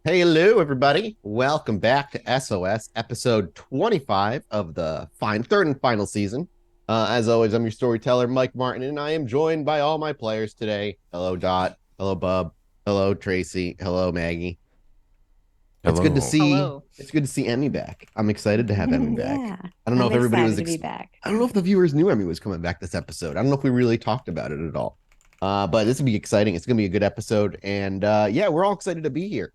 Hello, everybody. Welcome back to SOS, episode 25 of the third and final season. As always, I'm your storyteller, Mike Martin, and I am joined by all my players today. Hello, Dot. Hello, Bub. Hello, Tracy. Hello, Maggie. It's good to see. Hello. It's good to see Emmy back. I'm excited to have Emmy back. Yeah, I don't know if everybody was to be back. I don't know if the viewers knew Emmy was coming back this episode. I don't know if we really talked about it at all. But this will be exciting. It's gonna be a good episode, and yeah, we're all excited to be here.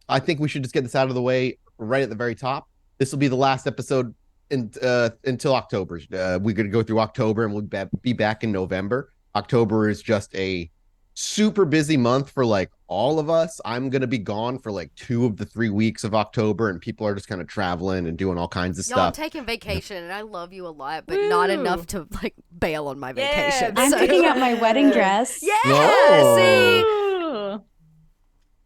I think we should just get this out of the way right at the very top. This will be the last episode until October. We're going to go through October and we'll be back in November. October is just a super busy month for like all of us. I'm going to be gone for like 2 of the 3 weeks of October, and people are just kind of traveling and doing all kinds of stuff. I'm taking vacation, and I love you a lot, but not enough to like bail on my vacation. I'm picking out my wedding dress. Yeah, see? Ooh.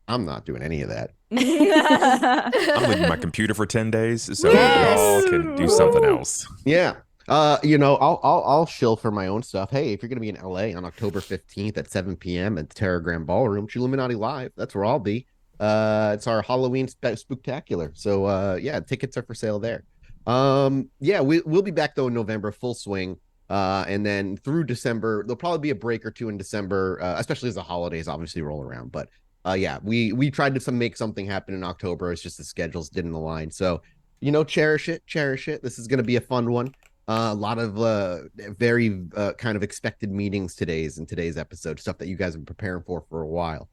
I'm not doing any of that. I'm leaving my computer for 10 days so y'all can do something else. Yeah. I'll shill for my own stuff. Hey, if you're gonna be in LA on October 15th at 7 p.m. at the Terragram Ballroom, Illuminati Live, that's where I'll be. It's our Halloween spooktacular. So yeah, tickets are for sale there. Yeah, we'll be back though in November, full swing. And then through December, there'll probably be a break or two in December, especially as the holidays obviously roll around. But yeah, we tried to make something happen in October. It's just the schedules didn't align. So, cherish it. This is going to be a fun one. A lot of very kind of expected meetings in today's episode, stuff that you guys have been preparing for a while.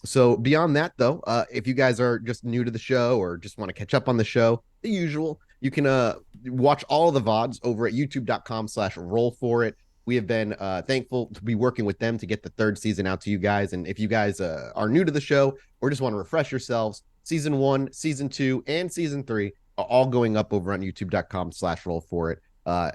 So beyond that, though, if you guys are just new to the show or just want to catch up on the show, the usual, you can watch all the VODs over at youtube.com/rollforit. We have been thankful to be working with them to get the 3rd season out to you guys. And if you guys are new to the show or just want to refresh yourselves, season 1, season 2, and season 3 are all going up over on youtube.com/rollforit,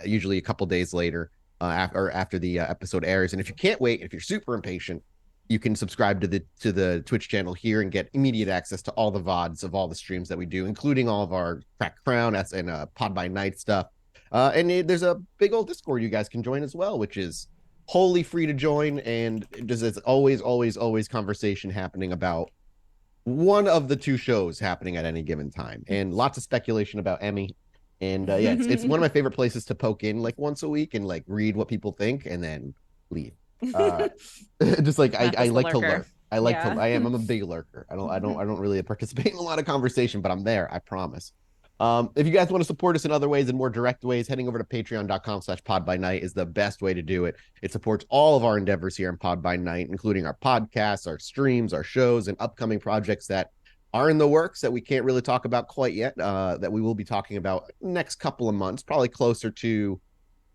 usually a couple days later after the episode airs. And if you can't wait, if you're super impatient, you can subscribe to the Twitch channel here and get immediate access to all the VODs of all the streams that we do, including all of our Crack Crown and Pod by Night stuff. And there's a big old Discord you guys can join as well, which is wholly free to join. And there's always conversation happening about one of the 2 shows happening at any given time, and lots of speculation about Emmy. And yeah, it's one of my favorite places to poke in like once a week and like read what people think and then leave. Just like I like to lurk. I'm a big lurker. I don't really participate in a lot of conversation, but I'm there, I promise. If you guys want to support us in other ways and more direct ways, heading over to patreon.com/podbynight is the best way to do it. It supports all of our endeavors here in Pod by Night, including our podcasts, our streams, our shows, and upcoming projects that are in the works that we can't really talk about quite yet, that we will be talking about next couple of months, probably closer to,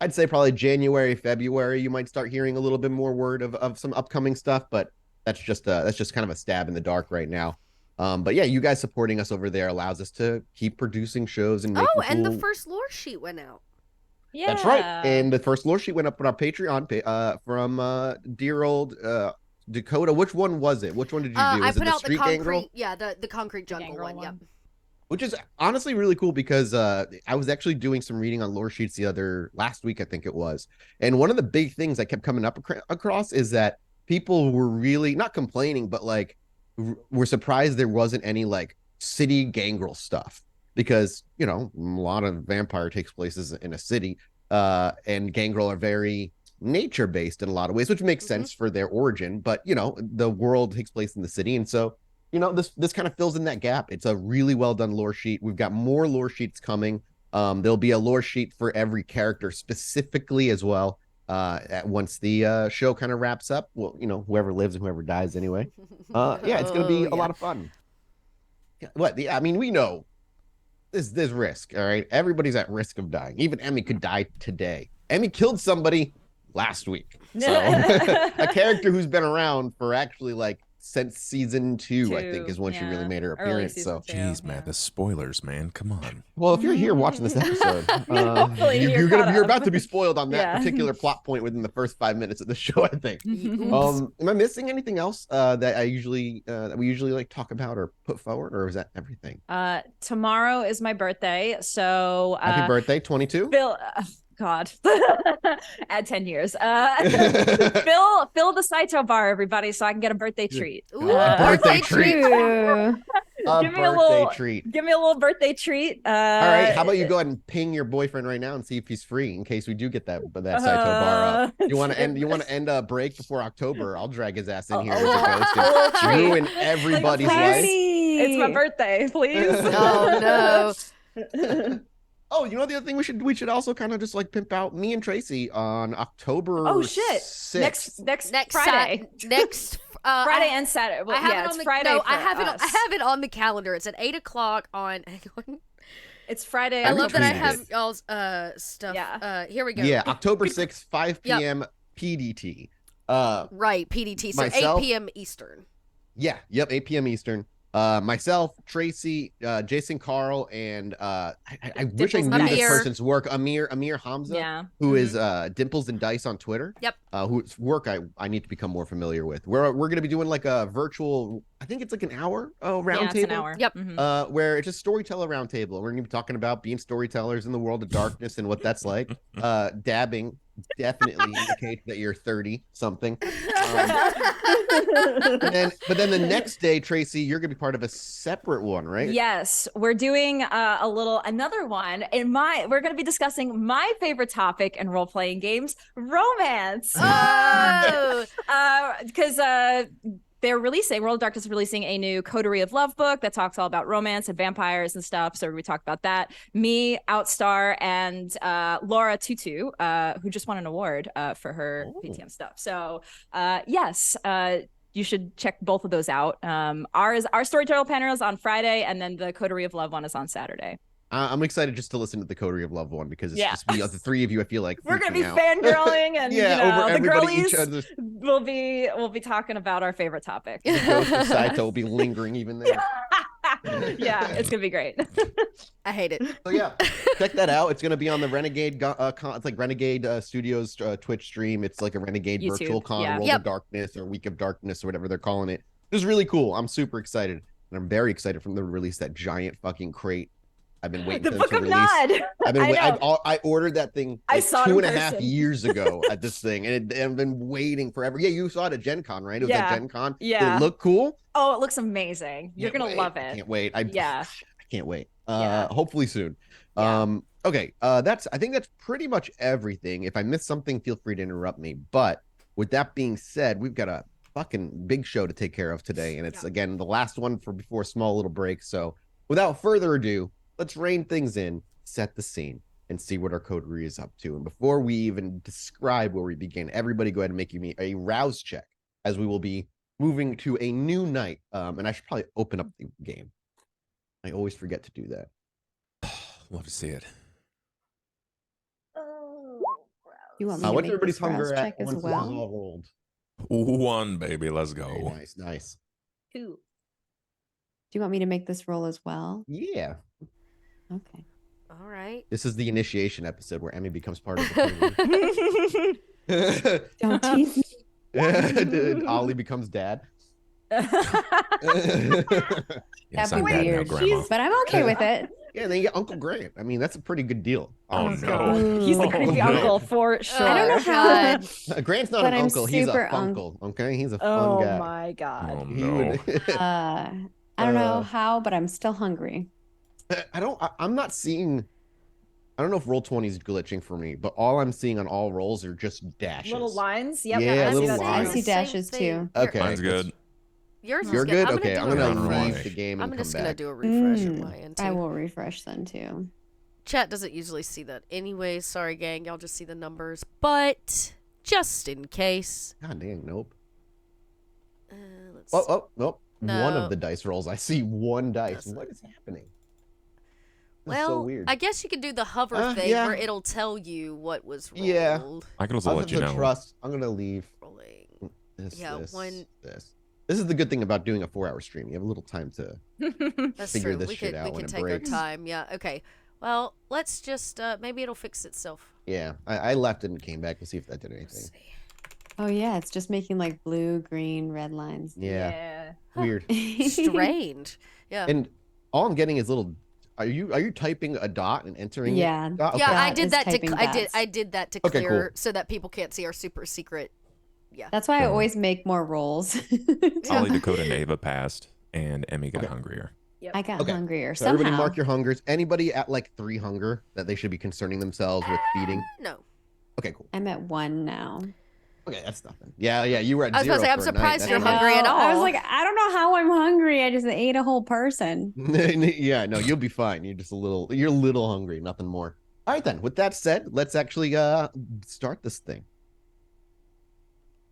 I'd say probably January, February. You might start hearing a little bit more word of some upcoming stuff, but that's just kind of a stab in the dark right now. But yeah, you guys supporting us over there allows us to keep producing shows and making and the first lore sheet went out. Yeah, that's right. And the first lore sheet went up on our Patreon from dear old Dakota. Which one was it? Which one did you do? I Was it put the out Street the Gang Girl? concrete. Yeah, the concrete jungle one. Yep. which is honestly really cool because I was actually doing some reading on lore sheets last week, I think it was. And one of the big things I kept coming up across is that people were really not complaining, but like were surprised there wasn't any like city gangrel stuff because, you know, a lot of vampire takes places in a city, and gangrel are very nature based in a lot of ways, which makes sense for their origin. But, you know, the world takes place in the city. And so, you know, this kind of fills in that gap. It's a really well done lore sheet. We've got more lore sheets coming. There'll be a lore sheet for every character specifically as well. Once the show kind of wraps up, well, you know, whoever lives and whoever dies anyway. Yeah, it's gonna be a lot of fun. What? I mean, we know there's risk. All right, everybody's at risk of dying. Even Emmy could die today. Emmy killed somebody last week. So a character who's been around for actually like since season two, I think, is when she really made her appearance. So, jeez, man, the spoilers, man, come on. well, if you're here watching this episode, Hopefully you're about to be spoiled on that particular plot point within the first 5 minutes of the show, I think. Am I missing anything else that we usually like talk about or put forward, or is that everything? Tomorrow is my birthday, so happy birthday, 22. Bill. God, add 10 years. Fill the Saito bar, everybody, so I can get a birthday treat. Ooh, birthday treat. Give me a little birthday treat. All right, how about you go ahead and ping your boyfriend right now and see if he's free in case we do get that Saito bar up. You want to end a break before October? I'll drag his ass in here as a ghost and ruin everybody's life. It's my birthday, please. Oh no. Oh, you know the other thing we should also kind of just like pimp out me and Tracy on October. Oh shit! 6th. Next Friday. Friday and Saturday. Well, it's Friday. No, I have it on the calendar. It's at 8:00 on. It's Friday. I love that I have y'all's stuff. Yeah. Here we go. Yeah, October 6th, 5 p.m. PDT. Right, PDT. So myself, 8 p.m. Eastern. Yeah. Yep. 8 p.m. Eastern. Myself, Tracy, Jason, Carl, and I wish I knew this person's work. Amir Hamza, who is Dimples and Dice on Twitter. Yep. Whose work I need to become more familiar with. We're gonna be doing like a virtual. I think it's like an hour round table. It's an hour. Yep. Where it's a storyteller round table. We're gonna be talking about being storytellers in the world of darkness and what that's like. Dabbing definitely indicates that you're 30 something. But then the next day, Tracy, you're gonna be part of a separate one, right? Yes, we're doing another one. We're gonna be discussing my favorite topic in role-playing games, romance. Oh, because World of Darkness is releasing a new Coterie of Love book that talks all about romance and vampires and stuff. So we talk about that. Me, Outstar, and Laura Tutu, who just won an award for her PTM stuff. So yes, you should check both of those out. Our storyteller panel is on Friday, and then the Coterie of Love one is on Saturday. I'm excited just to listen to the Coterie of Love one because it's just the three of you. I feel like we're gonna be fangirling, and over the girlies will be talking about our favorite topic. The ghost of Saito will be lingering even there. Yeah, it's gonna be great. I hate it. So yeah, check that out. It's gonna be on the Renegade. It's like Renegade Studios Twitch stream. It's like a Renegade YouTube, virtual con, World of Darkness or Week of Darkness or whatever they're calling it. This is really cool. I'm super excited, and I'm very excited for them to release that giant fucking crate. I've been waiting for them to release. I ordered that thing like 2.5 years ago at this thing, and I've been waiting forever. Yeah, you saw it at Gen Con, right? It was at Gen Con. Yeah. Did it look cool? Oh, it looks amazing. You're gonna love it. I can't wait. I can't wait. Yeah. Hopefully soon. Yeah. Okay. I think that's pretty much everything. If I missed something, feel free to interrupt me. But with that being said, we've got a fucking big show to take care of today, and it's again the last one before a small little break. So without further ado, let's rein things in, set the scene, and see what our coterie is up to. And before we even describe where we begin, everybody go ahead and make me a rouse check, as we will be moving to a new night. And I should probably open up the game. I always forget to do that. Love to see it. You want me to what's make everybody's this rouse hunger check at as once this is well? all rolled? 1, baby, let's go. Very nice. 2. Do you want me to make this roll as well? Yeah. Okay. All right. This is the initiation episode where Emmy becomes part of the Don't tease me. Ollie becomes dad. Yes, That'd I'm be bad now, weird. Grandma. But I'm okay with it. Yeah, and then you get Uncle Grant. I mean, that's a pretty good deal. Oh, God. no. He's the Oh, creepy no. uncle for sure. I don't know how, God. Grant's not but an I'm uncle. He's a super funkle. Okay, he's a fun Oh guy. my god. Oh, He no. would. I don't know Uh, how, but I'm still hungry. I don't. I'm not seeing. I don't know if Roll20 is glitching for me, but all I'm seeing on all rolls are just dashes. Little lines. Yep. Yeah, I see little that too. I lines. see dashes too. Okay, Mine's good. Yours is You're good. good. I'm Okay, gonna I'm do a gonna Run leave away. the game and I'm come just gonna back. do a refresh at my end I too. will refresh then too. Chat doesn't usually see that anyway. Sorry, gang. Y'all just see the numbers. But just in case. God dang, nope. Let's Oh, one No. of the dice rolls. I see one dice. Doesn't. What is happening? This is Well, so weird. I guess you could do the hover thing yeah. where it'll tell you what was rolled. Yeah. I can also I'll let have you to know. trust. I'm gonna leave. Rolling. This, Yeah, this, one- this. This is the good thing about doing a 4-hour stream. You have a little time to That's figure true. this we shit could out we when can it take breaks. our time. Yeah. Okay. Well, let's just maybe it'll fix itself. Yeah, I left and came back to see if that did Let's anything. see. Oh yeah, it's just making like blue, green, red lines. Yeah, Huh. weird. Strange. Yeah. And all I'm getting is little. Are you typing a dot and entering Yeah. it? Dot? Yeah, Okay. I Dot did is that to typing dots. I did that to Okay, clear cool. so that people can't see our super secret. Yeah. That's why I Yeah. always make more rolls. Ollie, Dakota, and Ava passed, and Emmy got Okay. hungrier. I got Okay. hungrier So somehow. everybody mark your hungers. Anybody at like 3 hunger that they should be concerning themselves with feeding? No. Okay, cool. I'm at 1 now. Okay, that's nothing. Yeah, you were at I was 0 about to say, I'm for a night. surprised That's you're nice. hungry at I was all. like, I don't know how I'm hungry. I just ate a whole person. Yeah, no, you'll be fine. You're just you're a little hungry, nothing more. All right then. With that said, let's actually start this thing.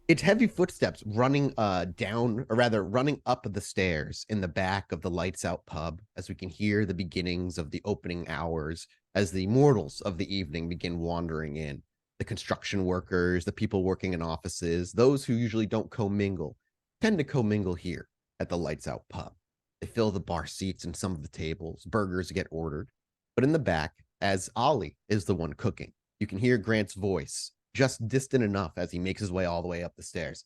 It's heavy footsteps running down, or rather running up the stairs in the back of the Lights Out pub, as we can hear the beginnings of the opening hours as the mortals of the evening begin wandering in. The construction workers, the people working in offices, those who usually don't commingle, tend to commingle here at the Lights Out pub. They fill the bar seats and some of the tables. Burgers get ordered. But in the back, as Ollie is the one cooking, you can hear Grant's voice, just distant enough as he makes his way all the way up the stairs.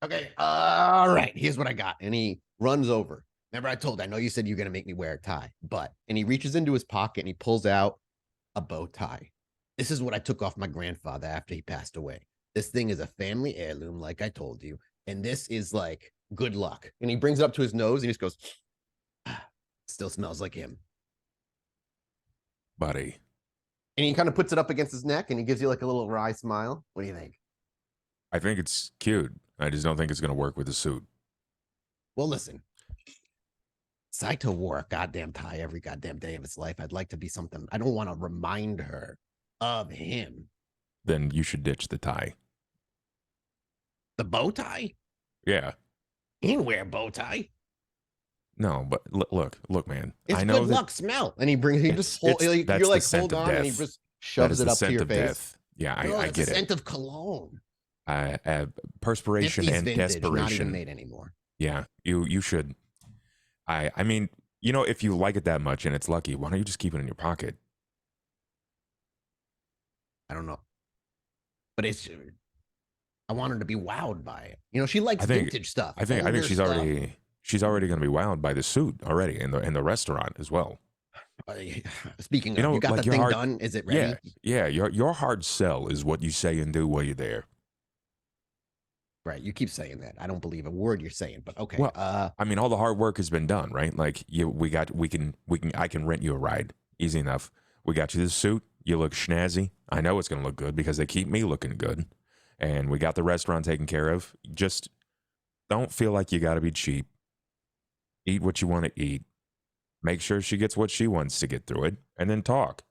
Okay, all right, here's what I got. And he runs over. Remember, I know you said you're going to make me wear a tie, but, and he reaches into his pocket and he pulls out a bow tie. This is what I took off my grandfather after he passed away. This thing is a family heirloom, like I told you. And this is like good luck. And he brings it up to his nose and he just goes, still smells like him. Buddy. And he kind of puts it up against his neck and he gives you like a little wry smile. What do you think? I think it's cute. I just don't think it's going to work with the suit. Well, listen. Saito wore a goddamn tie every goddamn day of his life. I'd like to be something. I don't want to remind her of him. Then you should ditch the tie. The bow tie? Yeah. He didn't wear a bow tie. No, but look, man. It's I know good that luck smell. And he brings, he just it's- hold, that's you're the like, scent hold of on, and he death. just that shoves is it the up to scent your of face. death. Yeah, No, I it's get the it. scent of cologne. Perspiration 50s and vintage, not desperation. even made anymore. Yeah, you should. I mean, you know, if you like it that much and it's lucky, why don't you just keep it in your pocket? I don't know. But I want her to be wowed by it. You know, she likes I think- vintage stuff. I think older she's stuff. already going to be wowed by the suit already in the restaurant as well. Speaking You of, know, you got like the your thing heart- done? Is it ready? Yeah. Your hard sell is what you say and do while you're there. Right. You keep saying that. I don't believe a word you're saying, but okay. Well, I mean, all the hard work has been done, right? Like I can rent you a ride, easy enough. We got you this suit. You look snazzy. I know it's going to look good because they keep me looking good. And we got the restaurant taken care of. Just don't feel like you got to be cheap. Eat what you want to eat. Make sure she gets what she wants to get through it, and then talk.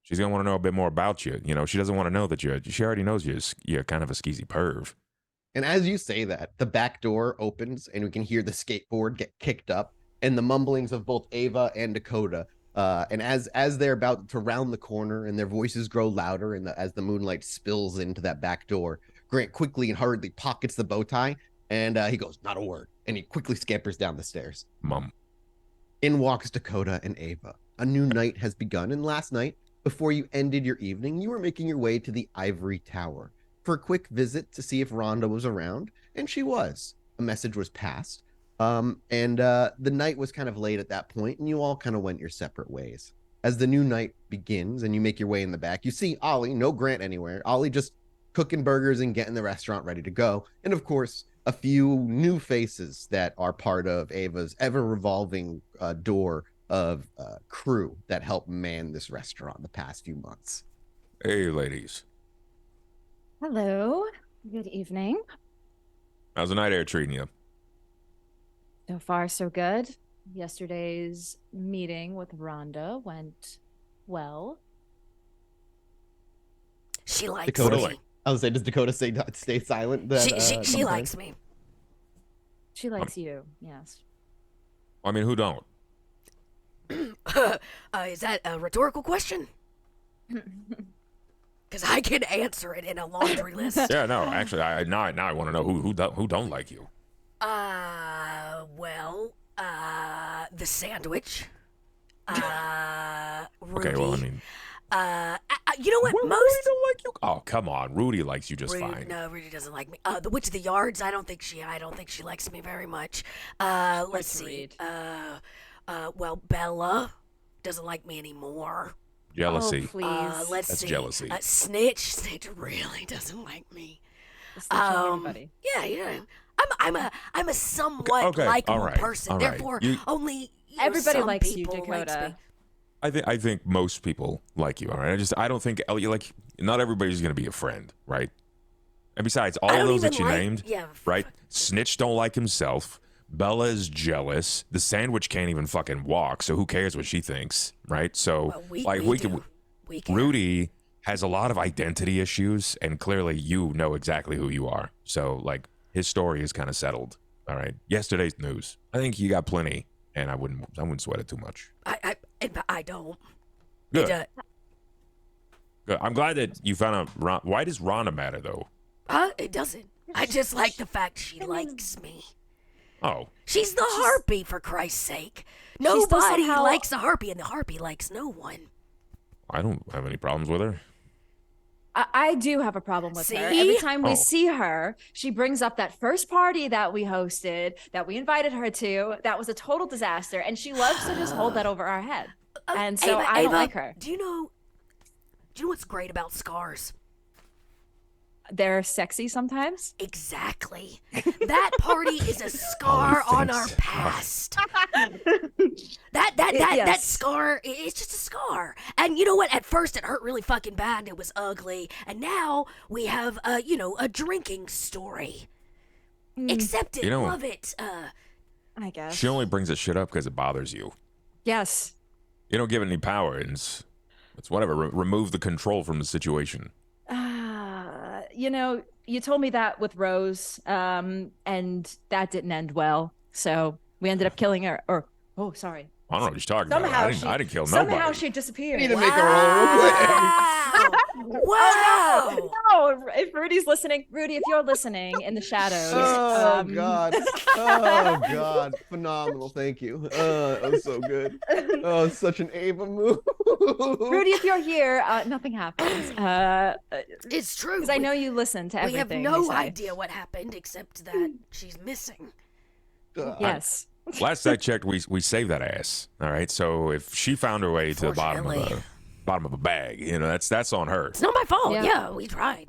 She's going to want to know a bit more about you. You know, she doesn't want to know that she already knows you're kind of a skeezy perv. And as you say that, the back door opens and we can hear the skateboard get kicked up and the mumblings of both Ava and Dakota. And as they're about to round the corner and their voices grow louder and as the moonlight spills into that back door, Grant quickly and hurriedly pockets the bow tie and he goes, not a word. And he quickly scampers down the stairs. Mom. In walks Dakota and Ava. A new night has begun, and last night, before you ended your evening, you were making your way to the Ivory Tower for a quick visit to see if Rhonda was around, and she was. a message was passed. And the night was kind of late at that point, and you all kind of went your separate ways. As the new night begins and you make your way in the back, you see Ollie, no Grant anywhere. Ollie just cooking burgers and getting the restaurant ready to go. And of course, a few new faces that are part of Ava's ever revolving door of crew that helped man this restaurant the past few months. Hey, ladies. Hello. Good evening. How's the night air treating you? So far, so good. Yesterday's meeting with Rhonda went well. She likes Dakota, me. I was saying, does Dakota stay silent? That, She likes me. She likes you, yes. I mean, who don't? Is that a rhetorical question? Because I can answer it in a laundry list. Yeah, no, actually, now I want to know who don't like you. The sandwich. Rudy. Okay, well, I mean, you know what? Rudy don't like you. Oh, come on, Rudy likes you just fine. No, Rudy doesn't like me. The Witch of the Yards. I don't think she likes me very much. Let's see. Well, Bella doesn't like me anymore. Jealousy. Oh, please. Let's That's see. jealousy. Snitch really doesn't like me. Everybody. Yeah. I'm a somewhat Okay, likable all right, person. all right. Therefore, only Everybody some likes you, people likes Dakota. me. I think most people like you. All right. I don't think like not everybody's gonna be a friend, right? And besides, all I of don't those that even you like- named, yeah. right? Snitch don't like himself. Bella is jealous. The sandwich can't even fucking walk, so who cares what she thinks, right? So Well, we can. do. We can. Rudy has a lot of identity issues, and clearly you know exactly who you are. So like his story is kind of settled. All right. Yesterday's news. I think you got plenty, and I wouldn't sweat it too much. I don't. Good. It, Good. I'm glad that you found out. Why does Rhonda matter though? it doesn't. I just like the fact she likes me. Oh, She's the harpy, for Christ's sake. still Nobody somehow- likes a harpy, and the harpy likes no one. I don't have any problems with her. I do have a problem with her. See? Every time we Oh. see her, she brings up that first party that we hosted, that we invited her to. That was a total disaster, and she loves to just hold that over our head. And so Ava, I don't Ava, like her. Do you know what's great about scars? They're sexy sometimes. Exactly. That party is a scar on our thinks- past. That Yes. scar, it's just a scar. And you know what? At first it hurt really fucking bad and it was ugly. And now we have a drinking story. Accept it, You know- love it. I guess. She only brings this shit up because it bothers you. Yes. You don't give it any power, and it's whatever. Remove the control from the situation. You told me that with Rose, and that didn't end well. So we ended up killing her. Sorry. I don't know what you're talking about. I didn't kill somehow nobody. she disappeared. Need to make a roll. Wow. No, if Rudy's listening, Rudy, if you're listening in the shadows, Oh God! Oh God! Phenomenal! Thank you. That was so good. Oh, it's such an Ava move. Rudy, if you're here, nothing happens. It's true. Because I know you listen to we have everything. no we say. idea what happened except that she's missing. Yes. Last I checked, we saved that ass. All right. So if she found her way to the bottom of a bag, that's on her. It's not my fault. Yeah. Yeah, we tried.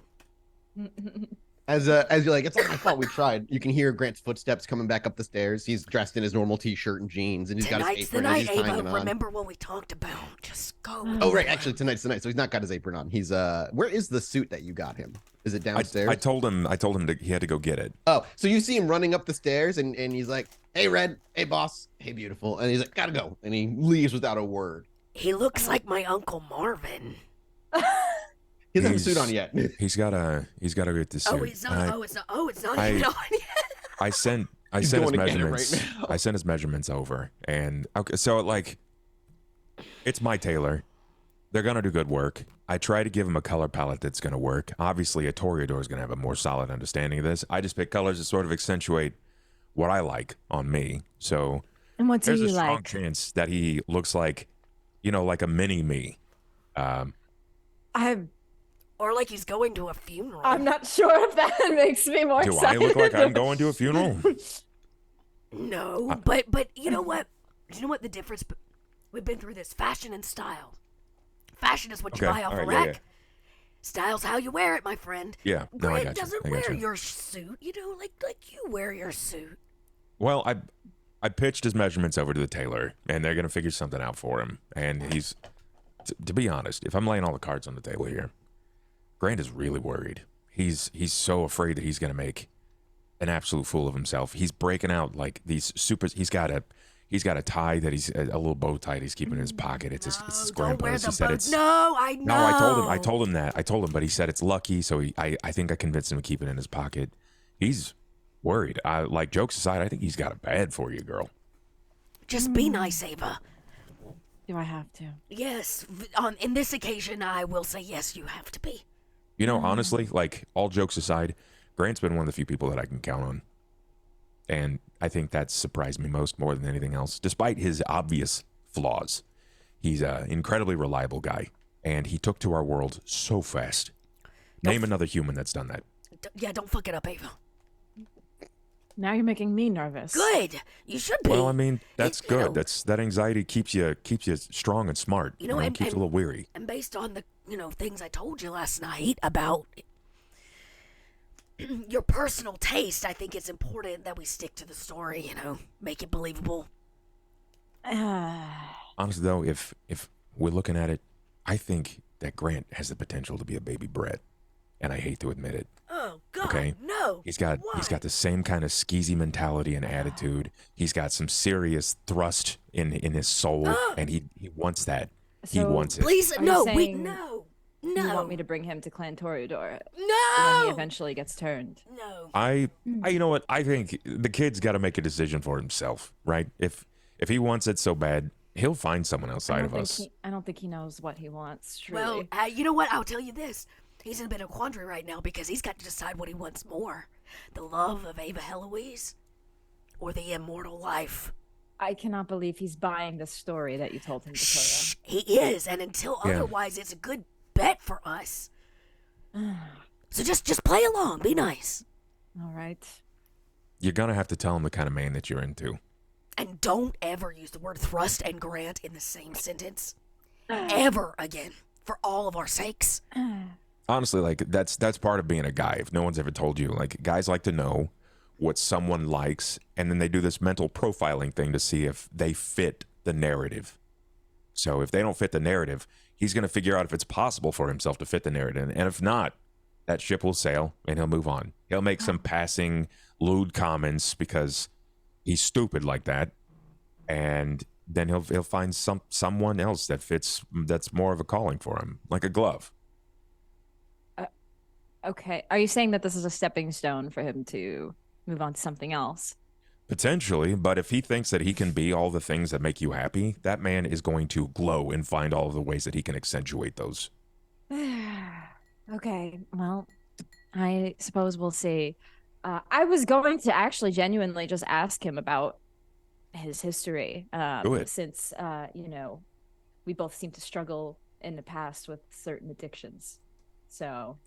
As you're like, it's not my fault. We tried. You can hear Grant's footsteps coming back up the stairs. He's dressed in his normal T-shirt and jeans, and he's got Tonight's his the apron. And night, he's Ava. tying it on. Remember what we talked about. Just go. with Oh the right, flow. actually tonight's the night. So he's not got his apron on. He's where is the suit that you got him? Is it downstairs? I told him he had to go get it. Oh, so you see him running up the stairs, and he's like, "Hey, Red. Hey, boss. Hey, beautiful." And he's like, "Gotta go," and he leaves without a word. He looks like my Uncle Marvin. He doesn't have a suit on yet. He's got to get this suit. Oh, it's not. It's not I- even on yet. I sent He's his going to get it measurements. right now. I sent his measurements over, and okay, so like, it's my tailor. They're gonna do good work. I try to give him a color palette that's gonna work. Obviously, a Toreador is gonna have a more solid understanding of this. I just pick colors that sort of accentuate what I like on me. So And what do there's a you strong like? chance that he looks like, like a mini me. I Or like he's going to a funeral. I'm not sure if that makes me more Do excited. I look like I'm going to a funeral? No, but you know what? You know what the difference? We've been through this. Fashion and style. Fashion is what you Okay, buy off a alright, rack. yeah. Style's how you wear it, my friend. Yeah, no, I Grant got you. doesn't I got wear you. your suit, you know, like you wear your suit. Well, I pitched his measurements over to the tailor, and they're gonna figure something out for him. And he's, to be honest, if I'm laying all the cards on the table here, Grant is really worried. He's so afraid that he's gonna make an absolute fool of himself. He's breaking out like these super. He's got a tie that he's a little bow tie that he's keeping in his pocket. It's his Don't wear grandpa's. the He said bow. it's No, I know. no. I told him that. I told him, but he said it's lucky. So I think I convinced him to keep it in his pocket. He's worried. Like, jokes aside, I think he's got it bad for you, girl. Just be nice, Ava. Do I have to? Yes, in this occasion, I will say yes. You have to be. You know, honestly, like, all jokes aside, Grant's been one of the few people that I can count on. And I think that surprised me more than anything else. Despite his obvious flaws, he's an incredibly reliable guy. And he took to our world so fast. Name another human that's done that. Don't fuck it up, Ava. Now you're making me nervous. Good. You should be. Well, I mean, that's You good. know, That anxiety keeps you strong and smart. You know, and keeps you a little weary. And based on the things I told you last night about your personal taste, I think it's important that we stick to the story. You know, make it believable. Honestly, though, if we're looking at it, I think that Grant has the potential to be a baby Brett, and I hate to admit it. Oh God, Okay. no. He's got the same kind of skeezy mentality and attitude. He's got some serious thrust in his soul, and he wants that. He So- wants it. Please, Are you no, saying no. You want me to bring him to Clan Toreador when No. he eventually gets turned? No. I you know what? I think the kid's got to make a decision for himself, right? If he wants it so bad, he'll find someone outside of us. I don't think he knows what he wants, truly. Well, you know what? I'll tell you this. He's in a bit of quandary right now because he's got to decide what he wants more: the love of Ava Heloise, or the immortal life. I cannot believe he's buying the story that you told him, Dakota. Shh, he is, and until Yeah. otherwise, it's a good bet for us. So just play along, be nice, All right. You're gonna have to tell him the kind of man that you're into. and don't ever use the word thrust and Grant in the same sentence, ever again, for all of our sakes. Honestly, like, that's part of being a guy. If no one's ever told you, like, guys like to know what someone likes, and then they do this mental profiling thing to see if they fit the narrative. So if they don't fit the narrative, he's going to figure out if it's possible for himself to fit the narrative. And if not, that ship will sail and he'll move on. He'll make some passing lewd comments because he's stupid like that. And then he'll find someone else that fits, that's more of a calling for him, like a glove. Okay. Are you saying that this is a stepping stone for him to move on to something else? Potentially, but if he thinks that he can be all the things that make you happy, that man is going to glow and find all of the ways that he can accentuate those. Okay. Well, I suppose we'll see. I was going to actually genuinely just ask him about his history, Do it. since we both seem to struggle in the past with certain addictions. So,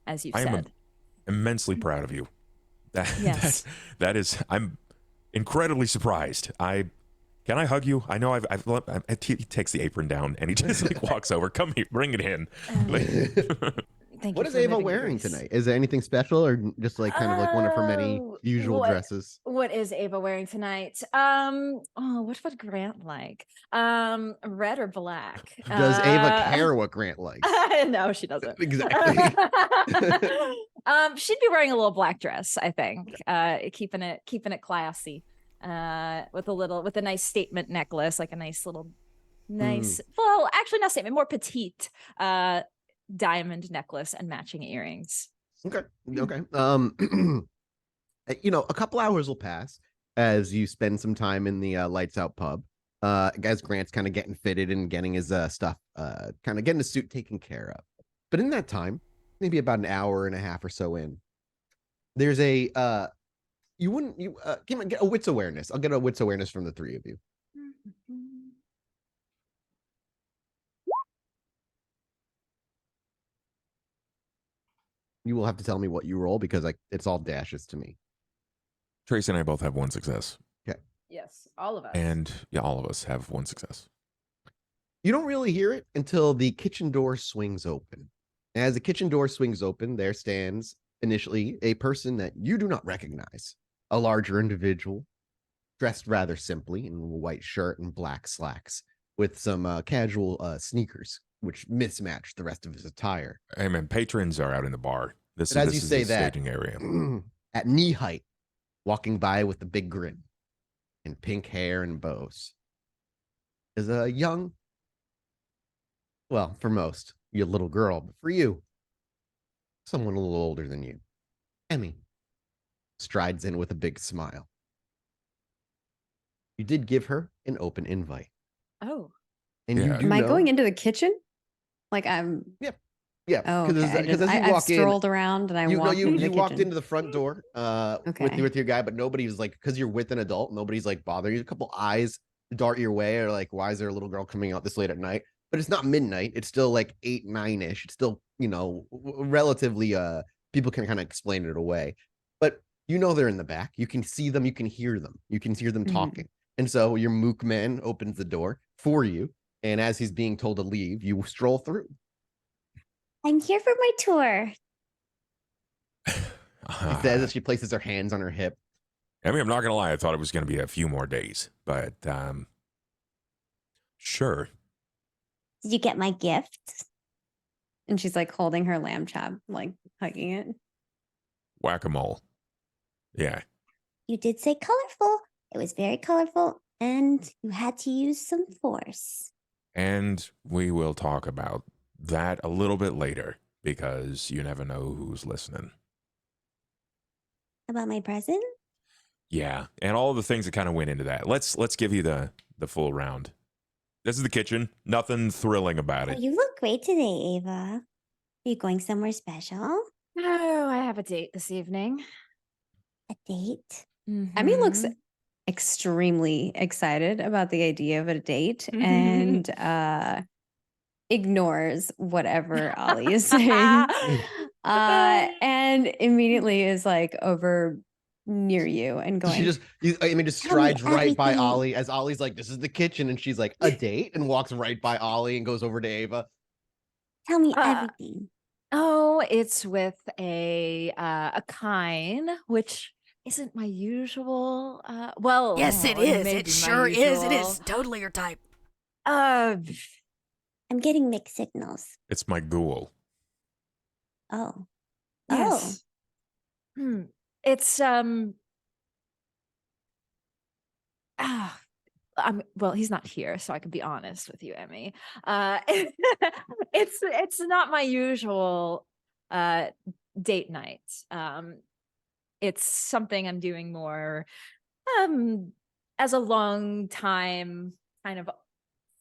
as you've I am said, immensely proud of you. Yes. That is, I'm incredibly surprised. Can I hug you? I know he takes the apron down and he just like walks over. Come here, bring it in. thank What you is for Ava admitting wearing grace. tonight? Is there anything special, or just like kind of like one of her many Oh, usual what- dresses? What is Ava wearing tonight? What would Grant like? Red or black? Does Ava care what Grant likes? No, she doesn't. Exactly. She'd be wearing a little black dress, I think. Keeping it classy. With a nice statement necklace, like a nice little well, actually not statement, more petite diamond necklace and matching earrings. Okay. A couple hours will pass as you spend some time in the lights out pub. As Grant's kind of getting fitted and getting his stuff, kind of getting his suit taken care of. But in that time, maybe about an hour and a half or so in, there's a can I get a wits awareness? I'll get a wits awareness from the three of you. You will have to tell me what you roll because it's all dashes to me. Tracy and I both have one success. Yes, all of us. And yeah, all of us have one success. You don't really hear it until the kitchen door swings open. As the kitchen door swings open, there stands initially a person that you do not recognize, a larger individual, dressed rather simply in a white shirt and black slacks, with some casual sneakers, which mismatch the rest of his attire. Hey man, patrons are out in the bar. But as you This is say the that, staging area. at knee height, walking by with a big grin and pink hair and bows, is a young, well, for most, you little girl, but for you, someone a little older than you. Emmy strides in with a big smile. You did give her an open invite. Oh. And Yeah. you do Am I know, going into the kitchen? Like I'm. yeah, Oh, because okay. as you I've walk in, strolled around and I walked into the you walked kitchen. into the front door Okay. with your guy, but nobody's like, because you're with an adult, nobody's like bothering you. A couple eyes dart your way, or like, why is there a little girl coming out this late at night? But it's not midnight. It's still like 8, 9-ish. It's still, relatively people can kind of explain it away. But they're in the back. You can see them, you can hear them. You can hear them Mhm. talking. And so your mook man opens the door for you. And as he's being told to leave, you stroll through. I'm here for my tour. She says as she places her hands on her hip. I mean, I'm not gonna lie. I thought it was gonna be a few more days, but sure. Did you get my gift? And she's like holding her lamb chop, like hugging it. Whack-a-mole. Yeah. You did say colorful. It was very colorful, and you had to use some force. And we will talk about that a little bit later because you never know who's listening. About my present? Yeah, and all the things that kind of went into that. Let's give you the full round. This is the kitchen. Nothing thrilling about Oh, it. you look great today, Ava. Are you going somewhere special? Oh, I have a date this evening. A date? Emmy looks Mhm. extremely excited about the idea of a date and ignores whatever Ollie is saying. And immediately is like over near you and She going, just Tell me strides right by everything. Ollie as Ollie's like, this is the kitchen. And she's like, a date? And walks right by Ollie and goes over to Ava. Tell me Uh, everything. Oh, it's with a kine, which isn't my usual. Well, Yes, it it is. may It be my sure is. It is usual. totally your type. Uh, I'm getting mixed signals. It's my ghoul. Oh. yes. It's well, he's not here, so I can be honest with you, Emmy. It's not my usual date night. It's something I'm doing more as a long time kind of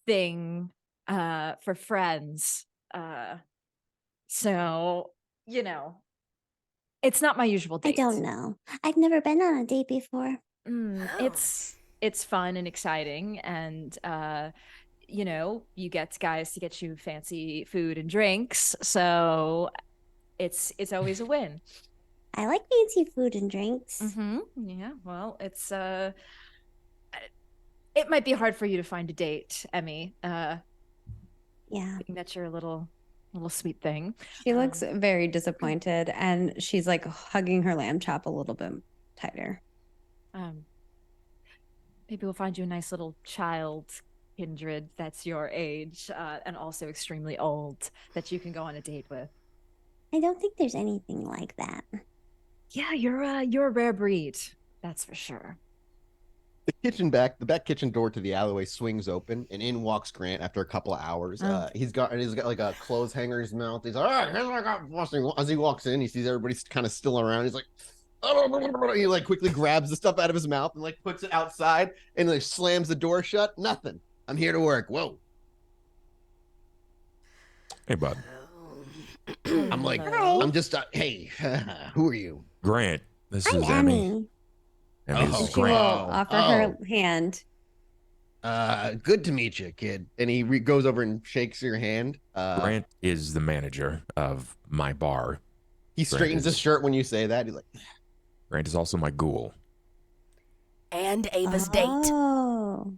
thing for friends. So, it's not my usual I date. don't know. I've never been on a date before. Oh. It's fun and exciting, and you get guys to get you fancy food and drinks, so it's always a win. I like fancy food and drinks. Yeah, well, it's it might be hard for you to find a date, Emmy. Yeah. Being that you're a little sweet thing. she looks very disappointed and she's like hugging her lamb chop a little bit tighter. Maybe we'll find you a nice little child kindred that's your age and also extremely old that you can go on a date with. I don't think there's anything like that. Yeah, you're a rare breed, that's for sure. The back kitchen door to the alleyway swings open, and in walks Grant after a couple of hours. He's got like a clothes hanger in his mouth. He's like, all right, here's what I got. As he walks in, he sees everybody's kind of still around. He's like, he like quickly grabs the stuff out of his mouth and like puts it outside and like slams the door shut. Nothing. I'm here to work. Whoa. Hey, bud. I'm like, Hi. I'm just, hey, who are you? Grant, this I'm is Emmy. Emmy. Emmy, this Oh. is She will Grant. offer her hand. Good to meet you, kid. And he goes over and shakes your hand. Grant is the manager of my bar. He straightens his shirt when you say that. He's like, Grant is also my ghoul. And Ava's date. Oh.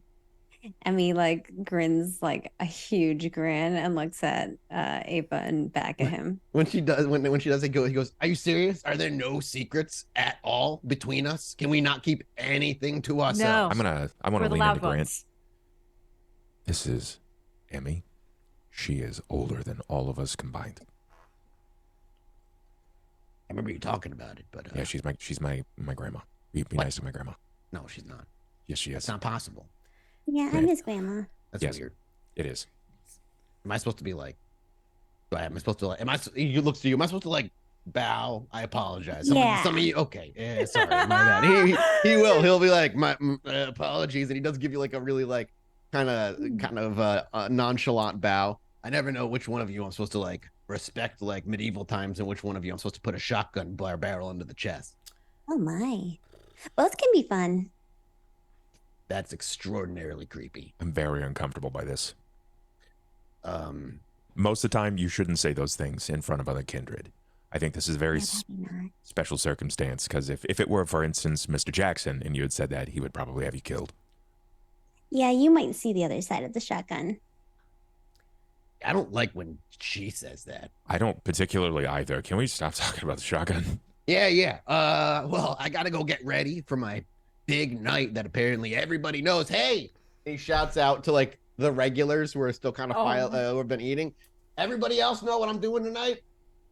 Emmy like grins like a huge grin and looks at Ava and back at him. when she does it, he goes, "Are you serious? Are there no secrets at all between us? Can we not keep anything to ourselves?" No. I want We're to the lean loud into Grant. ones. This is Emmy. She is older than all of us combined. I remember you talking about it, but Yeah, she's my grandma. Be nice to my grandma. no, she's not. Yes, she It's is. not possible. Yeah, I Right. miss Grandma. That's Yes. weird. It is. Am I supposed to be like? Am I supposed to like? You looks to you. Am I supposed to like bow? I apologize. Yeah. Some of you. Okay. Yeah, sorry. My bad. He will. He'll be like my apologies, and he does give you like a really like kind of nonchalant bow. I never know which one of you I'm supposed to like respect like medieval times, and which one of you I'm supposed to put a shotgun barrel into the chest. Oh my. Both can be fun. That's extraordinarily creepy. I'm very uncomfortable by this. Um, Most of the time, you shouldn't say those things in front of other kindred. I think this is a very Yeah, probably not. special circumstance because if it were, for instance, Mr. Jackson and you had said that, he would probably have you killed. Yeah, you might see the other side of the shotgun. I don't like when she says that. I don't particularly either. Can we stop talking about the shotgun? Yeah. Well, I gotta go get ready for my big night that apparently everybody knows. Hey, he shouts out to like the regulars who are still kind of who have been eating. Everybody else know what I'm doing tonight?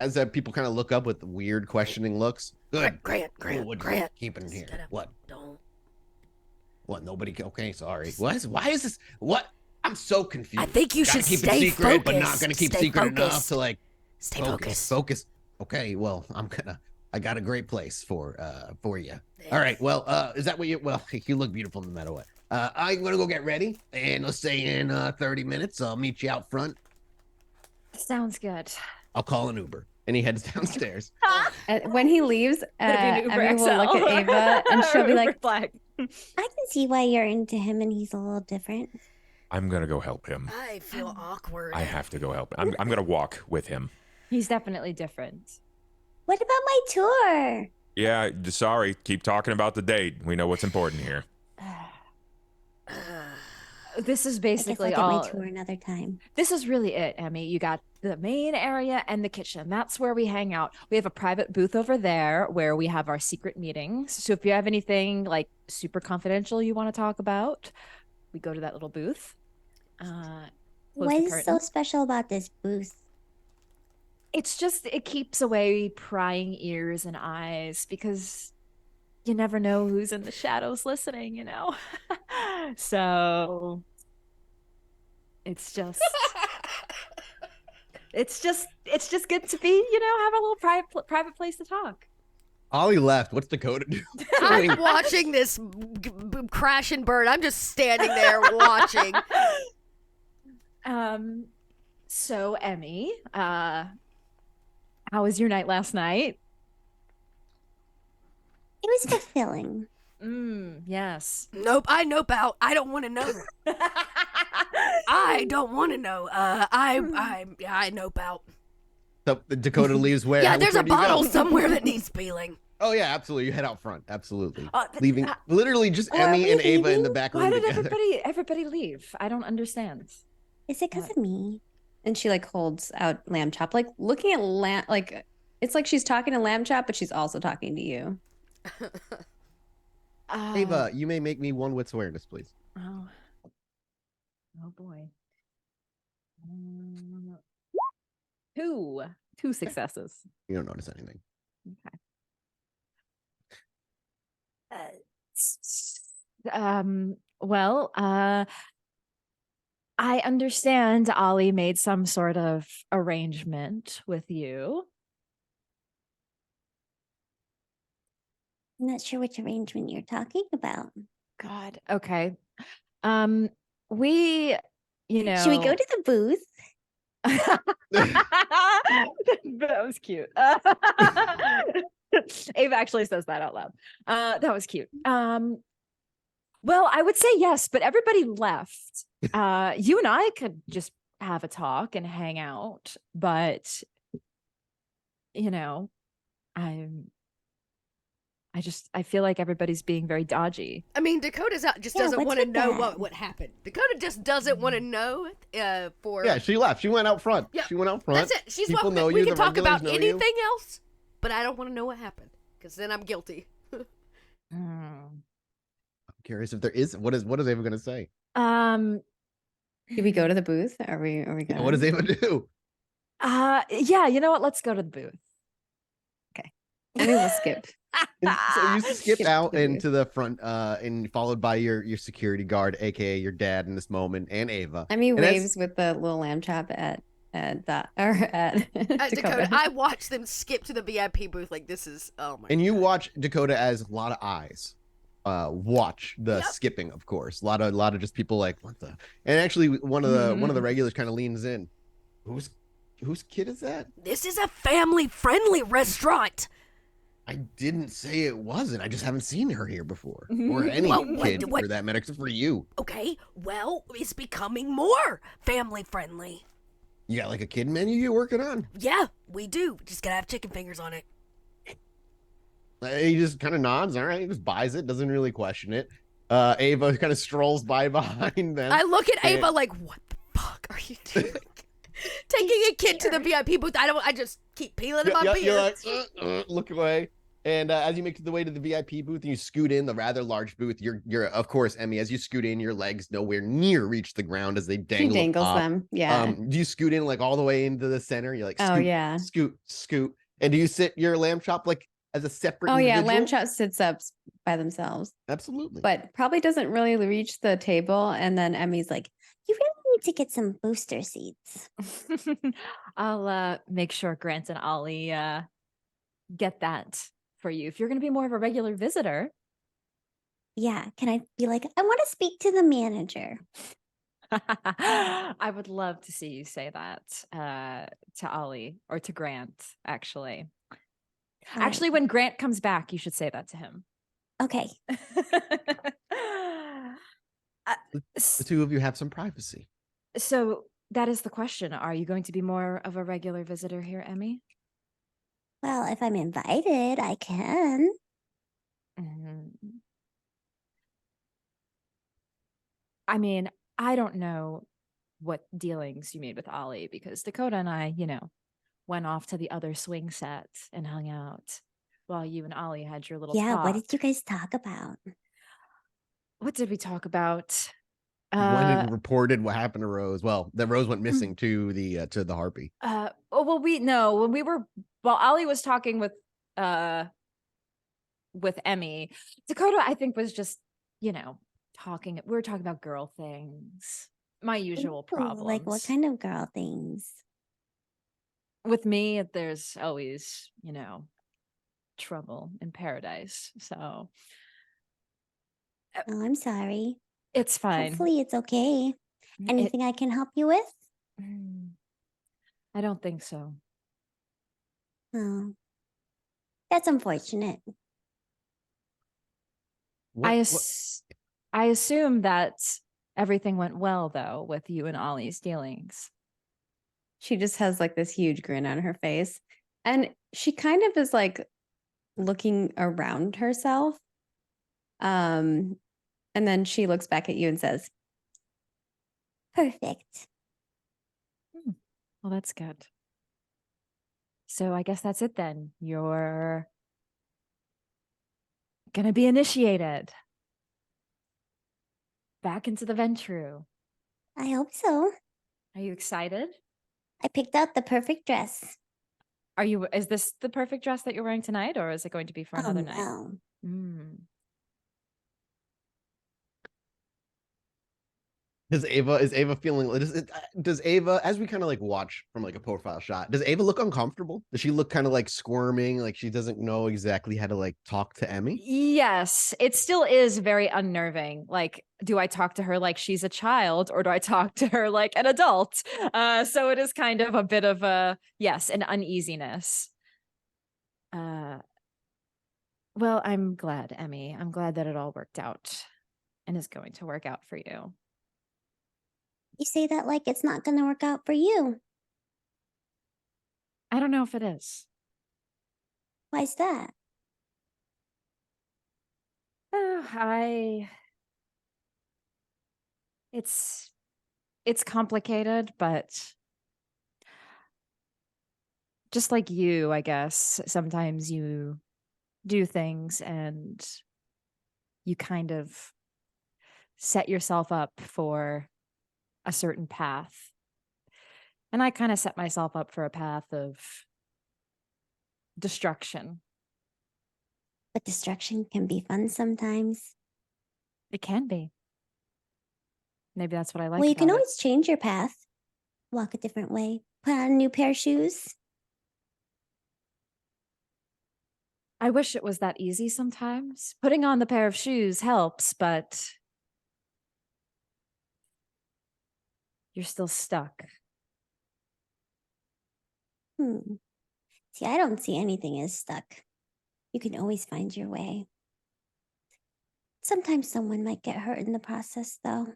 As people kind of look up with weird questioning looks. Good. Grant, Keeping here. Instead of- What? Don't. What? Nobody. Okay, sorry. Why is this? What? I'm so confused. I think you Gotta should keep stay it secret, focused. but not gonna keep Stay secret enough focused. to like Stay focused. Focus. Okay, well, I got a great place for you. All right. Well, is that what you you look beautiful no matter what. I'm gonna go get ready, and let's say in 30 minutes I'll meet you out front. Sounds good. I'll call an Uber. And he heads downstairs. And when he leaves, Would it be an Uber Emmy will look XL? at Ava and she'll be Uber like, Black. I can see why you're into him and he's a little different. I'm going to go help him. I feel awkward. I have to go help him. I'm going to walk with him. He's definitely different. What about my tour? Yeah, sorry. Keep talking about the date. We know what's important here. This is I guess basically I'll all. get my tour another time. This is really it, Emmy. You got the main area and the kitchen. That's where we hang out. We have a private booth over there where we have our secret meetings. So if you have anything like super confidential you want to talk about, we go to that little booth. What the is so curtain. special about this booth? It's just, it keeps away prying ears and eyes because you never know who's in the shadows listening, you know? So it's just it's just good to be, you know, have a little private place to talk. Ollie left. What's Dakota doing? I'm watching this crash and burn. I'm just standing there watching. So Emmy, how was your night last night? It was fulfilling. Yes. Nope, I nope out. I don't want to know. I don't want to know. I nope out. So Dakota leaves where? Yeah, which there's way a do you go? bottle somewhere that needs peeling. Oh yeah, absolutely. You head out front. Absolutely. Th- Leaving literally just are Emmy we and Ava in the leaving? back Why room did together. everybody leave? I don't understand. Is it because of me? and she like holds out lamb chop, like looking at lamb, like it's like she's talking to lamb chop, but she's also talking to you. Ava, you may make me one wits awareness, please. Oh. Oh boy. Two successes. You don't notice anything. Well, I understand Ollie made some sort of arrangement with you. I'm not sure which arrangement you're talking about. God. Okay. We, you know. Should we go to the booth? That was cute. Ava actually says that out loud. That was cute. Well, I would say yes, but everybody left. You and I could just have a talk and hang out, but you know, I feel like everybody's being very dodgy. I mean, Dakota's out just Yeah, doesn't what's want to with know that? what happened. Dakota just doesn't want to know. For Yeah, she left. She went out front. Yeah, She went out front. that's it. She's People welcome. know We you. can The talk regulars about know anything you. else, but I don't want to know what happened because then I'm guilty. I'm curious if there is. What is Ava going to say? Do we go to the booth? Are we Yeah, going? what does Ava do? Yeah, you know what? Let's go to the booth. I mean, we'll skip. And so you skip Skip out to the into the front, and followed by your security guard, aka your dad in this moment, and Ava. I mean, And as- waves with the little lamb chop at that or at Dakota, Dakota. I watched them skip to the VIP booth. Like this is and you God. watch Dakota as a lot of eyes watch the Yep. skipping, of course. A lot of just people like, what the. And actually one of the regulars kind of leans in. Whose kid is that? This is a family-friendly restaurant. I didn't say it wasn't. I just haven't seen her here before, or any Well, kid what- for that matter, except for you. Okay, well, it's becoming more family-friendly. You got like a kid menu you're working on. Yeah, we do. Just gotta have chicken fingers on it. He just kind of nods. All right, he just buys it. Doesn't really question it. Ava kind of strolls by behind them. I look at And- Ava like, what the fuck are you doing? Taking a kid to the VIP booth. I just keep peeling him up You're here. like, look away. And as you make the way to the VIP booth and you scoot in the rather large booth, you're of course, Emmy, as you scoot in, your legs nowhere near reach the ground as they She dangle. dangles up. them. Yeah. Do you scoot in like all the way into the center? You're like, scoot, Oh, yeah. scoot. And do you sit your lamb chop like as a separate Oh yeah, individual? lamb chop sits up by themselves, Absolutely. but probably doesn't really reach the table. And then Emmy's like, You really need to get some booster seats. I'll make sure Grant and Ollie get that for you. If you're going to be more of a regular visitor. Yeah, can I be like, I want to speak to the manager? I would love to see you say that to Ollie or to Grant, actually. All Actually, when Grant comes back, you should say that to him. Okay. The two of you have some privacy. So that is the question. Are you going to be more of a regular visitor here, Emmy? Well, if I'm invited, I can. Mhm. I mean, I don't know what dealings you made with Ollie because Dakota and I, went off to the other swing set and hung out while you and Ollie had your little Yeah, talk. what did you guys talk about? What did we talk about? When it reported what happened to Rose. Well, that Rose Hmm. went missing to the Harpy. When Ollie was talking with Emmy, Dakota, I think, was just, talking. We were talking about girl things. My usual Ooh, problems. Like what kind of girl things? With me, there's always, trouble in paradise. So Oh, I'm sorry. it's fine. Hopefully it's okay. It- Anything I can help you with? I don't think so. Oh, that's unfortunate. I assume that everything went well, though, with you and Ollie's dealings. she just has like this huge grin on her face, and she kind of is like looking around herself. And then she looks back at you and says, Perfect. Well, that's good. So I guess that's it then. You're gonna be initiated back into the Ventrue. I hope so. Are you excited? I picked out the perfect dress. Is this the perfect dress that you're wearing tonight, or is it going to be for Oh, another night? no. Mm. Is Ava feeling, does Ava, as we kind of like watch from like a profile shot, does Ava look uncomfortable? Does she look kind of like squirming, like she doesn't know exactly how to like talk to Emmy? Yes, it still is very unnerving. Like, do I talk to her like she's a child, or do I talk to her like an adult? So it is kind of a bit of an uneasiness. Well, I'm glad, Emmy. I'm glad that it all worked out and is going to work out for you. You say that like it's not going to work out for you. I don't know if it is. Why's that? I it's complicated, but just like you, I guess, sometimes you do things and you kind of set yourself up for a certain path. And I kind of set myself up for a path of destruction. But destruction can be fun sometimes. It can be. Maybe that's what I like Well, you can about it. always change your path, walk a different way, put on a new pair of shoes. I wish it was that easy sometimes. Putting on the pair of shoes helps, but you're still stuck. See, I don't see anything as stuck. You can always find your way. Sometimes someone might get hurt in the process, though.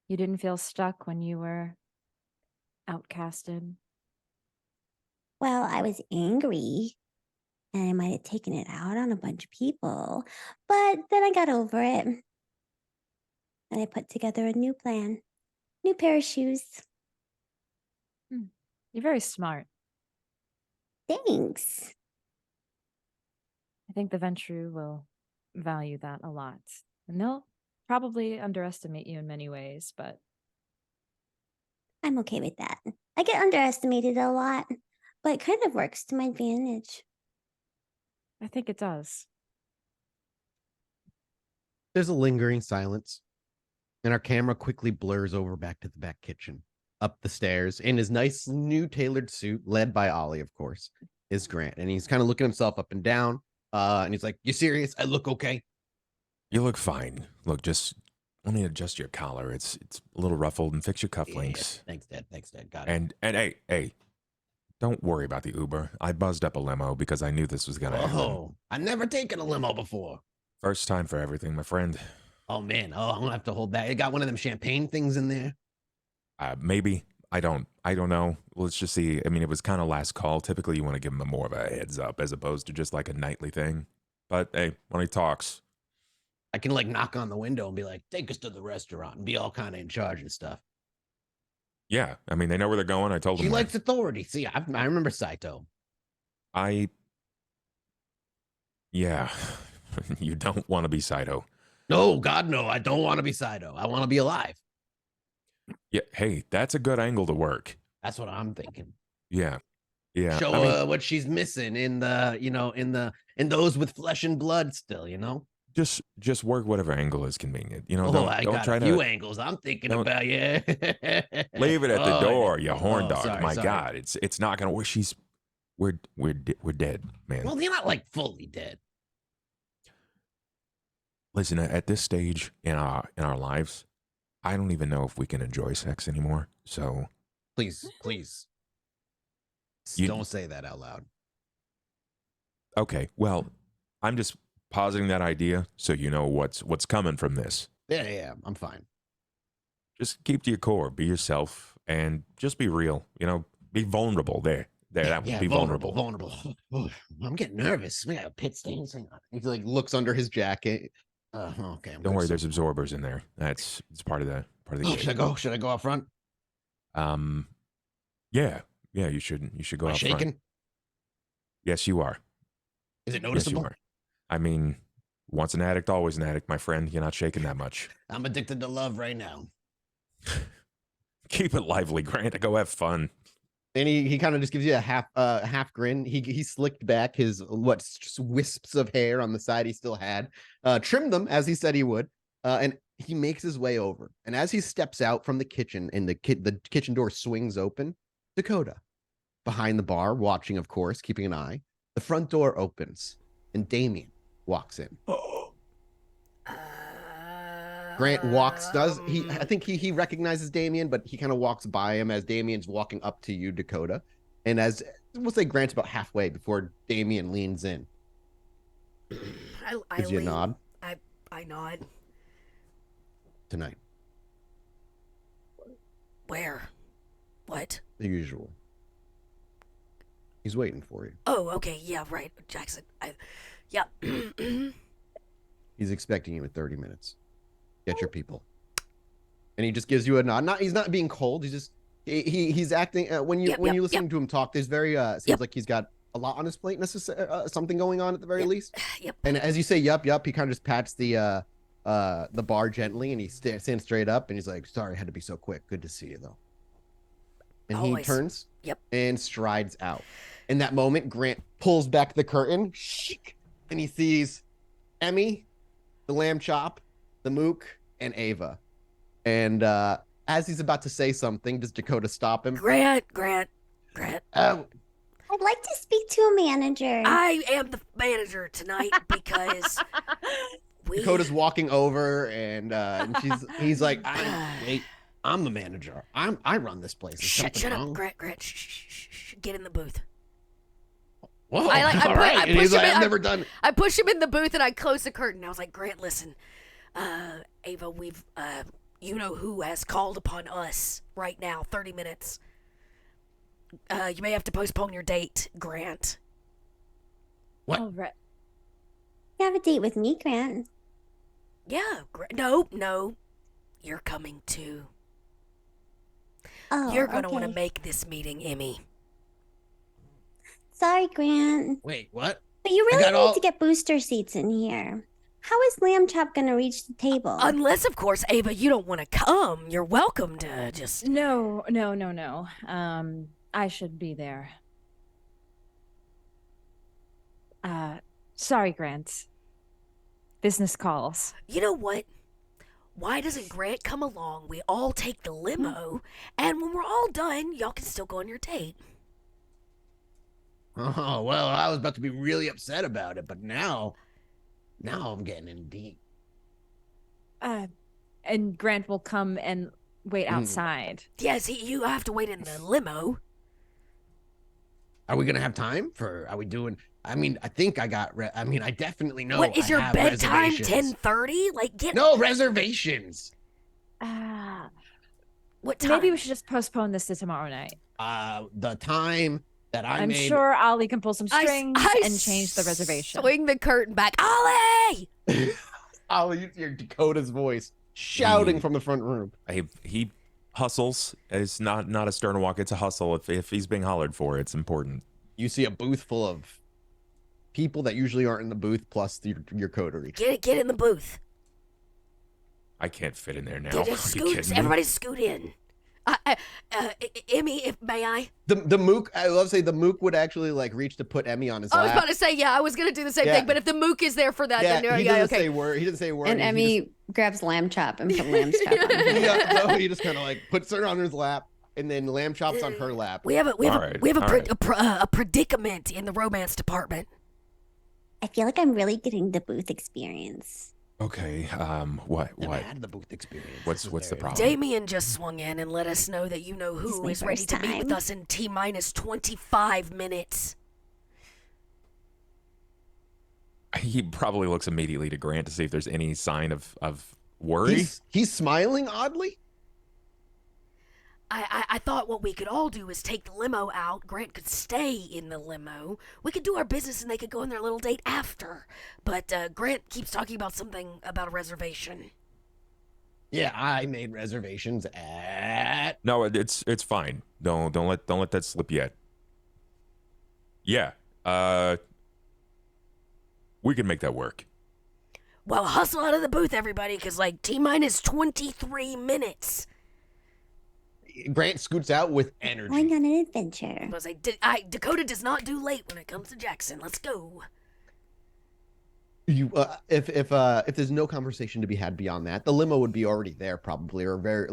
You didn't feel stuck when you were outcasted. Well, I was angry and I might have taken it out on a bunch of people, but then I got over it. And I put together a new plan, new pair of shoes. You're very smart. Thanks. I think the Ventrue will value that a lot. And they'll probably underestimate you in many ways, but I'm okay with that. I get underestimated a lot, but it kind of works to my advantage. I think it does. There's a lingering silence, and our camera quickly blurs over back to the back kitchen. Up the stairs, in his nice new tailored suit, led by Ollie, of course, is Grant. And he's kind of looking himself up and down. And he's like, "You serious? I look okay?" You look fine. Look, just let me adjust your collar. It's a little ruffled, and fix your cufflinks. Yeah, thanks, Dad. Thanks, Dad. Got it. And hey, don't worry about the Uber. I buzzed up a limo because I knew this was gonna happen. Oh, I've never taken a limo before. First time for everything, my friend. Oh man, I'm gonna have to hold that. It got one of them champagne things in there. Maybe. I don't know. Let's just see. I mean, it was kind of last call. Typically, you want to give him more of a heads up as opposed to just like a nightly thing. But hey, when he talks, I can like knock on the window and be like, "Take us to the restaurant," and be all kind of in charge and stuff. yeah. I mean, they know where they're going. I told She them. likes authority. See, I remember Saito. Yeah. You don't want to be Saito. No, God, no. I don't want to be Saito. I want to be alive. Yeah. Hey, that's a good angle to work. That's what I'm thinking. Yeah. Yeah. Show I mean, her what she's missing in the, in those with flesh and blood still, just work whatever angle is convenient. You know, I don't got try a few to angles I'm thinking don't- about. Yeah. leave it at the Oh, door, yeah. you horn Oh, dog. sorry, My sorry. God, it's not gonna work. We're dead, man. Well, you're not like fully dead. Listen, at this stage in our lives, I don't even know if we can enjoy sex anymore. So Please, please. You- Don't say that out loud. okay, well, I'm just positing that idea so you know what's coming from this. Yeah, I'm fine. Just keep to your core, be yourself, and just be real. You know, be vulnerable. There, that would be vulnerable. Vulnerable. I'm getting nervous. We got pit stains. Hang on. He like looks under his jacket. Okay. Don't worry, there's absorbers in there. It's part of the game. Should I go? Should I go out front? Yeah, you should go Am I out shaking? front. Yes, you are. Is it Yes, noticeable? you are. I mean, once an addict, always an addict, my friend. You're not shaking that much. I'm addicted to love right now. Keep it lively, Grant. Go have fun. And he kind of just gives you a half grin. He slicked back his just wisps of hair on the side he still had, trimmed them as he said he would, and he makes his way over. And as he steps out from the kitchen and the kitchen door swings open, Dakota, behind the bar, watching, of course, keeping an eye. The front door opens and Damien walks in. Grant I think he recognizes Damien, but he kind of walks by him as Damien's walking up to you, Dakota. And as we'll say Grant's about halfway before Damien leans in. I Gives you a nod. I nod. Tonight. Where? What? The usual. He's waiting for you. Oh, okay. Yeah, right. Jackson. Yeah. He's expecting you in 30 minutes. Get your people. And he just gives you a nod. He's not being cold. He's acting when you listen to him talk. There's very seems like he's got a lot on his plate. Something going on at the very least. Yep. And as you say, yup, he kind of just pats the bar gently, and he stands straight up, and he's like, "Sorry, I had to be so quick. Good to see you, though." And Always. he turns, Yep, and strides out. In that moment, Grant pulls back the curtain, and he sees Emmy, the lamb chop, the mook, and Ava. And as he's about to say something, does Dakota stop him? Grant. Oh, I'd like to speak to a manager. I am the manager tonight because Dakota's walking over, and he's like, I'm the manager. I run this place. Shut up, Grant. Shh. Get in the booth. Whoa, I push him in the booth and I close the curtain. I was like, Grant, listen, Ava, we've you know who has called upon us right now. 30 minutes. You may have to postpone your date, Grant. What? All right. You have a date with me, Grant. Yeah, no. You're coming too. Oh, You're gonna okay. want to make this meeting, Emmy. Sorry, Grant. Wait, what? But you really got need all- to get booster seats in here. How is Lamb Chop gonna reach the table? Unless, of course, Ava, you don't want to come. You're welcome to just. No. I should be there. Sorry, Grant. Business calls. You know what? Why doesn't Grant come along? We all take the limo, and when we're all done, y'all can still go on your date. Oh, well, I was about to be really upset about it, but now I'm getting in deep. And Grant will come and wait outside. Yes, you have to wait in the limo. Are we gonna have time are we doing? I mean, I think I got. I definitely know. What is I your have bedtime? reservations. 10:30? Like, get No reservations. what time? Maybe we should just postpone this to tomorrow night. The time that I'm made. sure Ollie can pull some I strings and change the reservation. Swing the curtain back, Ollie. I'll use your Dakota's voice shouting from the front room. He hustles. It's not a stern walk. It's a hustle. If he's being hollered for, it's important. You see a booth full of people that usually aren't in the booth, plus your coterie. Get in the booth. I can't fit in there now. Just Are you scoot. kidding me? Everybody scoot in. Emmy, if may I? The mook. I love to say the mook would actually like reach to put Emmy on his I was lap. about to say, yeah, I was gonna do the same Yeah. thing, but if the mook is there for that, Yeah, then he yeah, doesn't okay. say word. He doesn't say a word. And he Emmy grabs Lamb Chop and put Lamb Chop on her. he just kind of like puts her on his lap, and then Lamb Chop's on her lap. We have All right. a predicament in the romance department. I feel like I'm really getting the booth experience. Okay. What? Never had the booth experience. What's This was the very- problem? Damien just swung in and let us know that you know This is who my is ready first to meet with time. us in T-minus 25 minutes. He probably looks immediately to Grant to see if there's any sign of worry. He's smiling oddly. I thought what we could all do is take the limo out. Grant could stay in the limo. We could do our business and they could go on their little date after. But Grant keeps talking about something about a reservation. Yeah, I made reservations at. No, it's fine. Don't let that slip yet. Yeah. We can make that work. Well, hustle out of the booth, everybody, because like T-minus 23 minutes. Grant scoots out with energy. Going on an adventure. I was like, Dakota does not do late when it comes to Jackson. Let's go. You, if there's no conversation to be had beyond that, the limo would be already there probably, or at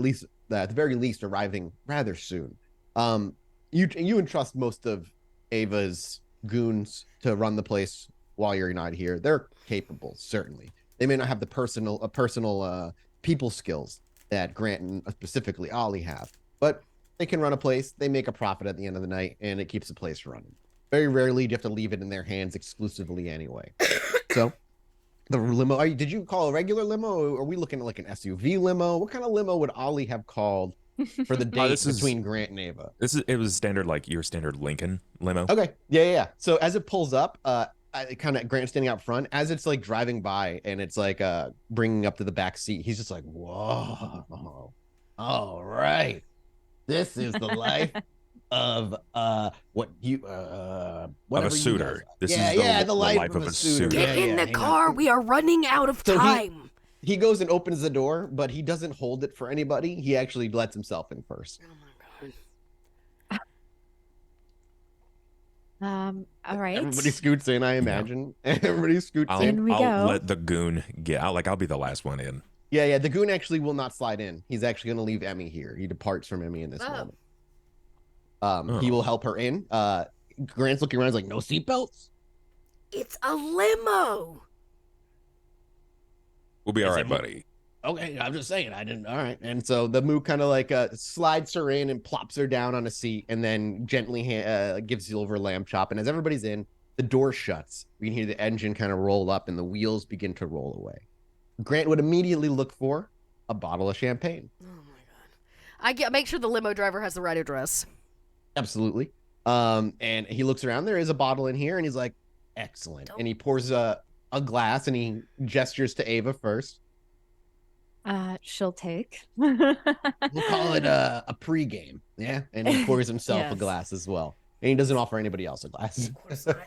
the very least arriving rather soon. You entrust most of Ava's goons to run the place while you're not here. They're capable, certainly. They may not have the personal people skills that Grant and specifically Ollie have, but they can run a place. They make a profit at the end of the night, and it keeps the place running. Very rarely do you have to leave it in their hands exclusively anyway. So the limo, did you call a regular limo, or are we looking at like an SUV limo? What kind of limo would Ollie have called for the date this is- between Grant and Ava. It was standard, like your standard Lincoln limo. Okay. Yeah. So as it pulls up, kind of Grant standing out front, as it's like driving by and it's like bringing up to the back seat, he's just like, whoa, all right, this is the life of what you Of whatever a suitor. This is the life of a suitor. Get in the car. We are running out of time. He goes and opens the door, but he doesn't hold it for anybody. He actually lets himself in first. Oh my god. All right. Everybody scoots in, I imagine. Everybody scoots in. I'll let the goon I'll be the last one in. Yeah. The goon actually will not slide in. He's actually going to leave Emmy here. He departs from Emmy in this moment. He will help her in. Grant's looking around, he's like, no seatbelts? It's a limo. We'll be all right, buddy. Okay, I'm just saying, I didn't. All right. And so the Moo kind of like slides her in and plops her down on a seat and then gently gives Silver a lamb chop. And as everybody's in, the door shuts. We can hear the engine kind of roll up and the wheels begin to roll away. Grant would immediately look for a bottle of champagne. Oh my god. Make sure the limo driver has the right address. Absolutely. And he looks around. There is a bottle in here and he's like, excellent. And he pours a glass and he gestures to Ava first. She'll take. We'll call it a pregame. Yeah. And he pours himself a glass as well. And he doesn't offer anybody else a glass.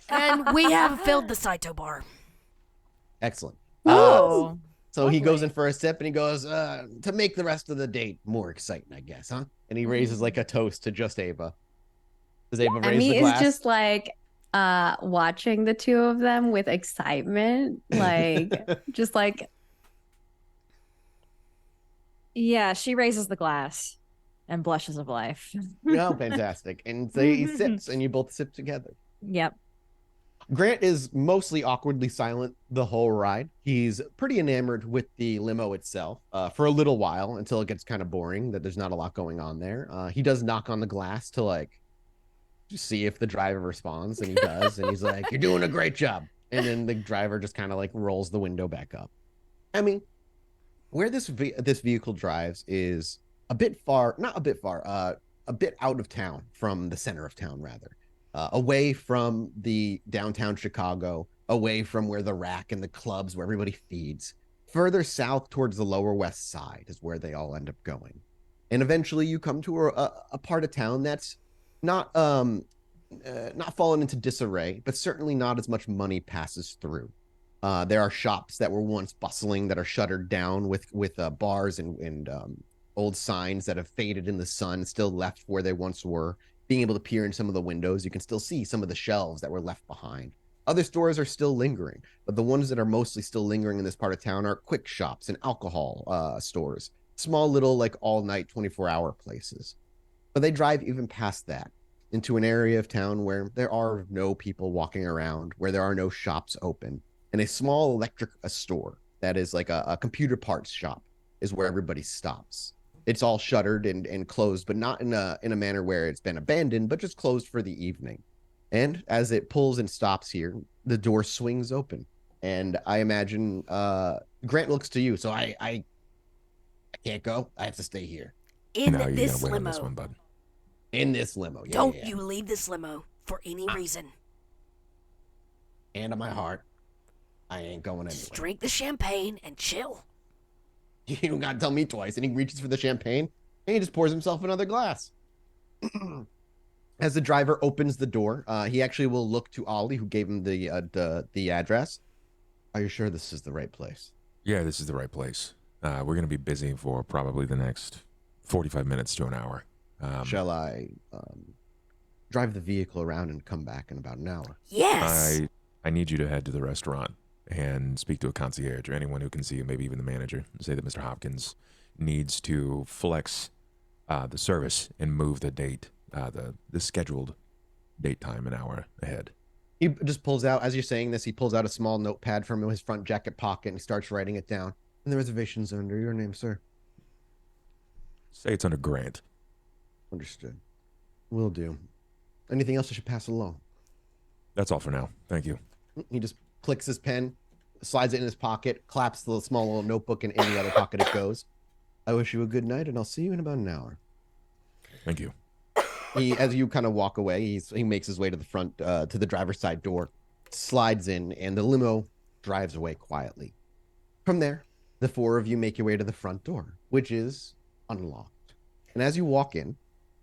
And we have filled the Saito bar. Excellent. Oh. So he goes in for a sip and he goes, to make the rest of the date more exciting, I guess, huh? And he raises like a toast to just Ava. Does Ava raise the glass? Emmy is just like watching the two of them with excitement. Like, just like. Yeah, she raises the glass and blushes of life. Oh, fantastic. And so he sips and you both sip together. Yep. Grant is mostly awkwardly silent the whole ride. He's pretty enamored with the limo itself for a little while until it gets kind of boring, that there's not a lot going on there. He does knock on the glass to like see if the driver responds, and he does. And he's like, you're doing a great job. And then the driver just kind of like rolls the window back up. I mean, where this vehicle drives is a bit far, not a bit far, a bit out of town from the center of town, rather. Away from the downtown Chicago, away from where the rack and the clubs where everybody feeds. Further south towards the lower west side is where they all end up going. And eventually you come to a part of town that's not fallen into disarray, but certainly not as much money passes through. There are shops that were once bustling that are shuttered down with bars and old signs that have faded in the sun, still left where they once were. Being able to peer in some of the windows, you can still see some of the shelves that were left behind. Other stores are still lingering, but the ones that are mostly still lingering in this part of town are quick shops and alcohol stores, small little like all-night 24-hour places. But they drive even past that into an area of town where there are no people walking around, where there are no shops open, and a small electric store that is like a computer parts shop is where everybody stops. It's all shuttered and closed, but not in a manner where it's been abandoned, but just closed for the evening. And as it pulls and stops here, the door swings open. And I imagine Grant looks to you. So I can't go. I have to stay here. In this limo. This one, bud. In this limo. Yeah, Don't you leave this limo for any reason. Hand on my heart. I ain't going anywhere. Just drink the champagne and chill. You don't gotta tell me twice. And he reaches for the champagne and he just pours himself another glass. As the driver opens the door, he actually will look to Ollie, who gave him the address. Are you sure this is the right place? Yeah, this is the right place. We're gonna be busy for probably the next 45 minutes to an hour. Shall I drive the vehicle around and come back in about an hour? Yes. I need you to head to the restaurant and speak to a concierge or anyone who can see you, maybe even the manager, and say that Mr. Hopkins needs to flex the service and move the date, the scheduled date time an hour ahead. He just pulls out, as you're saying this, he pulls out a small notepad from his front jacket pocket and starts writing it down. And the reservation's under your name, sir. Say it's under Grant. Understood. Will do. Anything else I should pass along? That's all for now. Thank you. He just clicks his pen, slides it in his pocket, claps the small little notebook, and in the other pocket it goes. I wish you a good night, and I'll see you in about an hour. Thank you. As you kind of walk away, he makes his way to the front, to the driver's side door, slides in, and the limo drives away quietly. From there, the four of you make your way to the front door, which is unlocked. And as you walk in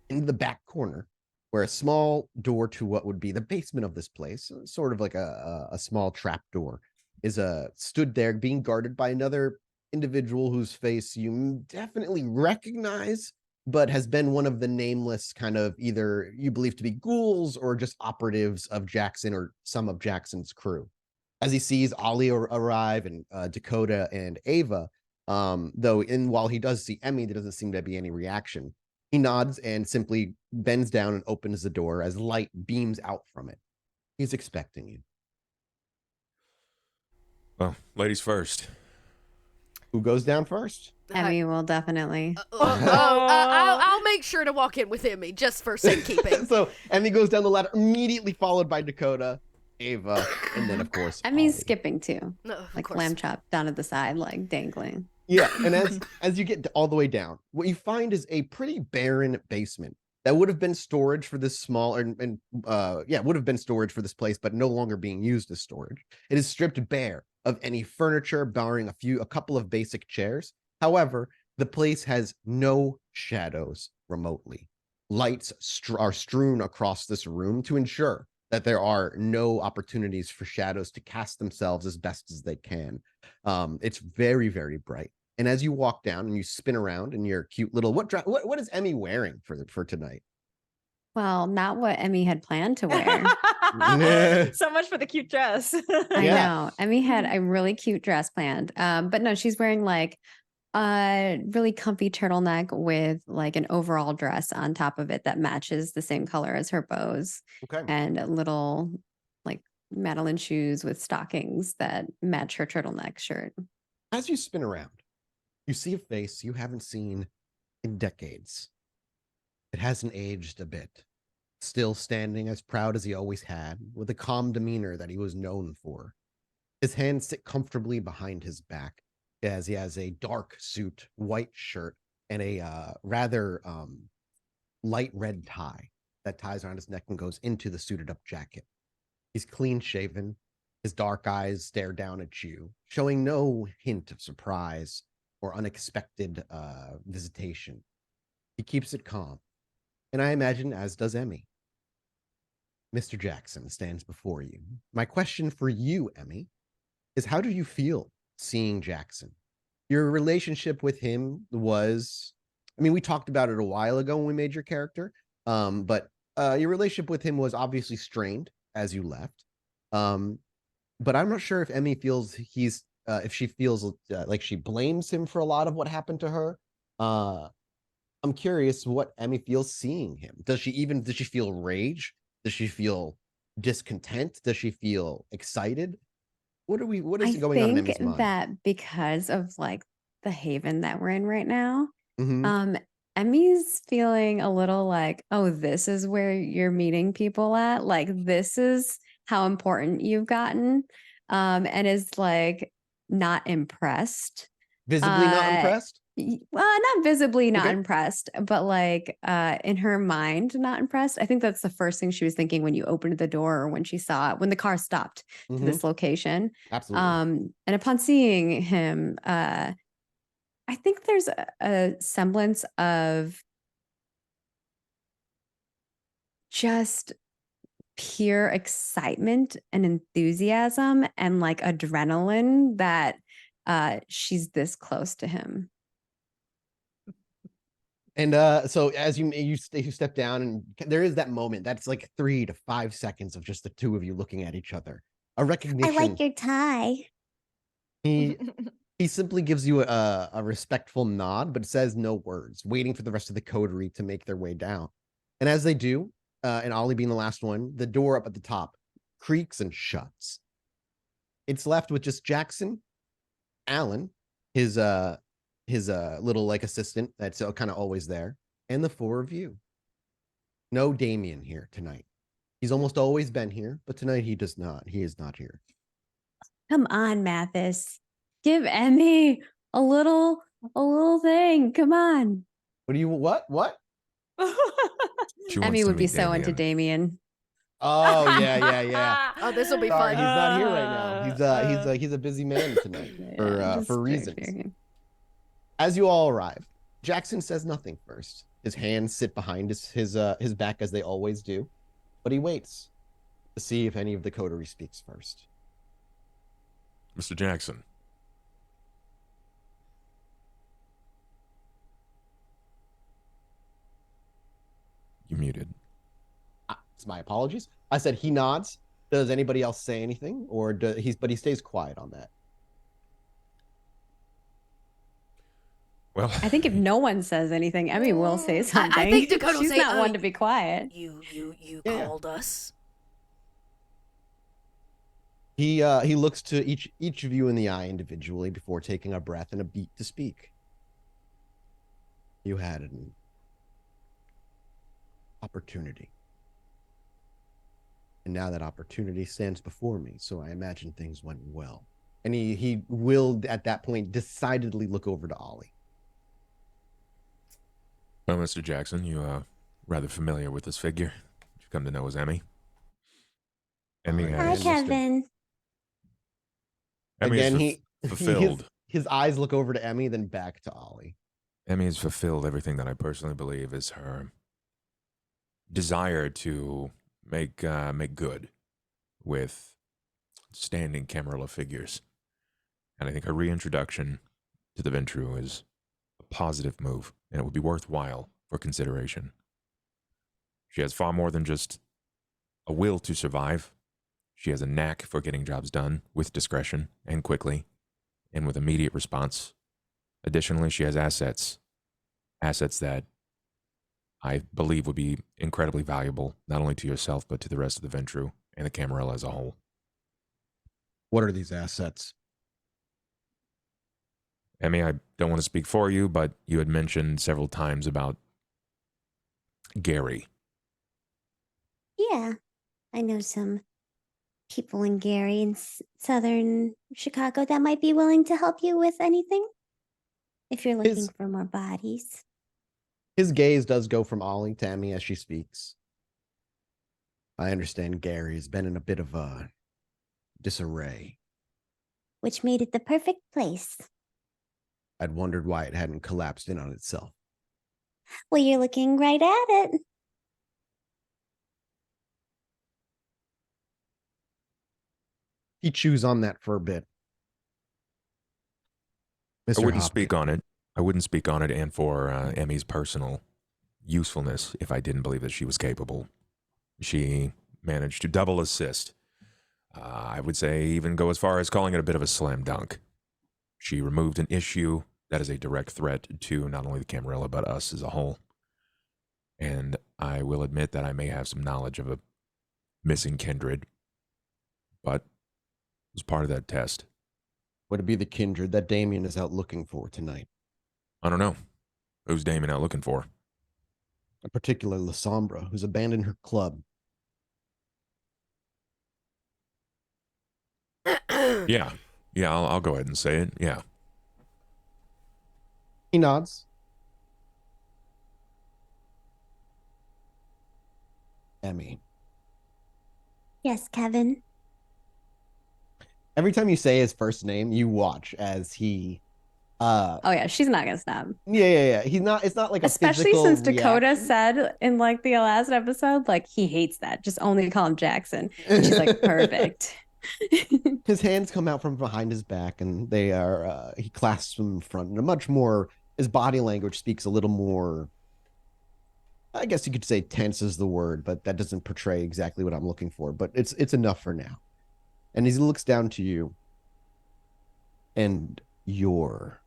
the back corner, where a small door to what would be the basement of this place, sort of like a small trap door, is stood there being guarded by another individual whose face you definitely recognize, but has been one of the nameless kind of either you believe to be ghouls or just operatives of Jackson or some of Jackson's crew. As he sees Ollie arrive and Dakota and Ava, while he does see Emmy, there doesn't seem to be any reaction. He nods and simply bends down and opens the door as light beams out from it. He's expecting you. Well, ladies first. Who goes down first? Emmy will definitely. I'll make sure to walk in with Emmy just for safekeeping. So Emmy goes down the ladder, immediately followed by Dakota, Ava, and then of course Emmy's Ollie. skipping too, like course. lamb chop down at the side, like dangling. Yeah, and as you get all the way down, what you find is a pretty barren basement that would have been storage for this small would have been storage for this place, but no longer being used as storage. It is stripped bare of any furniture, barring a couple of basic chairs. However, the place has no shadows remotely. Lights are strewn across this room to ensure that there are no opportunities for shadows to cast themselves as best as they can. It's very, very bright. And as you walk down and you spin around in your cute little what is Emmy wearing for tonight? Well, not what Emmy had planned to wear. So much for the cute dress. I know. Emmy had a really cute dress planned. But no, she's wearing like a really comfy turtleneck with like an overall dress on top of it that matches the same color as her bows. Okay. And a little like Madeline shoes with stockings that match her turtleneck shirt. As you spin around, you see a face you haven't seen in decades. It hasn't aged a bit. Still standing as proud as he always had, with a calm demeanor that he was known for. His hands sit comfortably behind his back, as he has a dark suit, white shirt, and a rather light red tie that ties around his neck and goes into the suited up jacket. He's clean shaven. His dark eyes stare down at you, showing no hint of surprise or unexpected visitation. He keeps it calm, and I imagine as does Emmy. Mr. Jackson stands before you. My question for you, Emmy, is how do you feel seeing Jackson? Your relationship with him was, we talked about it a while ago when we made your character, but your relationship with him was obviously strained as you left. But I'm not sure if Emmy feels if she feels like she blames him for a lot of what happened to her. I'm curious what Emmy feels seeing him. Does she feel rage? Does she feel discontent? Does she feel excited? What is going on in Emmy's mind? I think that because of like the haven that we're in right now, Emmy's feeling a little like, oh, this is where you're meeting people at. Like, this is how important you've gotten. And is like not impressed. Visibly not impressed? Well, not visibly not impressed, but like in her mind, not impressed. I think that's the first thing she was thinking when you opened the door or when she saw it, when the car stopped to this location. Absolutely. And upon seeing him, I think there's a semblance of just pure excitement and enthusiasm and like adrenaline that she's this close to him. And so as you step down, and there is that moment that's like 3 to 5 seconds of just the two of you looking at each other. A recognition. I like your tie. He simply gives you a respectful nod, but says no words, waiting for the rest of the coterie to make their way down. And as they do, and Ollie being the last one, the door up at the top creaks and shuts. It's left with just Jackson, Alan, his little like assistant that's kind of always there, and the four of you. No Damien here tonight. He's almost always been here, but tonight he does not. He is not here. Come on, Mathis. Give Emmy a little thing. Come on. What? She wants Emmy to would be meet so into Damien. Damien. Oh yeah. Oh, this will be Sorry, fun. he's not here right now. He's a busy man tonight Yeah, for reasons. joking. As you all arrive, Jackson says nothing first. His hands sit behind his back as they always do, but he waits to see if any of the coterie speaks first. Mr. Jackson. You muted. It's my apologies. I said he nods. Does anybody else say anything, or but he stays quiet on that? Well, I think if no one says anything, Emmy will say something. I think Dakota will She's say, not one to be quiet. You Yeah. called us. He looks to each of you in the eye individually before taking a breath and a beat to speak. You had an opportunity. And now that opportunity stands before me, so I imagine things went well. And he will, at that point, decidedly look over to Ollie. Well, Mr. Jackson, you are rather familiar with this figure. You come to know as Emmy. Emmy Hi, Kevin. Emmy Again, fulfilled. His eyes look over to Emmy, then back to Ollie. Emmy has fulfilled everything that I personally believe is her desire to make good with standing Camarilla figures. And I think her reintroduction to the Ventrue is a positive move, and it would be worthwhile for consideration. She has far more than just a will to survive. She has a knack for getting jobs done with discretion and quickly and with immediate response. Additionally, she has assets that I believe would be incredibly valuable, not only to yourself, but to the rest of the Ventrue and the Camarilla as a whole. What are these assets? Emmy, I don't want to speak for you, but you had mentioned several times about Gary. Yeah, I know some people in Gary in southern Chicago that might be willing to help you with anything. If you're looking for more bodies. His gaze does go from Ollie to Emmy as she speaks. I understand Gary has been in a bit of a disarray. Which made it the perfect place. I'd wondered why it hadn't collapsed in on itself. Well, you're looking right at it. He chews on that for a bit. I wouldn't speak on it. I wouldn't speak on it and for Emmy's personal usefulness if I didn't believe that she was capable. She managed to double assist. I would say even go as far as calling it a bit of a slam dunk. She removed an issue that is a direct threat to not only the Camarilla, but us as a whole. And I will admit that I may have some knowledge of a missing kindred, but it was part of that test. Would it be the kindred that Damien is out looking for tonight? I don't know. Who's Damien out looking for? A particular Lasombra who's abandoned her club. Yeah, I'll go ahead and say it. Yeah. He nods. Emmy. Yes, Kevin. Every time you say his first name, you watch as he oh yeah, she's not gonna stop. Yeah. He's not. It's not like especially since Dakota reaction. said in like the last episode, like he hates that. Just only call him Jackson. And she's like, perfect. His hands come out from behind his back, and they are. He clasps them in front, and a much more. His body language speaks a little more. I guess you could say tense is the word, but that doesn't portray exactly what I'm looking for. But it's enough for now. And he looks down to you, and your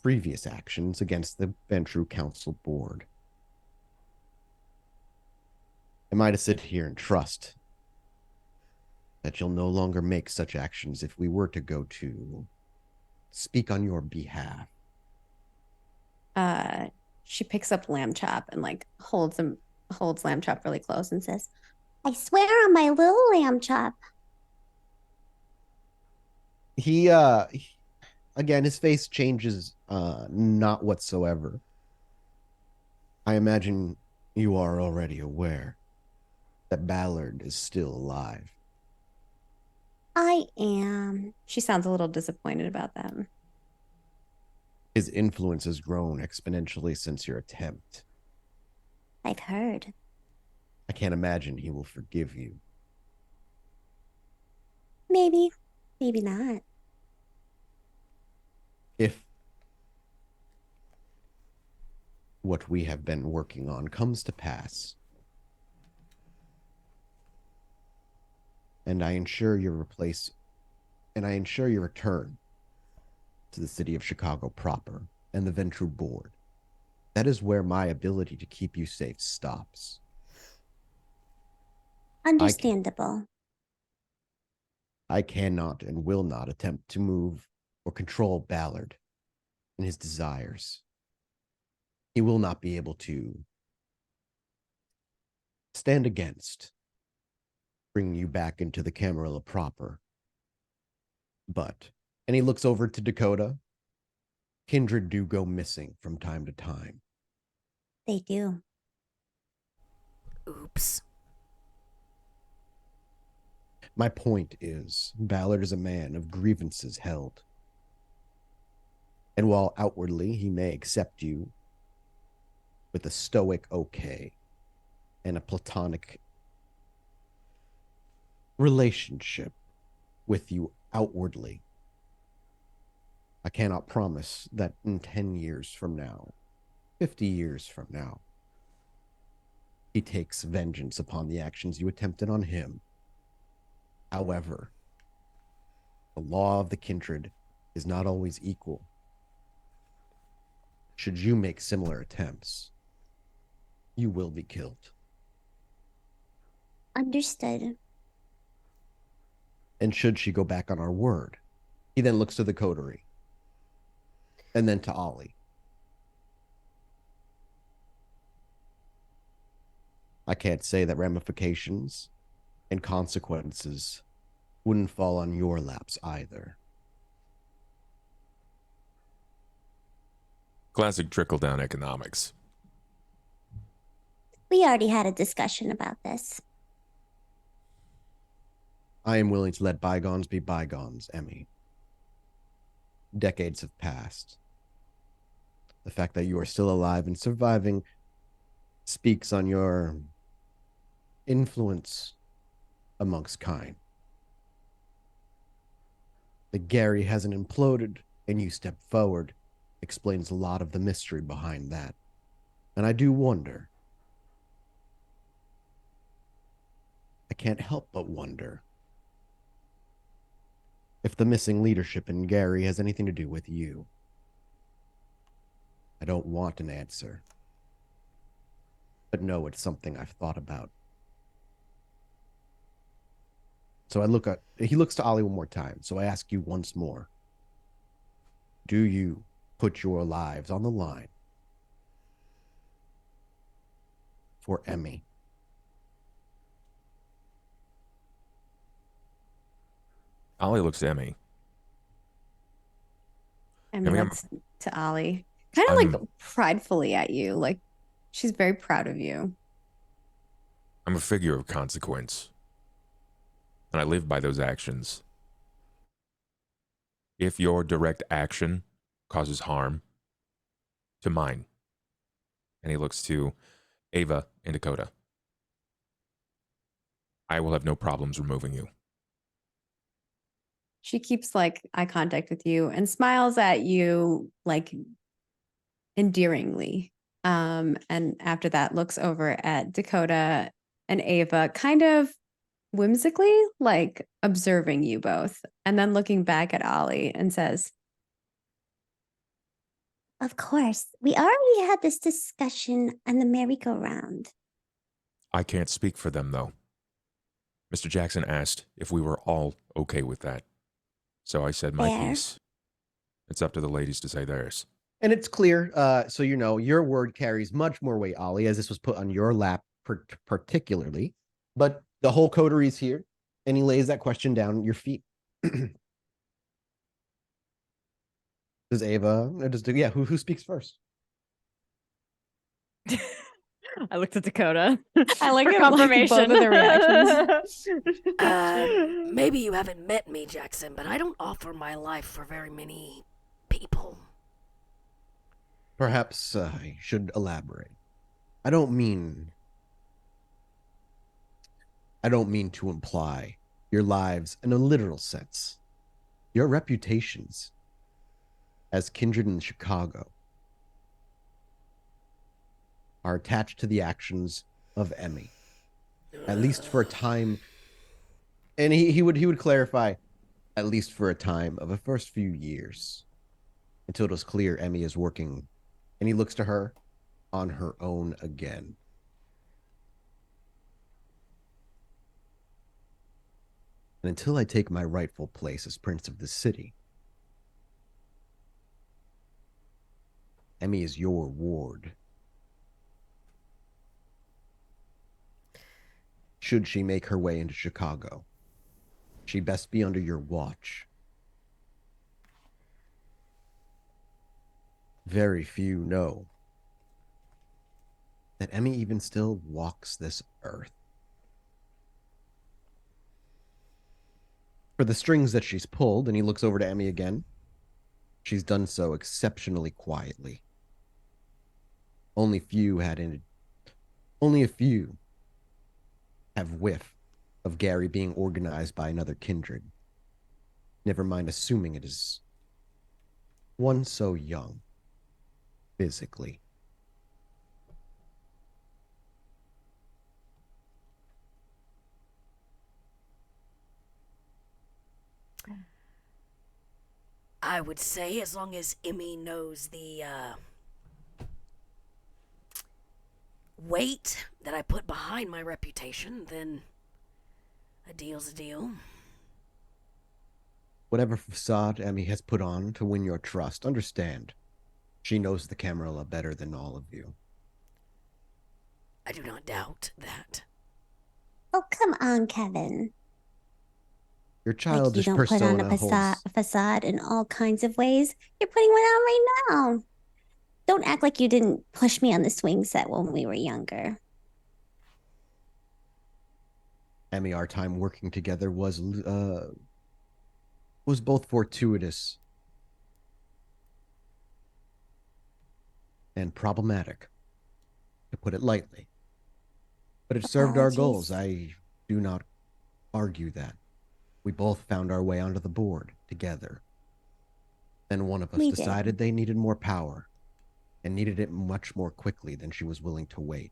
previous actions against the Ventrue Council Board. Am I to sit here and trust that you'll no longer make such actions if we were to go to speak on your behalf? She picks up Lamb Chop and like holds Lamb Chop really close and says, I swear on my little lamb chop. Again, his face changes not whatsoever. I imagine you are already aware that Ballard is still alive. I am. She sounds a little disappointed about that. His influence has grown exponentially since your attempt. I've heard. I can't imagine he will forgive you. Maybe. Maybe not. If what we have been working on comes to pass, and I ensure your return to the city of Chicago proper and the Ventrue board, that is where my ability to keep you safe stops. Understandable. I cannot and will not attempt to move or control Ballard in his desires. He will not be able to stand against bringing you back into the Camarilla proper. But, and he looks over to Dakota, kindred do go missing from time to time. They do. Oops. My point is, Ballard is a man of grievances held. And while outwardly he may accept you with a stoic okay and a platonic relationship with you outwardly, I cannot promise that in 10 years from now, 50 years from now, he takes vengeance upon the actions you attempted on him. However, the law of the kindred is not always equal. Should you make similar attempts, you will be killed. Understood. And should she go back on our word, he then looks to the coterie and then to Ollie. I can't say that ramifications and consequences wouldn't fall on your laps either. Classic trickle-down economics. We already had a discussion about this. I am willing to let bygones be bygones, Emmy. Decades have passed. The fact that you are still alive and surviving speaks on your influence amongst kind. That Gary hasn't imploded and you step forward explains a lot of the mystery behind that. And I do wonder, I can't help but wonder, if the missing leadership in Gary has anything to do with you. I don't want an answer, but no, it's something I've thought about. So he looks to Ollie one more time. So I ask you once more, do you put your lives on the line for Emmy? Ollie looks to Emmy. Emmy Emmy, looks to Ollie, kind of like pridefully at you. Like she's very proud of you. I'm a figure of consequence, and I live by those actions. If your direct action causes harm to mine, and he looks to Ava and Dakota, I will have no problems removing you. She keeps like eye contact with you and smiles at you like endearingly. And after that looks over at Dakota and Ava kind of whimsically, like observing you both, and then looking back at Ollie and says, Of course. We already had this discussion on the merry-go-round. I can't speak for them, though. Mr. Jackson asked if we were all okay with that. So I said my piece. It's up to the ladies to say theirs. And it's clear, so you know, your word carries much more weight, Ollie, as this was put on your lap particularly. But the whole coterie is here, and he lays that question down at your feet. Does Ava, who speaks first? I looked at Dakota. I like for it, confirmation. both of their reactions. Maybe you haven't met me, Jackson, but I don't offer my life for very many people. Perhaps I should elaborate. I don't mean to imply your lives in a literal sense. Your reputations as kindred in Chicago are attached to the actions of Emmy, at least for a time. And he would clarify, at least for a time of the first few years, until it was clear Emmy is working, and he looks to her, on her own again. And until I take my rightful place as prince of the city, Emmy is your ward. Should she make her way into Chicago, she'd best be under your watch. Very few know that Emmy even still walks this earth. For the strings that she's pulled, and he looks over to Emmy again, she's done so exceptionally quietly. Only a few have whiff of Gary being organized by another kindred. Never mind assuming it is one so young, physically. I would say as long as Emmy knows the weight that I put behind my reputation, then a deal's a deal. Whatever facade Emmy has put on to win your trust, understand, she knows the Camarilla better than all of you. I do not doubt that. Oh, come on, Kevin. Your Like you childish don't put on persona a facade in all kinds of ways. You're putting one on right now. Don't act like you didn't push me on the swing set when we were younger. Emmy, our time working together was both fortuitous and problematic, to put it lightly. But it served our goals. I do not argue that. We both found our way onto the board together. Then one of us decided they needed more power, and needed it much more quickly than she was willing to wait.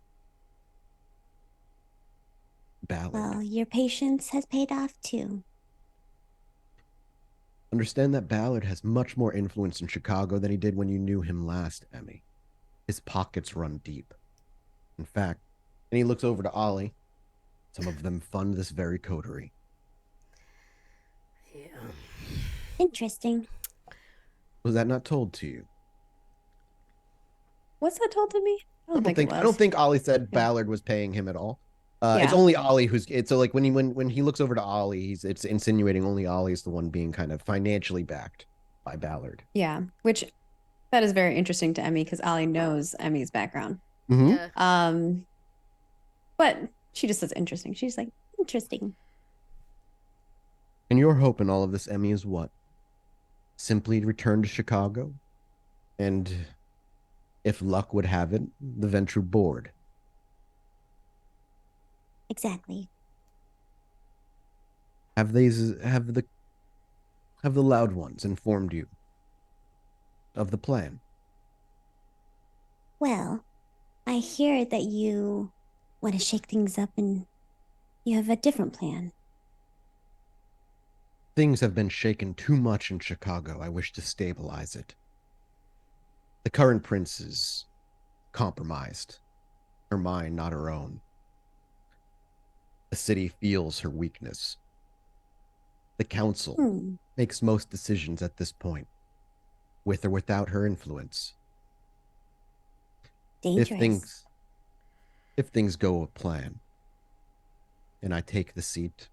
Ballard. Well, your patience has paid off too. Understand that Ballard has much more influence in Chicago than he did when you knew him last, Emmy. His pockets run deep. In fact, and he looks over to Ollie, some of them fund this very coterie. Yeah. Interesting. Was that not told to you? Was that told to me? I don't think Ollie said Ballard was paying him at all. Yeah. It's only Ollie so like when he looks over to Ollie, it's insinuating only Ollie is the one being kind of financially backed by Ballard. Yeah, which that is very interesting to Emmy because Ollie knows Emmy's background. Mm-hmm. Yeah. But she just says interesting. She's like, Interesting. And your hope in all of this, Emmy, is what? Simply return to Chicago, and if luck would have it, the Ventrue board. Exactly. Have the loud ones informed you of the plan? Well, I hear that you want to shake things up and you have a different plan. Things have been shaken too much in Chicago. I wish to stabilize it. The current prince is compromised. Her mind, not her own. The city feels her weakness. The council makes most decisions at this point, with or without her influence. Dangerous. If things go a plan, and I take the seat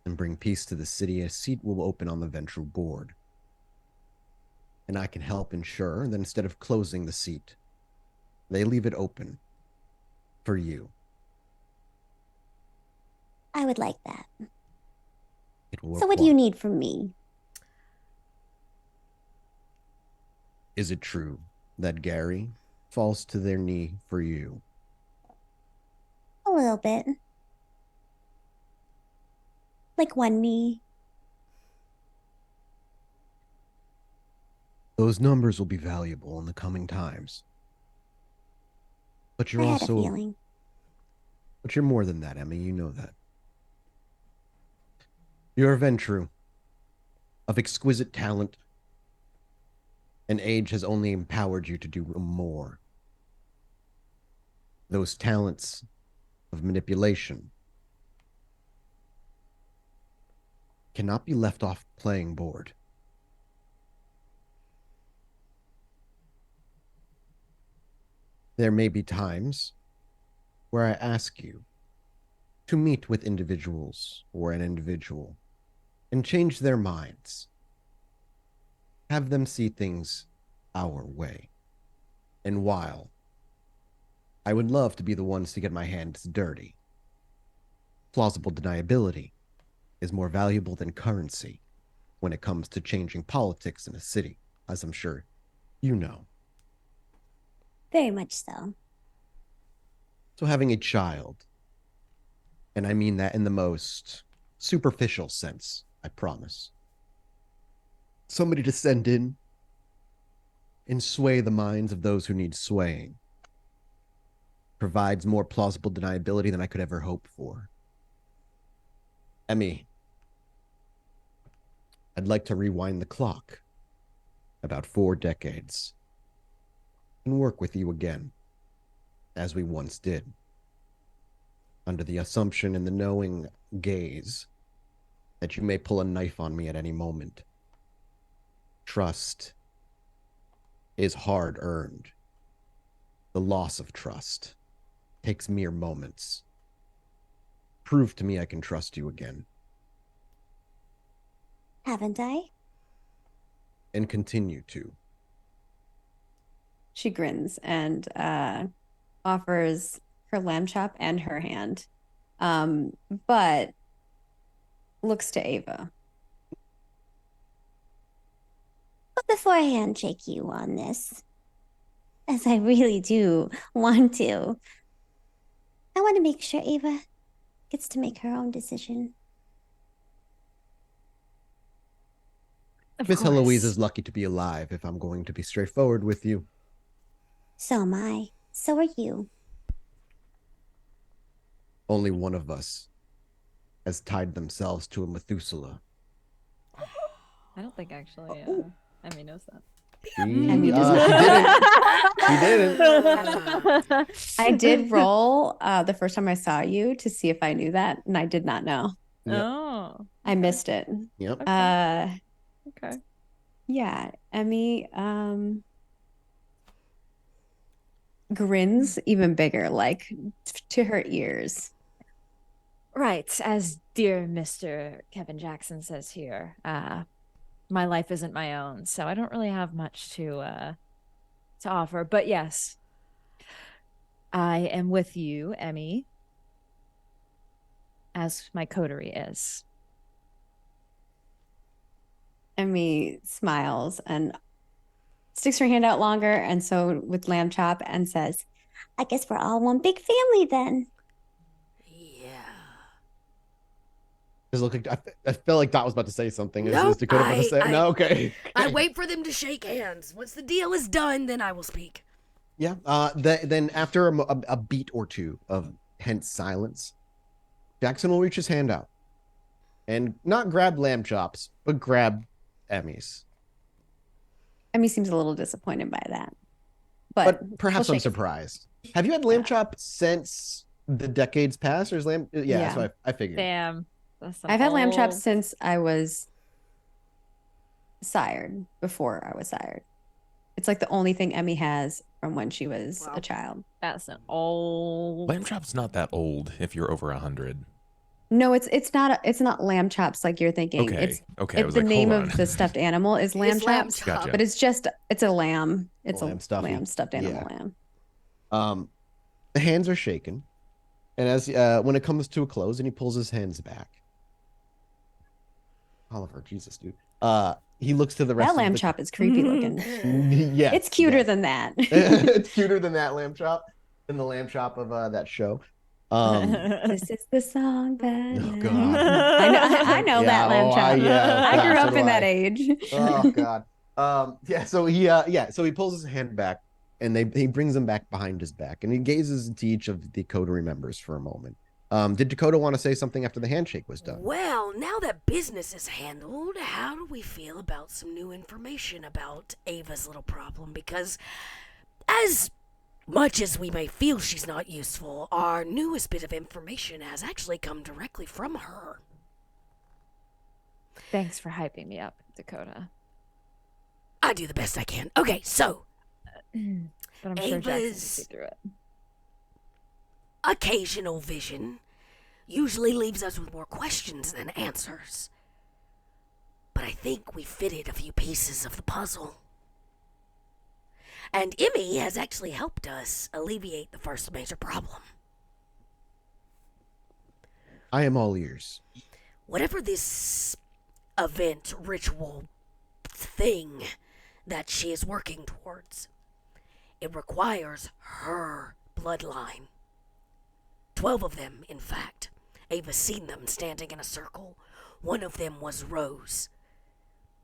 and bring peace to the city, a seat will open on the Ventrue board. And I can help ensure that instead of closing the seat, They leave it open for you. I would like that. So what do you need from me? Is it true that Gary falls to their knee for you? A little bit. Like one knee. Those numbers will be valuable in the coming times. But you're I had also a feeling. But you're more than that, Emmy. You know that. You're a Ventrue of exquisite talent, and age has only empowered you to do more. Those talents of manipulation cannot be left off the playing board. There may be times where I ask you to meet with individuals or an individual and change their minds. Have them see things our way. And while I would love to be the ones to get my hands dirty, plausible deniability is more valuable than currency when it comes to changing politics in a city, as I'm sure you know. Very much so. So having a child, and I mean that in the most superficial sense, I promise. Somebody to send in and sway the minds of those who need swaying provides more plausible deniability than I could ever hope for. Emmy, I'd like to rewind the clock about 4 decades and work with you again, as we once did, under the assumption and the knowing gaze that you may pull a knife on me at any moment. Trust is hard earned. The loss of trust takes mere moments. Prove to me I can trust you again. Haven't I? And continue to. She grins and offers her lamb chop and her hand, but looks to Ava. But before I handshake you on this, as I really do want to, I want to make sure Ava gets to make her own decision. Miss Heloise is lucky to be alive, if I'm going to be straightforward with you. So am I. So are you. Only one of us has tied themselves to a Methuselah. I don't think actually Emmy knows that. Emmy does She didn't. I did roll the first time I saw you to see if I knew that, and I did not know. Yep. Oh. I missed it. Yep. Okay. Yeah, Emmy grins even bigger, like to her ears. Right. As dear Mr. Kevin Jackson says here, my life isn't my own, so I don't really have much to offer. But yes, I am with you, Emmy, as my coterie is. Emmy smiles and sticks her hand out longer, and so with lamb chop, and says, I guess we're all one big family then. Does it look like I felt like Dot was about to say something. Nope, is Dakota about to say? No, okay. I wait for them to shake hands. Once the deal is done, then I will speak. Yeah. Then after a beat or two of tense silence, Jackson will reach his hand out and not grab lamb chops, but grab Emmy's. Emmy seems a little disappointed by that, but perhaps I'm surprised. Have you had lamb chop since the decades past, or is lamb? Yeah. So I figured. Damn. I've had lamb chops since I was sired, before I was sired. It's like the only thing Emmy has from when she was a child. That's an old. Lamb chop's not that old if you're over 100. No, it's not lamb chops like you're thinking. Okay. It's the name of the stuffed animal is lamb chops, Gotcha. but it's a lamb. It's a lamb stuffed animal lamb. The hands are shaken, and as when it comes to a close, and he pulls his hands back. Oliver, Jesus, dude. He looks to the rest That lamb of the chop is creepy looking. yes, It's cuter yes. than that. It's cuter than that lamb chop, than the lamb chop of that show. This is the song that. Oh God, I know yeah, that lamb chop. yeah, I grew gosh, so up do in that I. age. Oh God. Yeah, so he pulls his hand back and he brings him back behind his back and he gazes into each of the coterie members for a moment. Did Dakota want to say something after the handshake was done? Well, now that business is handled, how do we feel about some new information about Ava's little problem? Because as much as we may feel she's not useful, our newest bit of information has actually come directly from her. Thanks for hyping me up, Dakota. I do the best I can. Okay, so But I'm sure Jackson can see through it. Occasional vision usually leaves us with more questions than answers. But I think we fitted a few pieces of the puzzle. And Emmy has actually helped us alleviate the first major problem. I am all ears. Whatever this event, ritual thing that she is working towards, it requires her bloodline. 12 of them, in fact. Ava's seen them standing in a circle. One of them was Rose.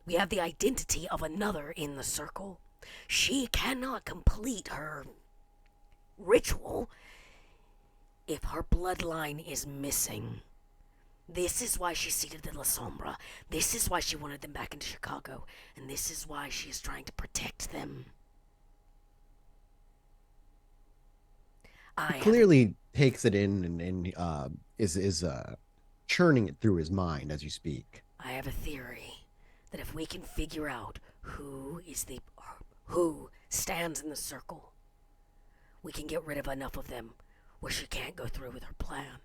We have the identity of another in the circle. She cannot complete her ritual if her bloodline is missing. This is why she seated the Lasombra. This is why she wanted them back into Chicago. And this is why she is trying to protect them. He clearly takes it in and is churning it through his mind as you speak. I have a theory that if we can figure out who stands in the circle, we can get rid of enough of them where she can't go through with her plan.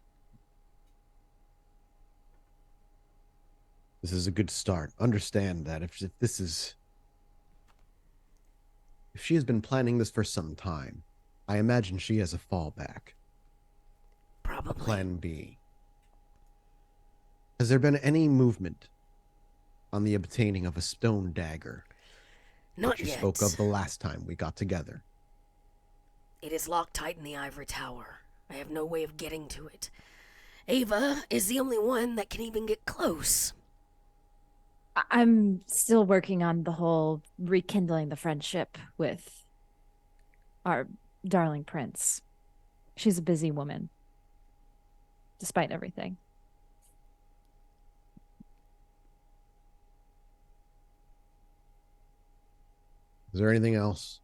This is a good start. Understand that if she has been planning this for some time, I imagine she has a fallback. Probably. A plan B. Has there been any movement on the obtaining of a stone dagger? Not yet. You spoke of the last time we got together. It is locked tight in the ivory tower. I have no way of getting to it. Ava is the only one that can even get close. I'm still working on the whole rekindling the friendship with our darling prince. She's a busy woman, despite everything. Is there anything else?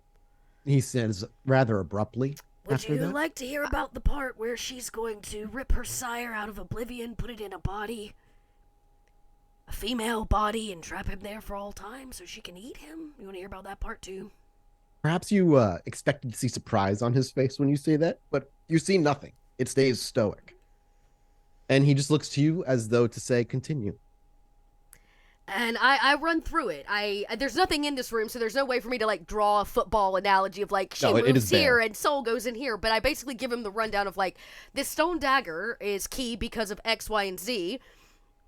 He says rather abruptly. Would you like to hear about the part where she's going to rip her sire out of oblivion, put it in a body, a female body, and trap him there for all time so she can eat him? You want to hear about that part too? Perhaps you expected to see surprise on his face when you say that, but you see nothing. It stays stoic. And he just looks to you as though to say, continue. And I run through it. There's nothing in this room, so there's no way for me to like draw a football analogy of like she moves here and Soul goes in here. But I basically give him the rundown of like this stone dagger is key because of X, Y, and Z.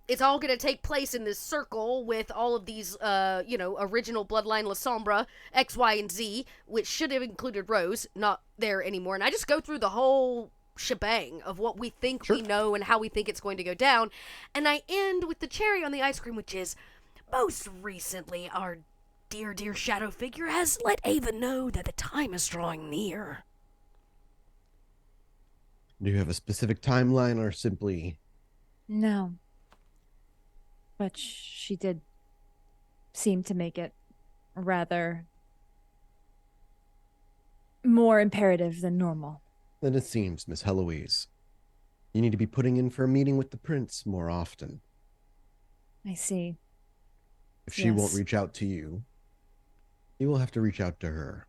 It's all going to take place in this circle with all of these, original bloodline Lasombra, X, Y, and Z, which should have included Rose, not there anymore. And I just go through the whole shebang of what we think we know and how we think it's going to go down. And I end with the cherry on the ice cream, which is most recently our dear, dear shadow figure has let Ava know that the time is drawing near. Do you have a specific timeline or simply... No. But she did seem to make it rather more imperative than normal. Then it seems, Miss Heloise. You need to be putting in for a meeting with the prince more often. I see. If she won't reach out to you, you will have to reach out to her.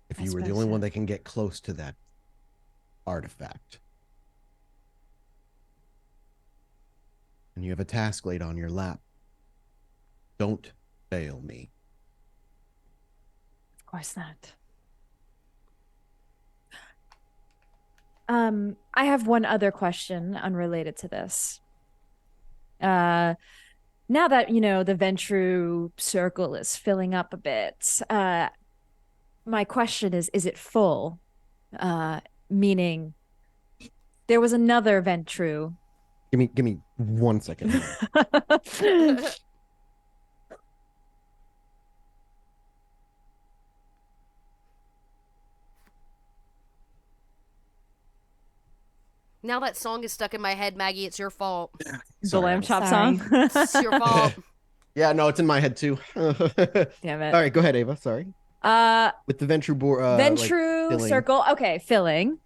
If you were the only one that can get close to that artifact. And you have a task laid on your lap. Don't fail me. Of course not. I have one other question unrelated to this. Now that, the Ventrue circle is filling up a bit, my question is it full? Meaning there was another Ventrue. Give me 1 second. Now that song is stuck in my head, Maggie. It's your fault. The lamb chop Sorry. song. It's your fault. Yeah, no, it's in my head too. Damn it. All right, go ahead, Ava. Sorry. With the Ventrue board, Ventrue filling. circle. Okay, filling.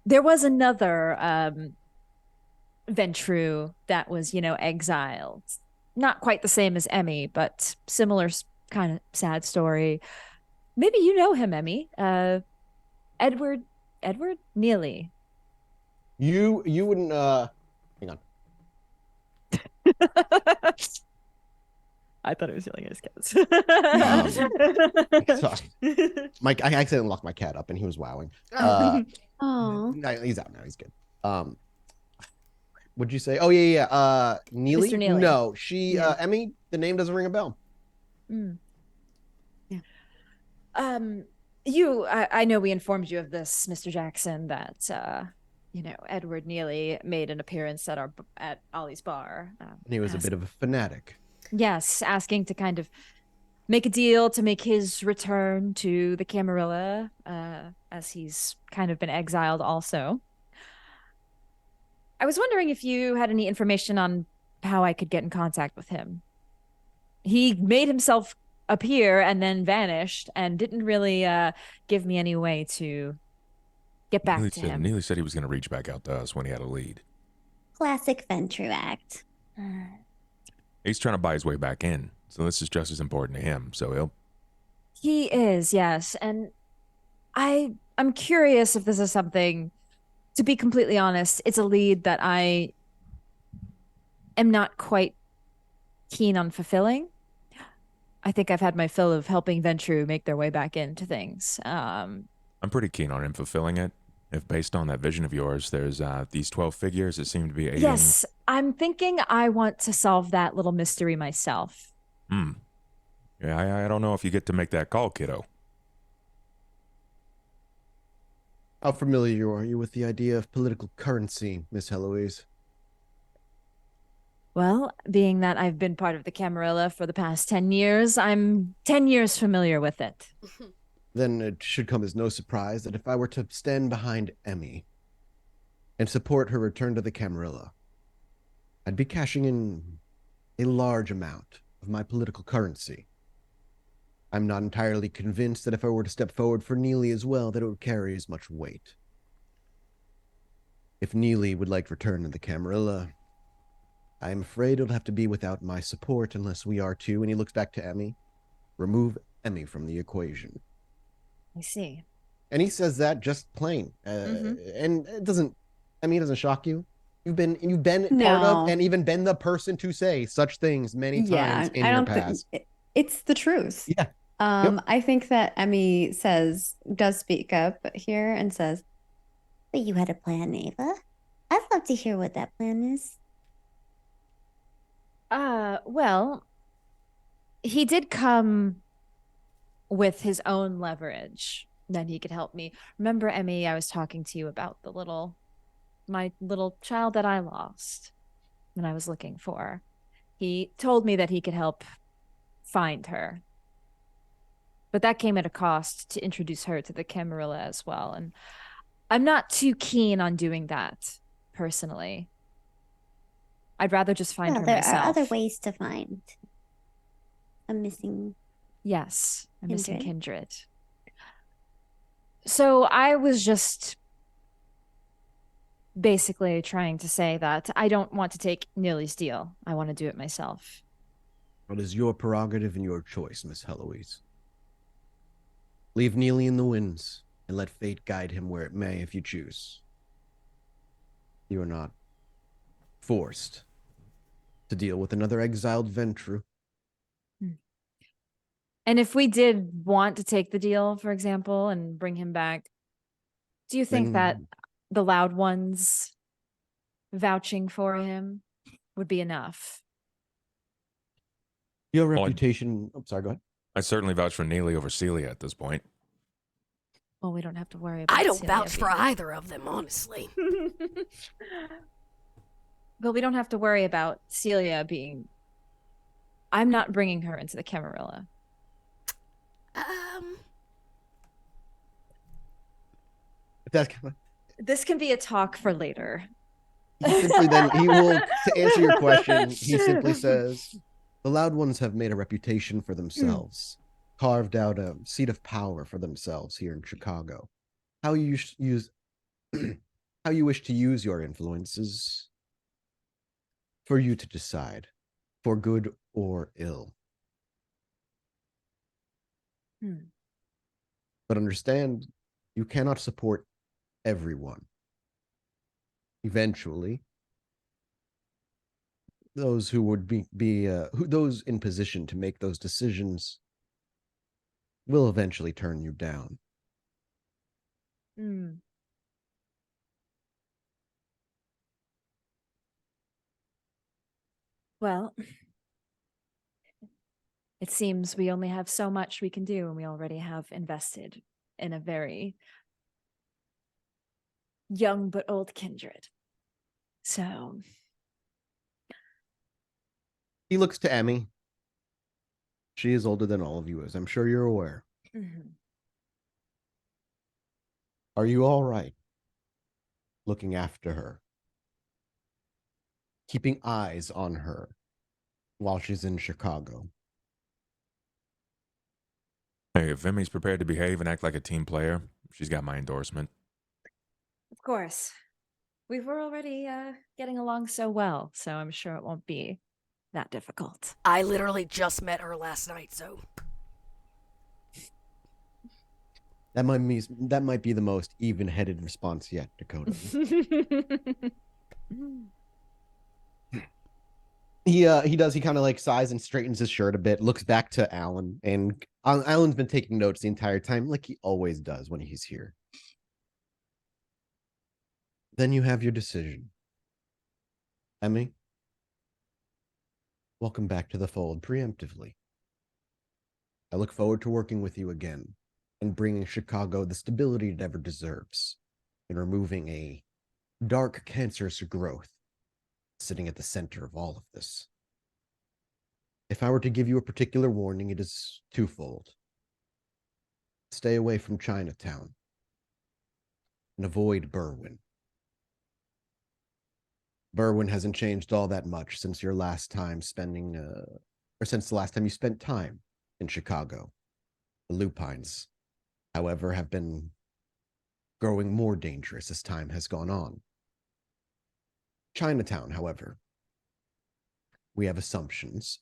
There was another Ventrue that was, exiled. Not quite the same as Emmy, but similar kind of sad story. Maybe you know him, Emmy. Edward Neely. You wouldn't hang on. I thought it was yelling at his cats. Sorry. I accidentally locked my cat up and he was wowing. Oh. He's out now. He's good. What'd you say? Oh yeah. Neely? Mr. Neely. No, she Yeah. Emmy, the name doesn't ring a bell. Mm. Yeah. I know we informed you of this, Mr. Jackson, that Edward Neely made an appearance at Ollie's bar. And he was a bit of a fanatic. Yes, asking to kind of make a deal to make his return to the Camarilla, as he's kind of been exiled also. I was wondering if you had any information on how I could get in contact with him. He made himself appear and then vanished and didn't really give me any way to get back to him. Neely said he was going to reach back out to us when he had a lead. Classic Ventrue act. He's trying to buy his way back in, so this is just as important to him. So He is, yes, and I'm curious if this is something. To be completely honest, it's a lead that I am not quite keen on fulfilling. I think I've had my fill of helping Ventrue make their way back into things. I'm pretty keen on him fulfilling it. If based on that vision of yours, there's these 12 figures that seem to be aiding. Yes, I'm thinking I want to solve that little mystery myself. Yeah, I don't know if you get to make that call, kiddo. How familiar are you with the idea of political currency, Miss Heloise? Well, being that I've been part of the Camarilla for the past 10 years, I'm 10 years familiar with it. Then it should come as no surprise that if I were to stand behind Emmy and support her return to the Camarilla, I'd be cashing in a large amount of my political currency. I'm not entirely convinced that if I were to step forward for Neely as well, that it would carry as much weight. If Neely would like to return to the Camarilla, I am afraid it'll have to be without my support unless we are to, and he looks back to Emmy, remove Emmy from the equation. I see. And he says that just plain. And it doesn't shock you. You've been part of and even been the person to say such things many times in your past. It's the truth. Yeah. I think that Emmy does speak up here and says, But you had a plan, Ava. I'd love to hear what that plan is. Well, he did come with his own leverage that he could help me. Remember, Emmy, I was talking to you about my little child that I lost and I was looking for. He told me that he could help find her. But that came at a cost to introduce her to the Camarilla as well. And I'm not too keen on doing that, personally. I'd rather just find her myself. There are other ways to find a missing... Yes, a missing kindred. So I was just basically trying to say that I don't want to take Neely's deal. I want to do it myself. It is your prerogative and your choice, Miss Heloise. Leave Neely in the winds and let fate guide him where it may if you choose. You are not forced to deal with another exiled Ventrue. And if we did want to take the deal, for example, and bring him back, do you think that the Loud Ones vouching for him would be enough? Your reputation. I'm sorry, go ahead. I certainly vouch for Neely over Celia at this point. Well, we don't have to worry about I don't Celia vouch for either of them, honestly. But we don't have to worry about Celia being... I'm not bringing her into the Camarilla. This can be a talk for later. He will, to answer your question, he simply says, the Loud Ones have made a reputation for themselves, carved out a seat of power for themselves here in Chicago. How you use, how you wish to use your influences for you to decide, for good or ill. But understand, you cannot support everyone. Eventually, those who would be those in position to make those decisions will eventually turn you down. Well, it seems we only have so much we can do, and we already have invested in a very young but old kindred. So he looks to Emmy. She is older than all of you, as I'm sure you're aware. Are you all right looking after her, keeping eyes on her while she's in Chicago? Hey, if Emmy's prepared to behave and act like a team player, she's got my endorsement. of course, we were already getting along so well, so I'm sure it won't be that difficult. I literally just met her last night, so That might be the most even-headed response yet, Dakota. He kind of like sighs and straightens his shirt a bit, looks back to Alan, and Alan's been taking notes the entire time, like he always does when he's here. Then you have your decision. Emmy, welcome back to the fold preemptively. I look forward to working with you again and bringing Chicago the stability it ever deserves and removing a dark, cancerous growth sitting at the center of all of this. If I were to give you a particular warning, it is twofold. Stay away from Chinatown and avoid Berwyn. Berwyn hasn't changed all that much since your last time spending, or since the last time you spent time in Chicago. The Lupines, however, have been growing more dangerous as time has gone on. Chinatown, however, we have assumptions.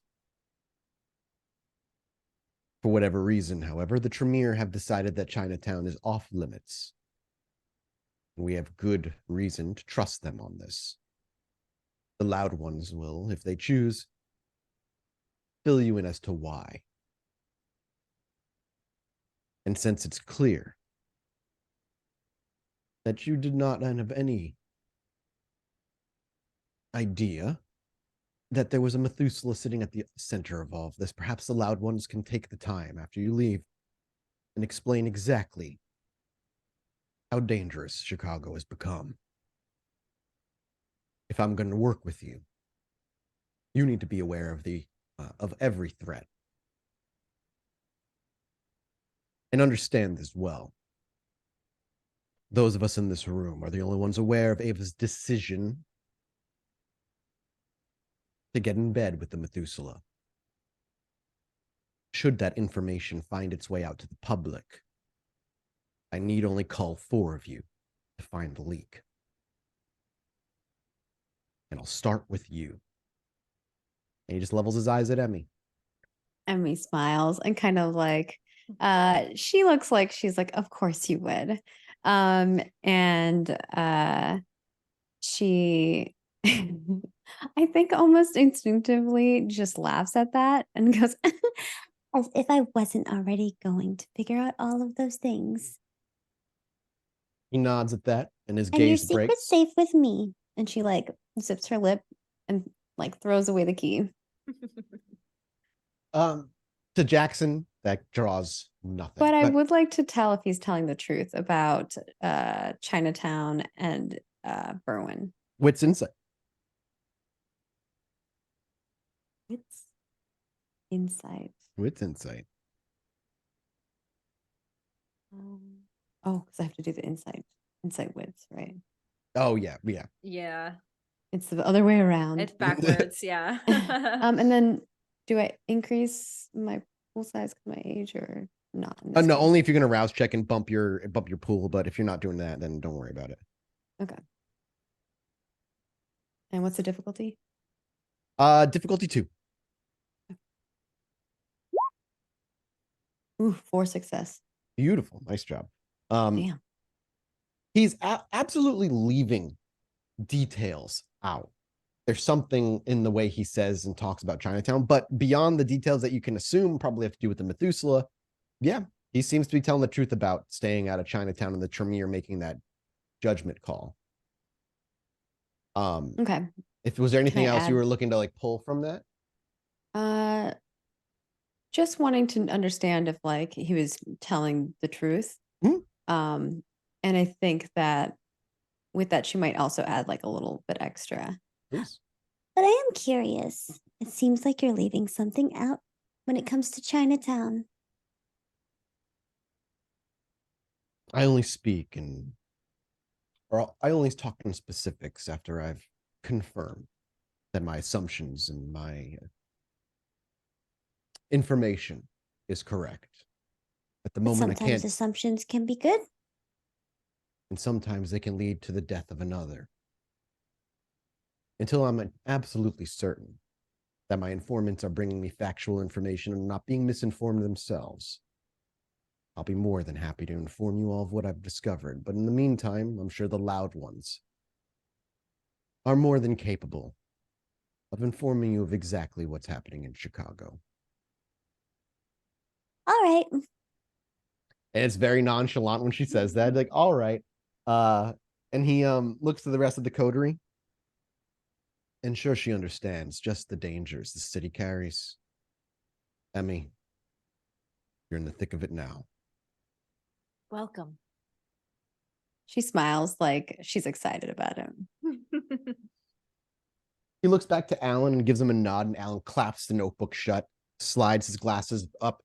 For whatever reason, however, the Tremere have decided that Chinatown is off limits. We have good reason to trust them on this. The Loud Ones will, if they choose, fill you in as to why. And since it's clear that you did not have any idea that there was a Methuselah sitting at the center of all of this, perhaps the Loud Ones can take the time after you leave and explain exactly how dangerous Chicago has become. If I'm going to work with you, you need to be aware of every threat. And understand this well. Those of us in this room are the only ones aware of Ava's decision to get in bed with the Methuselah. Should that information find its way out to the public, I need only call 4 of you to find the leak. And I'll start with you. And he just levels his eyes at Emmy. Emmy smiles and kind of like, she looks like she's like, of course you would. She, I think almost instinctively just laughs at that and goes, As if I wasn't already going to figure out all of those things. He nods at that, and his And your gaze secret's breaks. safe with me. And she like zips her lip and like throws away the key. To Jackson, that draws nothing. But I would like to tell if he's telling the truth about Chinatown and Berwyn. Wits insight. It's insight. Wits insight. Oh, because I have to do the insight wits, right? Oh yeah. Yeah. It's the other way around. It's backwards. Yeah. And then do I increase my pool size because of my age or not? No, only if you're gonna rouse check and bump your pool. But if you're not doing that, then don't worry about it. Okay. And what's the difficulty? Difficulty 2. Ooh, 4 success. Beautiful, nice job. Damn. He's absolutely leaving details out. There's something in the way he says and talks about Chinatown, but beyond the details that you can assume probably have to do with the Methuselah, yeah, he seems to be telling the truth about staying out of Chinatown and the Tremere making that judgment call. Okay. If was there anything else add... you were looking to like pull from that? Just wanting to understand if like he was telling the truth. Mm-hmm. And I think that with that she might also add like a little bit extra. Please. But I am curious. It seems like you're leaving something out when it comes to Chinatown. I only speak or I only talk in specifics after I've confirmed that my assumptions and my information is correct. At the moment, I can't. Sometimes assumptions can be good. And sometimes they can lead to the death of another. Until I'm absolutely certain that my informants are bringing me factual information and not being misinformed themselves, I'll be more than happy to inform you all of what I've discovered. But in the meantime, I'm sure the loud ones are more than capable of informing you of exactly what's happening in Chicago. All right. And it's very nonchalant when she says that, like, all right. And he looks to the rest of the coterie. And sure, she understands just the dangers the city carries. Emmy, you're in the thick of it now. Welcome. She smiles like she's excited about him. He looks back to Alan and gives him a nod, and Alan claps the notebook shut, slides his glasses up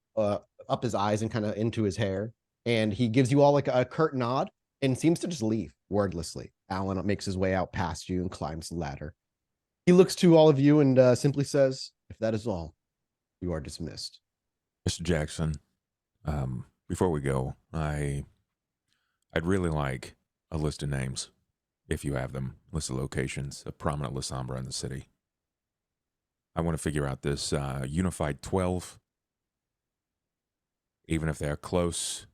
his eyes and kind of into his hair, and he gives you all like a curt nod and seems to just leave wordlessly. Alan makes his way out past you and climbs the ladder. He looks to all of you and simply says, "If that is all, you are dismissed." Mr. Jackson, before we go, I'd really like a list of names, if you have them, list of locations of prominent Lasombra in the city. I want to figure out this Unified 12, even if they're close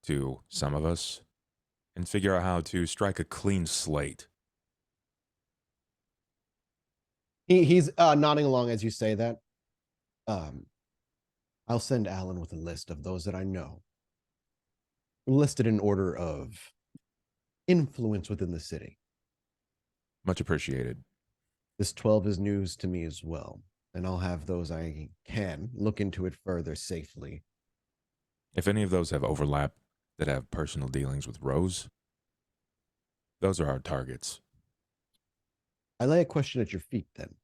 to some of us, and figure out how to strike a clean slate. He's nodding along as you say that. I'll send Alan with a list of those that I know, listed in order of influence within the city. Much appreciated. This 12 is news to me as well, and I'll have those I can look into it further safely. If any of those have overlap that have personal dealings with Rose, those are our targets. I lay a question at your feet, then.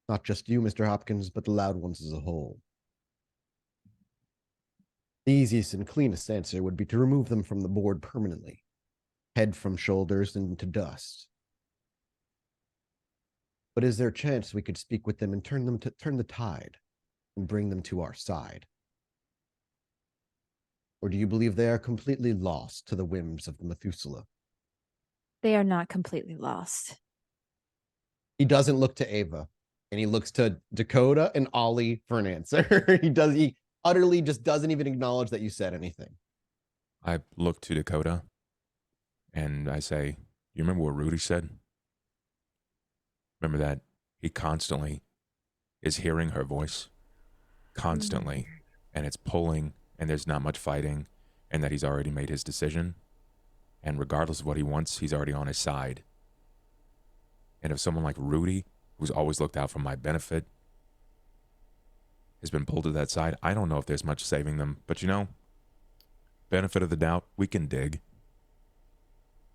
Not just you, Mr. Hopkins, but the loud ones as a whole. The easiest and cleanest answer would be to remove them from the board permanently, head from shoulders into dust. But is there a chance we could speak with them and turn the tide and bring them to our side? Or do you believe they are completely lost to the whims of the Methuselah? They are not completely lost. He doesn't look to Ava, and he looks to Dakota and Ollie for an answer. He utterly just doesn't even acknowledge that you said anything. I look to Dakota and I say, you remember what Rudy said? Remember that he constantly is hearing her voice? constantly, and it's pulling, and there's not much fighting, and that he's already made his decision. And regardless of what he wants, he's already on his side. And if someone like Rudy, who's always looked out for my benefit, has been pulled to that side, I don't know if there's much saving them. But benefit of the doubt, we can dig.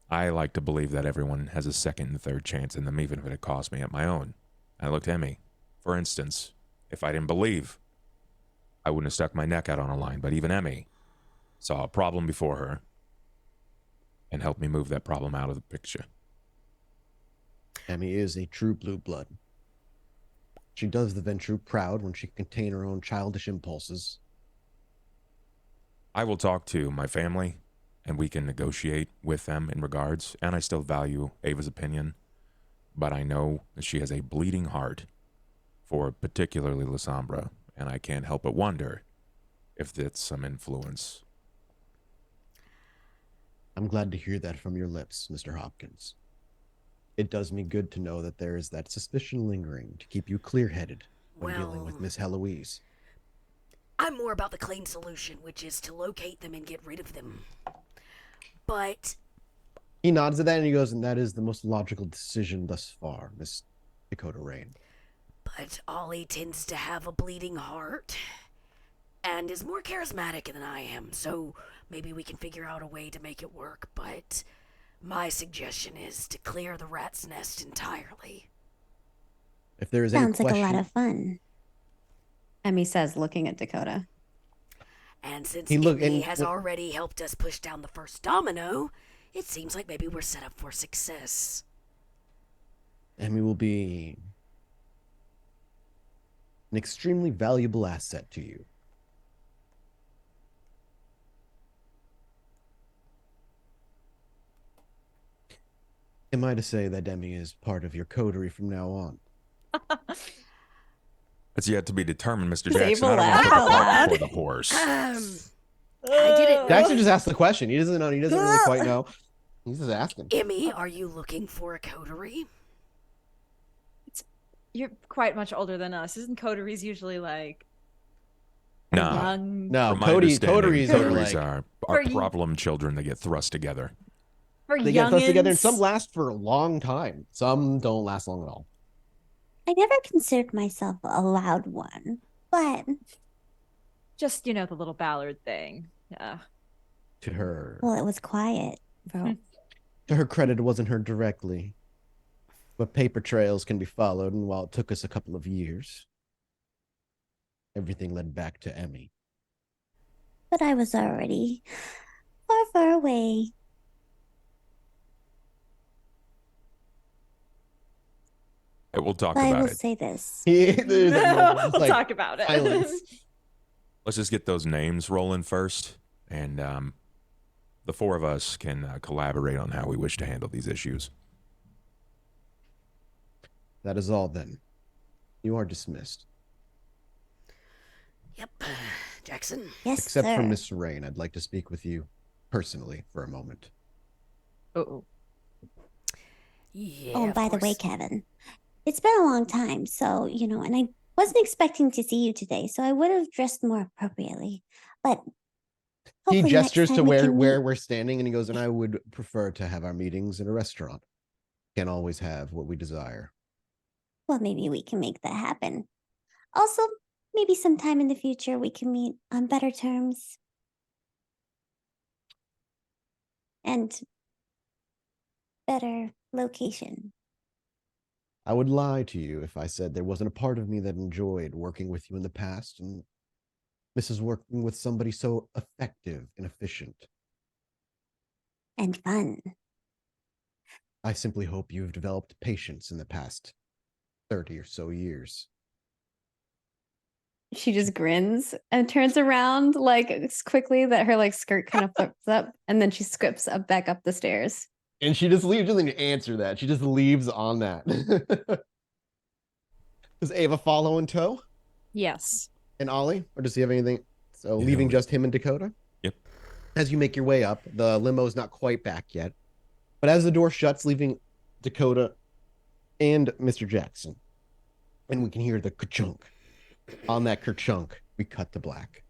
I like to believe that everyone has a second and third chance in them, even if it costs me at my own. I looked at Emmy. For instance, if I didn't believe, I wouldn't have stuck my neck out on a line. But even Emmy saw a problem before her and helped me move that problem out of the picture. Emmy is a true blue blood. She does the Ventrue proud when she can contain her own childish impulses. I will talk to my family, and we can negotiate with them in regards, and I still value Ava's opinion, but I know that she has a bleeding heart for particularly Lasombra, and I can't help but wonder if that's some influence. I'm glad to hear that from your lips, Mr. Hopkins. It does me good to know that there is that suspicion lingering to keep you clear-headed when dealing with Miss Heloise. I'm more about the clean solution, which is to locate them and get rid of them. But he nods at that and he goes, and that is the most logical decision thus far, Miss Dakota Rain. But Ollie tends to have a bleeding heart and is more charismatic than I am, so maybe we can figure out a way to make it work, but my suggestion is to clear the rat's nest entirely. If there is Sounds any question, like a lot of fun. Emmy says, looking at Dakota. And since Emmy has already helped us push down the first domino, it seems like maybe we're set up for success. Emmy will be an extremely valuable asset to you. Am I to say that Emmy is part of your coterie from now on? It's yet to be determined, Mr. He's Jackson. able I don't want to to pick a laugh. part for the horse. I didn't. Jackson just asked the question. He doesn't know. He doesn't really quite know. He's just asking. Emmy, are you looking for a coterie? You're quite much older than us. Isn't coteries usually like No. young? No, From my coteries understanding, are are For you- problem children that get thrust together. For they get thrust together, and youngins? some last for a long time. Some don't last long at all. I never considered myself a loud one, but Just, the little Ballard thing. To her, well, it was quiet, bro. to her credit, it wasn't her directly. But paper trails can be followed, and while it took us a couple of years, everything led back to Emmy. But I was already far, far away. We'll talk But I about will it. say this. There's a moment, We'll like, talk about it. silence. Let's just get those names rolling first, and the four of us can collaborate on how we wish to handle these issues. That is all then. You are dismissed. Yep. Jackson? Yes, Except sir. for Miss Rain, I'd like to speak with you personally for a moment. Oh. Yeah. Oh, of by the way, course. Kevin, it's been a long time, so, and I wasn't expecting to see you today, so I would have dressed more appropriately. But He hopefully gestures next to time we can where meet. we're standing, and he goes, and I would prefer to have our meetings in a restaurant. Can't always have what we desire. Well, maybe we can make that happen. Also, maybe sometime in the future we can meet on better terms. And better location. I would lie to you if I said there wasn't a part of me that enjoyed working with you in the past, and this is working with somebody so effective and efficient. And fun. I simply hope you've developed patience in the past 30 or so years. She just grins and turns around quickly that her skirt kind of flips up, and then she skips back up the stairs. And she just leaves. She doesn't even answer that. She just leaves on that. Does Ava follow in tow? Yes. And Ollie? Or does he have anything? So leaving just him and Dakota? Yep. As you make your way up, the limo is not quite back yet. But as the door shuts, leaving Dakota and Mr. Jackson, and we can hear the ka-chunk on that kerchunk We cut to black.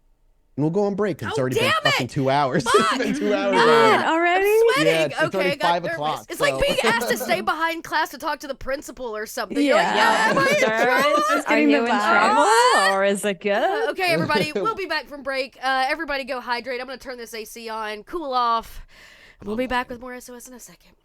And we'll go on break because it's Oh, already been damn fucking it! 2 hours. Fuck! It's been 2 hours Ah, already? I'm sweating. Yeah, it's okay, already I got 5 nervous. o'clock, It's like so- being asked to stay behind class to talk to the principal or something. Yeah. You're like, am I in trouble? Just Are getting you the in vibe. trouble or is it good? Okay, everybody, we'll be back from break. Everybody go hydrate. I'm going to turn this AC on, cool off. We'll be back with more SOS in a second.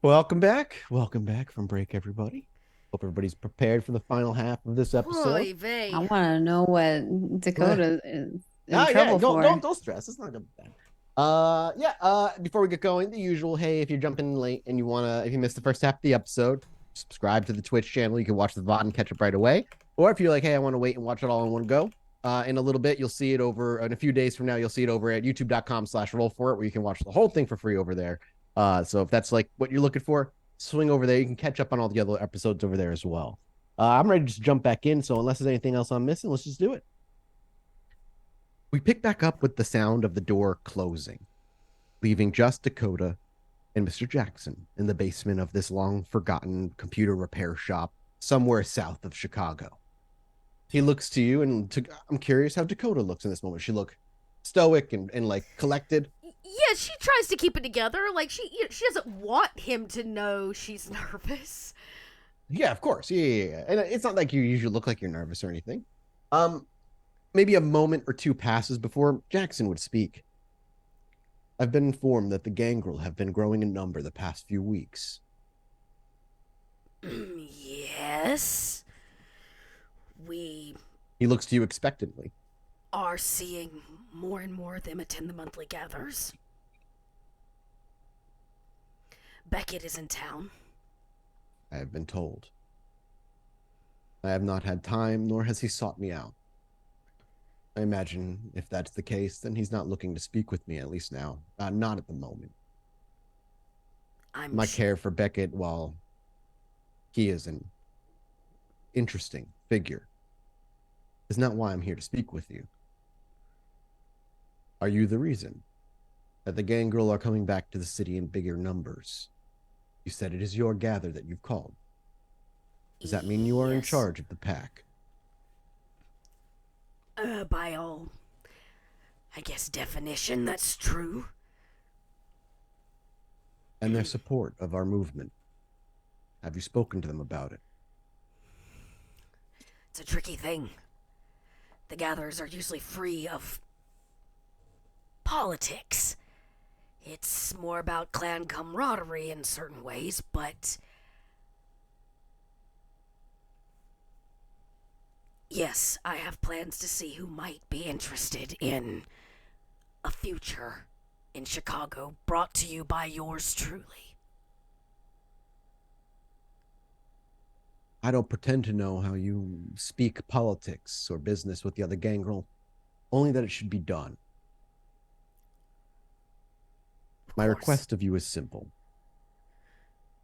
Welcome back. Welcome back from break, everybody. Hope everybody's prepared for the final half of this episode. Oy vey. I want to know what Dakota is in trouble yeah, for. Don't stress. It's not gonna be bad. Before we get going, the usual, hey, if you're jumping in late and if you missed the first half of the episode, subscribe to the Twitch channel. You can watch the VOD and catch up right away. Or if you're like, hey, I want to wait and watch it all in one go, in a little bit, you'll see it over, in a few days from now, you'll see it over at youtube.com/roll4it, where you can watch the whole thing for free over there. So if that's like what you're looking for, swing over there. You can catch up on all the other episodes over there as well. I'm ready to just jump back in. So unless there's anything else I'm missing, let's just do it. We pick back up with the sound of the door closing, leaving just Dakota and Mr. Jackson in the basement of this long-forgotten computer repair shop somewhere south of Chicago. He looks to you, and I'm curious how Dakota looks in this moment. She look stoic and like collected. Yeah, she tries to keep it together. Like she doesn't want him to know she's nervous. Yeah, of course. Yeah. And it's not like you usually look like you're nervous or anything. Maybe a moment or two passes before Jackson would speak. I've been informed that the gangrel have been growing in number the past few weeks. Yes. We He looks to you expectantly. are seeing more and more of them attend the monthly gathers. Beckett is in town. I have been told. I have not had time, nor has he sought me out. I imagine if that's the case, then he's not looking to speak with me, at least now. Not at the moment. My care for Beckett, while he is an interesting figure, is not why I'm here to speak with you. Are you the reason that the gangrel are coming back to the city in bigger numbers? You said it is your gather that you've called. Does that mean you are in charge of the pack? By all, I guess, definition, that's true. And their support of our movement. Have you spoken to them about it? It's a tricky thing. The gatherers are usually free of politics. It's more about clan camaraderie in certain ways, but... Yes, I have plans to see who might be interested in a future in Chicago, brought to you by yours truly. I don't pretend to know how you speak politics or business with the other gangrel, only that it should be done. My request of you is simple.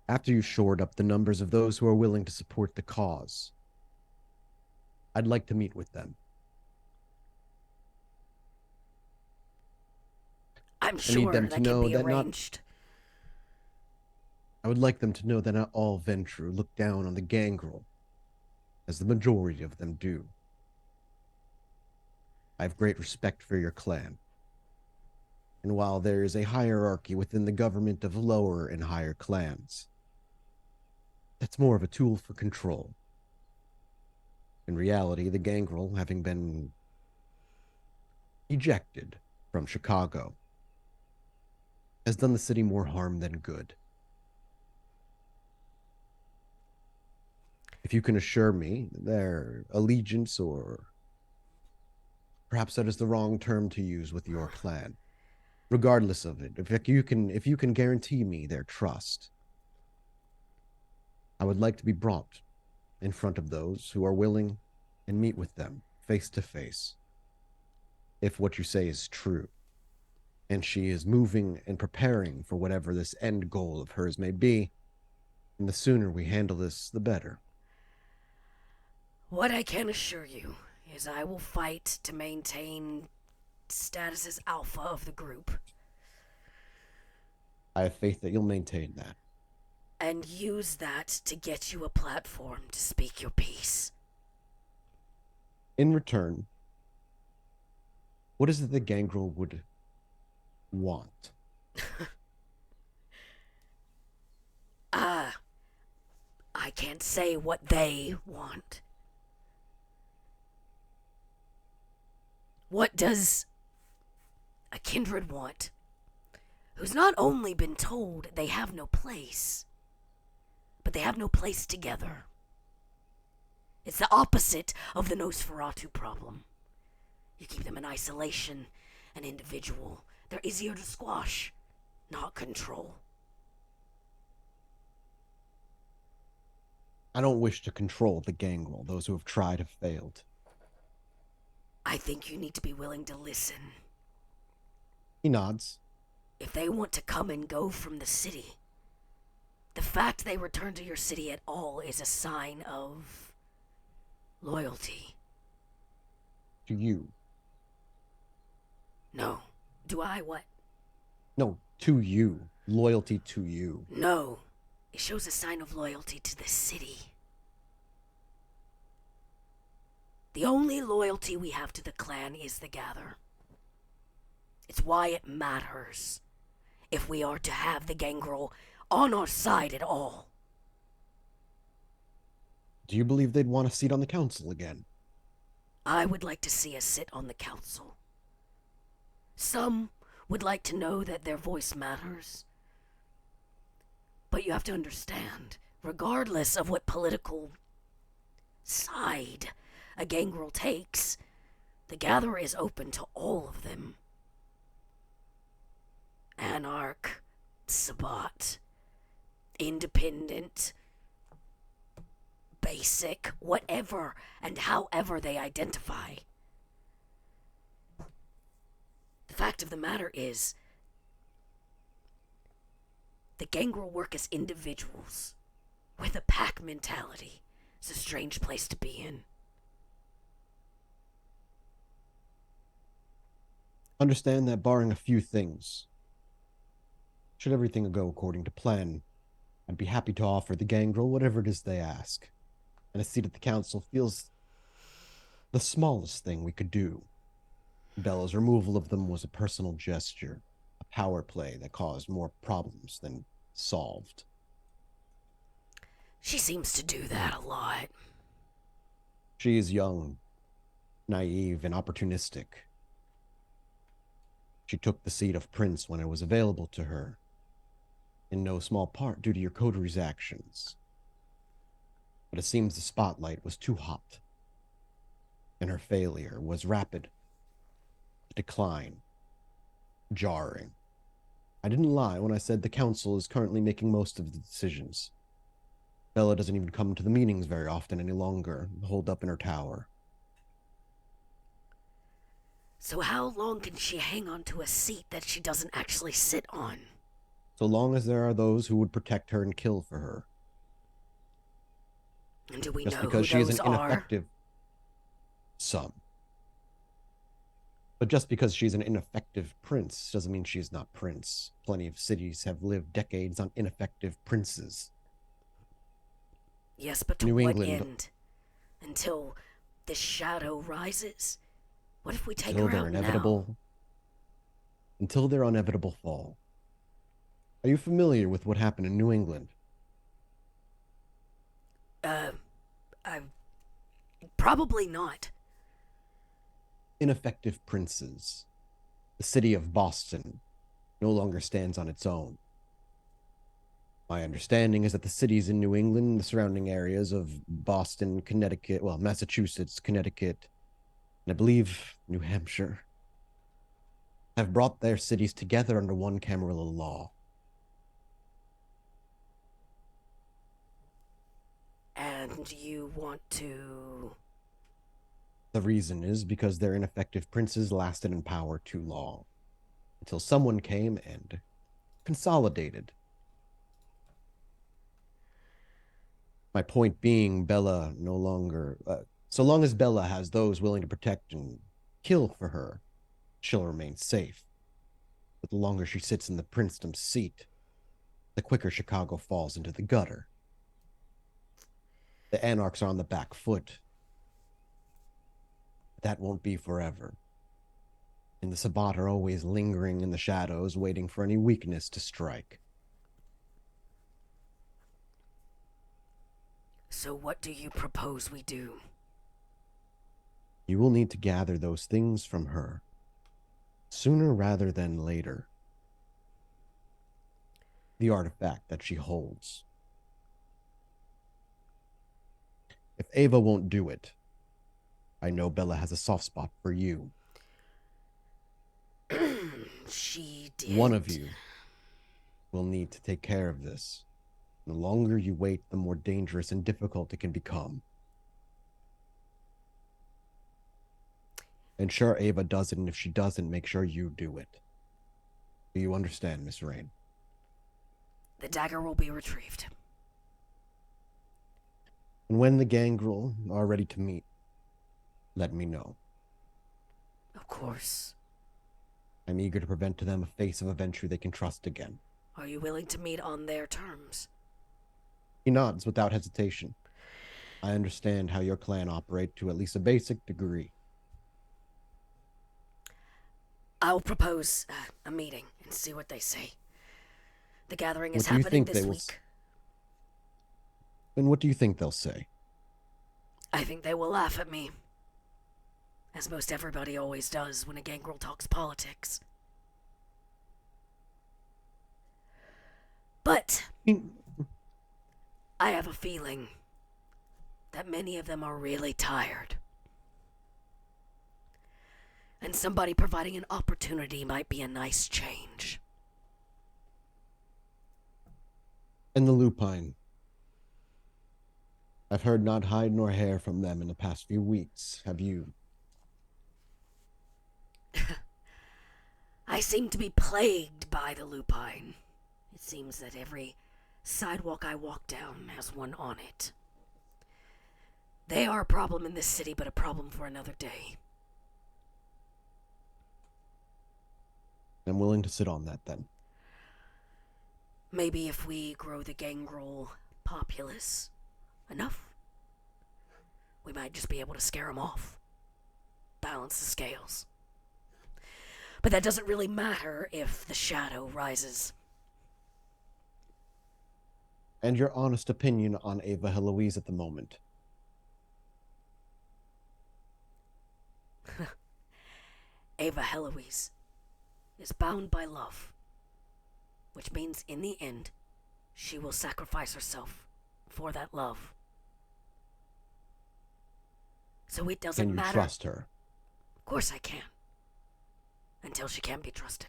After you've shored up the numbers of those who are willing to support the cause, I'd like to meet with them. I'm sure that can be arranged. I would like them to know that not all Ventrue look down on the gangrel, as the majority of them do. I have great respect for your clan. And while there is a hierarchy within the government of lower and higher clans, that's more of a tool for control. In reality, the gangrel, having been ejected from Chicago, has done the city more harm than good. If you can assure me their allegiance, or perhaps that is the wrong term to use with your clan, regardless of it, if you can guarantee me their trust, I would like to be brought in front of those who are willing and meet with them face to face. If what you say is true, and she is moving and preparing for whatever this end goal of hers may be, and the sooner we handle this, the better. What I can assure you is I will fight to maintain status as alpha of the group. I have faith that you'll maintain that. And use that to get you a platform to speak your piece. In return, what is it the gangrel would want? I can't say what they want. What does a kindred want, who's not only been told they have no place, but they have no place together? It's the opposite of the Nosferatu problem. You keep them in isolation, an individual. They're easier to squash, not control. I don't wish to control the gangrel. Those who have tried have failed. I think you need to be willing to listen. He nods. If they want to come and go from the city, the fact they return to your city at all is a sign of loyalty. To you. No. Do I what? No, to you. Loyalty to you. No. It shows a sign of loyalty to the city. The only loyalty we have to the clan is the Gather. It's why it matters if we are to have the gangrel on our side at all. Do you believe they'd want a seat on the council again? I would like to see us sit on the council. Some would like to know that their voice matters. But you have to understand, regardless of what political side a gangrel takes, the Gatherer is open to all of them. Anarch, Sabbat, independent, basic, whatever and however they identify. The fact of the matter is, the gangrel work as individuals with a pack mentality. It's a strange place to be in. Understand that barring a few things, should everything go according to plan, I'd be happy to offer the gangrel whatever it is they ask. And a seat at the council feels the smallest thing we could do. Bella's removal of them was a personal gesture, a power play that caused more problems than solved. She seems to do that a lot. She is young, naive, and opportunistic. She took the seat of prince when it was available to her, in no small part due to your coteries' actions. But it seems the spotlight was too hot, and her failure was rapid, decline, jarring. I didn't lie when I said the council is currently making most of the decisions. Bella doesn't even come to the meetings very often any longer, holed up in her tower. So how long can she hang on to a seat that she doesn't actually sit on? So long as there are those who would protect her and kill for her. And do we Just know because who she is those an are? ineffective... Some. But just because she's an ineffective prince doesn't mean she's not prince. Plenty of cities have lived decades on ineffective princes. Yes, but to New what England, end? Until the shadow rises? What if we take until her their out inevitable, now? until their inevitable fall. Are you familiar with what happened in New England? Probably not. Ineffective princes. The city of Boston no longer stands on its own. My understanding is that the cities in New England, the surrounding areas of Boston, Connecticut, well, Massachusetts, Connecticut, and I believe New Hampshire, have brought their cities together under one Camarilla law. And you want to... The reason is because their ineffective princes lasted in power too long, until someone came and consolidated. My point being, Bella no longer... so long as Bella has those willing to protect and kill for her, she'll remain safe. But the longer she sits in the princedom's seat, the quicker Chicago falls into the gutter. The anarchs are on the back foot. That won't be forever. And the Sabbat are always lingering in the shadows, waiting for any weakness to strike. So what do you propose we do? You will need to gather those things from her, sooner rather than later. The artifact that she holds. If Ava won't do it, I know Bella has a soft spot for you. She did. One of you will need to take care of this. The longer you wait, the more dangerous and difficult it can become. And sure, Ava does it, and if she doesn't, make sure you do it. Do you understand, Miss Rain? The dagger will be retrieved. And when the gangrel are ready to meet, let me know. Of course. I'm eager to prevent to them a face of a Ventrue they can trust again. Are you willing to meet on their terms? He nods without hesitation. I understand how your clan operate to at least a basic degree. I'll propose a meeting and see what they say. The gathering is happening this week. And what do you think they'll say? I think they will laugh at me. As most everybody always does when a gangrel talks politics. But I have a feeling that many of them are really tired. And somebody providing an opportunity might be a nice change. And the lupine. I've heard not hide nor hair from them in the past few weeks. Have you? I seem to be plagued by the lupine. It seems that every sidewalk I walk down has one on it. They are a problem in this city, but a problem for another day. I'm willing to sit on that then. Maybe if we grow the gangrel populace enough, we might just be able to scare them off. Balance the scales. But that doesn't really matter if the shadow rises. And your honest opinion on Ava Heloise at the moment? Ava Heloise. is bound by love, which means in the end, she will sacrifice herself for that love. So it doesn't Can you matter. trust her? Of course I can. Until she can't be trusted.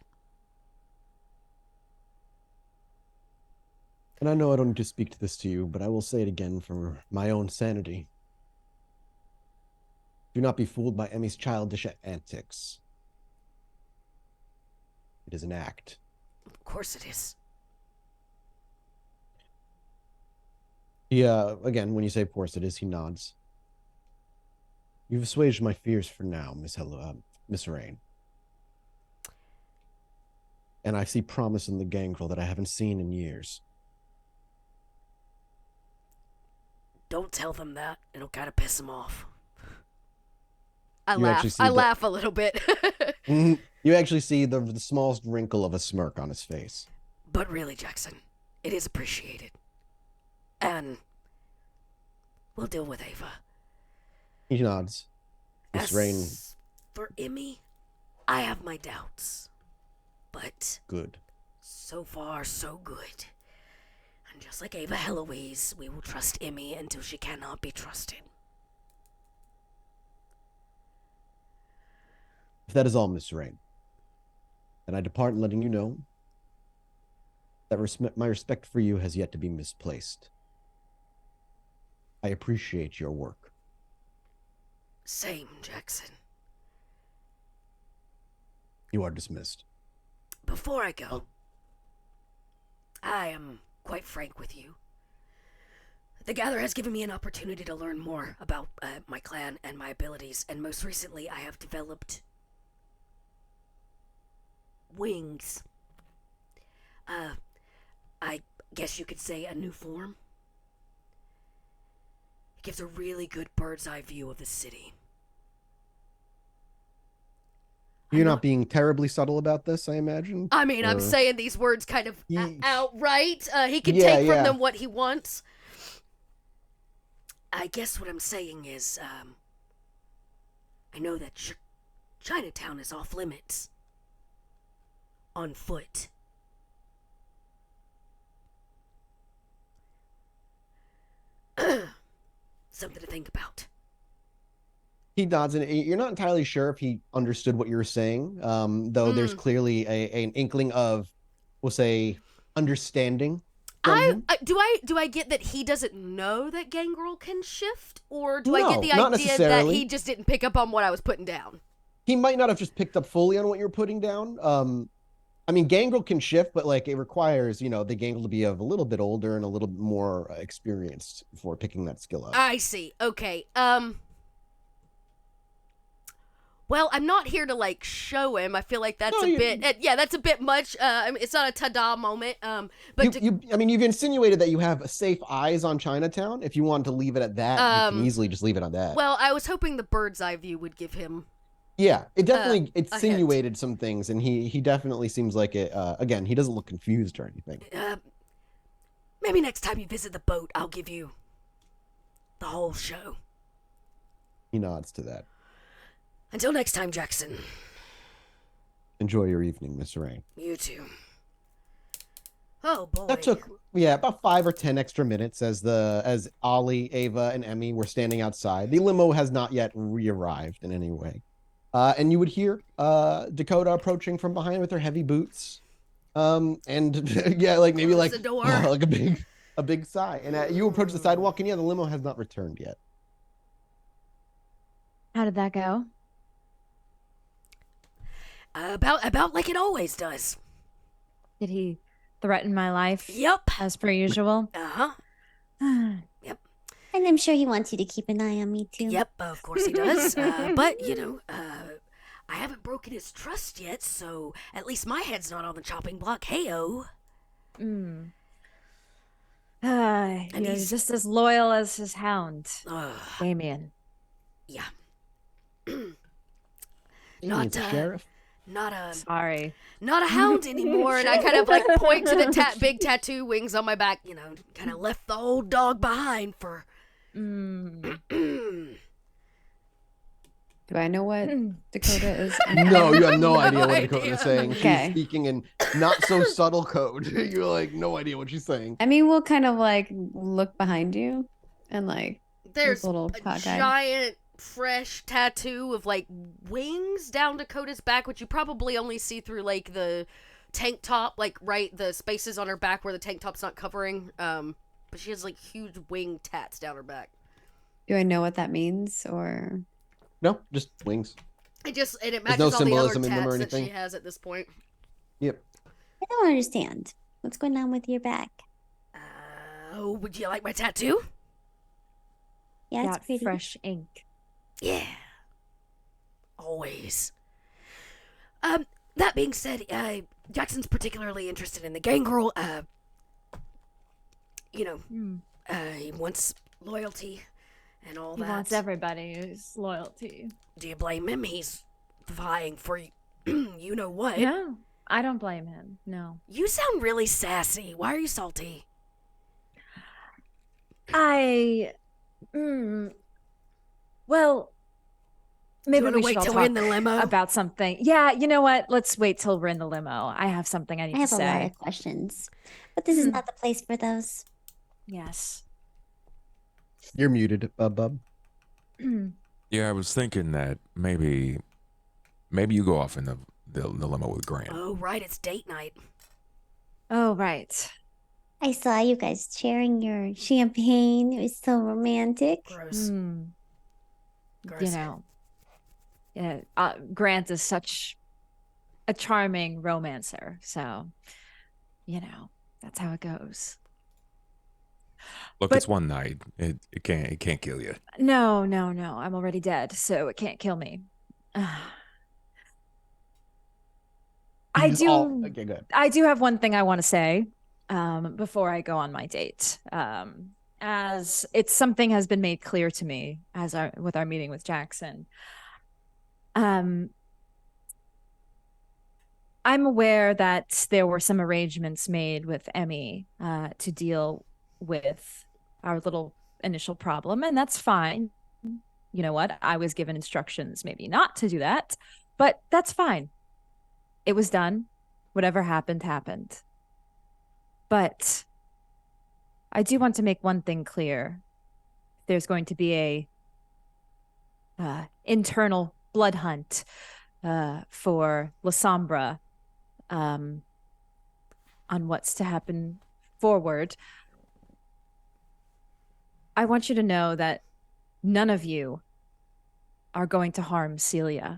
And I know I don't need to speak to this to you, but I will say it again for my own sanity. Do not be fooled by Emmy's childish antics. It is an act. Of course it is. Again, when you say of course it is, he nods. You've assuaged my fears for now, Miss Rain. And I see promise in the gangrel that I haven't seen in years. Don't tell them that. It'll kind of piss them off. I laugh a little bit. You actually see the smallest wrinkle of a smirk on his face. But really, Jackson, it is appreciated. And we'll deal with Ava. He nods. Miss Rain. For Emmy, I have my doubts. But Good. so far, so good. And just like Ava Heloise, we will trust Emmy until she cannot be trusted. If that is all, Miss Rain, then I depart letting you know that my respect for you has yet to be misplaced. I appreciate your work. Same, Jackson. You are dismissed. Before I go, I am quite frank with you. The Gather has given me an opportunity to learn more about my clan and my abilities, and most recently I have developed wings. I guess you could say a new form. It gives a really good bird's eye view of the city. You're not being terribly subtle about this, I imagine? I mean, I'm saying these words kind of outright. He can take from them what he wants. I guess what I'm saying is, I know that Chinatown is off limits. On foot. Something to think about. He nods, and you're not entirely sure if he understood what you were saying, though there's clearly an inkling of, we'll say, understanding. Do I get that he doesn't know that Gangrel can shift, or do I get the idea that he just didn't pick up on what I was putting down? He might not have just picked up fully on what you're putting down. I mean, Gangrel can shift, but like it requires, the Gangrel to be of a little bit older and a little bit more experienced before picking that skill up. I see. Okay. Well, I'm not here to like show him. I feel like that's that's a bit much. I mean, it's not a ta-da moment. But you've insinuated that you have safe eyes on Chinatown. If you want to leave it at that, you can easily just leave it on that. Well, I was hoping the bird's eye view would give him. Yeah, it definitely insinuated some things, and he definitely seems like it. Again, he doesn't look confused or anything. Maybe next time you visit the boat, I'll give you the whole show. He nods to that. Until next time, Jackson. Enjoy your evening, Miss Rain. You too. Oh boy. That took about 5 or 10 extra minutes as Ollie, Ava, and Emmy were standing outside. The limo has not yet re-arrived in any way. And you would hear Dakota approaching from behind with her heavy boots. And like maybe like, the door. Like a big sigh. And you approach the sidewalk, and the limo has not returned yet. How did that go? About like it always does. Did he threaten my life? Yep. As per usual? Uh-huh. Yep. And I'm sure he wants you to keep an eye on me too. Yep, of course he does. But, I haven't broken his trust yet, so at least my head's not on the chopping block. Hey-o. And he's just as loyal as his hound, Damien. Yeah. Sheriff. Sorry. Not a hound anymore, and I kind of like point to the big tattoo wings on my back, kind of left the old dog behind for... Do I know what Dakota is? No, you have no idea what Dakota is saying. Okay. She's speaking in not so subtle code. You're like, no idea what she's saying. Emmy will kind of like look behind you and like There's a little a cockeyed. giant fresh tattoo of like wings down Dakota's back, which you probably only see through like the tank top, like right the spaces on her back where the tank top's not covering. But she has like huge wing tats down her back. Do I know what that means or? No, just wings. It matches no all the other symbolism in them or tats that anything. she has at this point. Yep. I don't understand. What's going on with your back? Would you like my tattoo? Yeah, it's Got pretty. fresh ink. Yeah. Always. That being said, Jackson's particularly interested in the gangrel. He wants loyalty and all He that. wants everybody's loyalty. Do you blame him? He's vying for you know what? No, I don't blame him. No. You sound really sassy. Why are you salty? Well, maybe wanna we wait should all till talk we're in the limo? about something. Yeah, you know what? Let's wait till we're in the limo. I have something I need I have to a lot say. of questions, but this is not the place for those. Yes. You're muted, bub. Yeah, I was thinking that maybe you go off in the limo with Grant. Oh, right. It's date night. Oh, right. I saw you guys sharing your champagne. It was so romantic. Gross. Gross. You know, Grant is such a charming romancer. So, that's how it goes. Look, but- it's one night. It can't kill you. No. I'm already dead, so it can't kill me. I do. Okay, good. I do have one thing I want to say before I go on my date. As it's something has been made clear to me with our meeting with Jackson. I'm aware that there were some arrangements made with Emmy to deal with our little initial problem, and that's fine. You know what? I was given instructions maybe not to do that, but that's fine. It was done. Whatever happened, happened. But I do want to make one thing clear. There's going to be a internal blood hunt for Lasombra on what's to happen forward. I want you to know that none of you are going to harm Celia.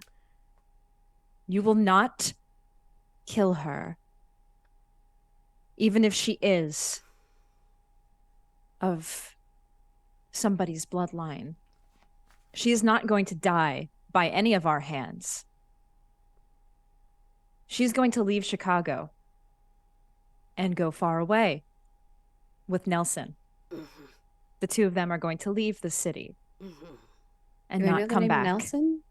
You will not kill her, even if she is of somebody's bloodline. She is not going to die by any of our hands. She's going to leave Chicago and go far away with Nelson. The two of them are going to leave the city and Do I know not the come name back. Nelson?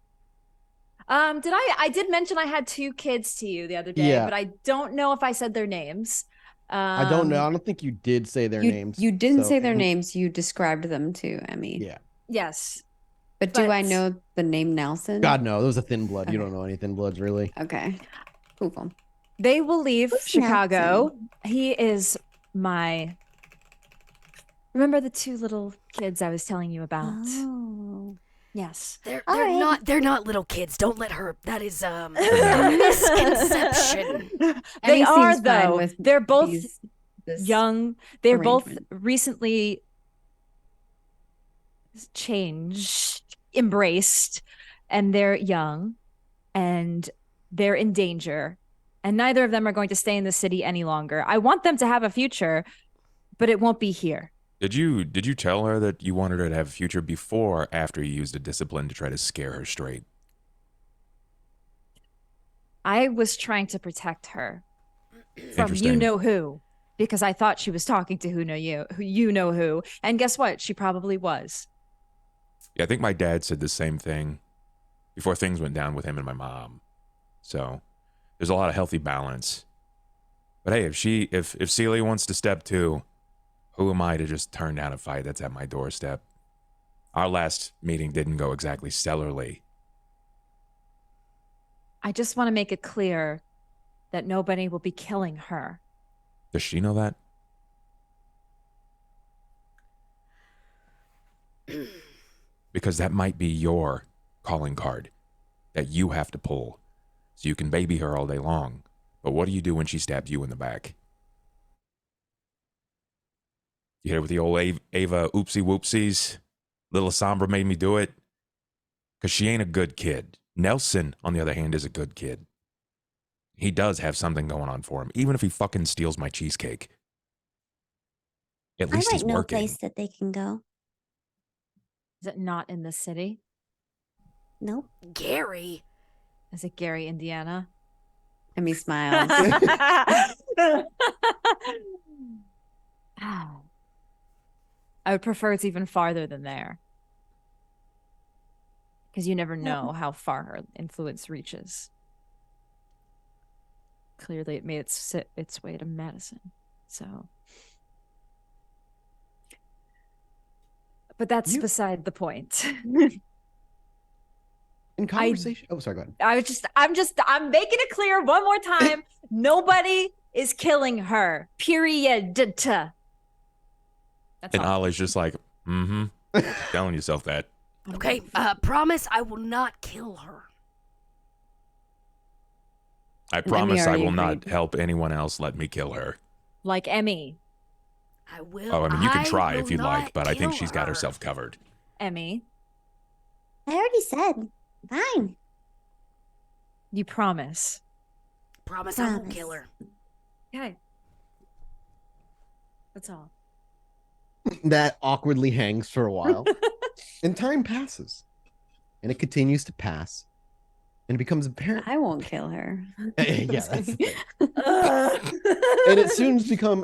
I did mention I had 2 kids to you the other day, Yeah. but I don't know if I said their names. I don't know. I don't think you did say their names. You didn't so- say their names. You described them to Emmy. Yeah. Yes. But do I But- know the name Nelson? God, no. Those are thin blood. You Okay. don't know any thin bloods, really. Okay. Cool. They will leave Who's Chicago. He is my... Remember the 2 little kids I was telling you about? Oh. Yes. They're All right. they're not little kids. Don't let her. That is a misconception. They Emmy are, seems fine though. with They're both this young. They're both arrangement. recently embraced, and they're young, and they're in danger, and neither of them are going to stay in the city any longer. I want them to have a future, but it won't be here. Did you tell her that you wanted her to have a future before or after you used a discipline to try to scare her straight? I was trying to protect her from Interesting. you know who, because I thought she was talking to you know who, and guess what? She probably was. Yeah, I think my dad said the same thing before things went down with him and my mom. So there's a lot of healthy balance. But hey, if Celia wants to step too, who am I to just turn down a fight that's at my doorstep? Our last meeting didn't go exactly stellarly. I just want to make it clear that nobody will be killing her. Does she know that? Because that might be your calling card that you have to pull. So you can baby her all day long. But what do you do when she stabs you in the back? You hit her with the old Ava oopsie whoopsies. Little Lasombra made me do it. Because she ain't a good kid. Nelson, on the other hand, is a good kid. He does have something going on for him, even if he fucking steals my cheesecake. At least he's I might know a working. place that they can go. Is it not in the city? Nope. Gary. Is it Gary, Indiana? Emmy smiles. I would prefer it's even farther than there. Because you never know how far her influence reaches. Clearly, it made its way to Madison. So, but that's beside the point. In conversation. Oh, sorry. Go ahead. I'm making it clear one more time. Nobody is killing her. Period. That's And all. Ollie's just like, telling yourself that. Okay, promise I will not kill her. I promise I already will not agreed. help anyone else let me kill her. Like Emmy. I will. Oh, I mean, you can try will if you'd not like, but I think kill she's got her. herself covered. Emmy, I already said. Fine. you promise. Promise I won't kill her. Okay. That's all. That awkwardly hangs for a while. And time passes. And it continues to pass. And it becomes apparent. I won't kill her. Yeah, that's the thing. And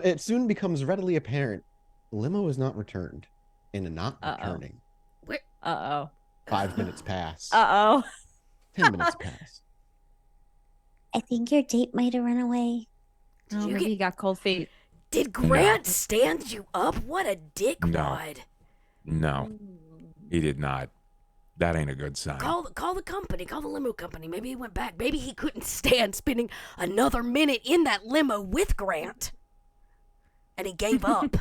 it soon becomes readily apparent. Limo is not returned. And not returning. Uh-oh. 5 minutes pass. Uh-oh. 10 minutes pass. I think your date might have run away. Oh, maybe he got cold feet. Did Grant stand you up? What a dickwad. No, he did not. That ain't a good sign. Call the company. Call the limo company. Maybe he went back. Maybe he couldn't stand spending another minute in that limo with Grant. And he gave up.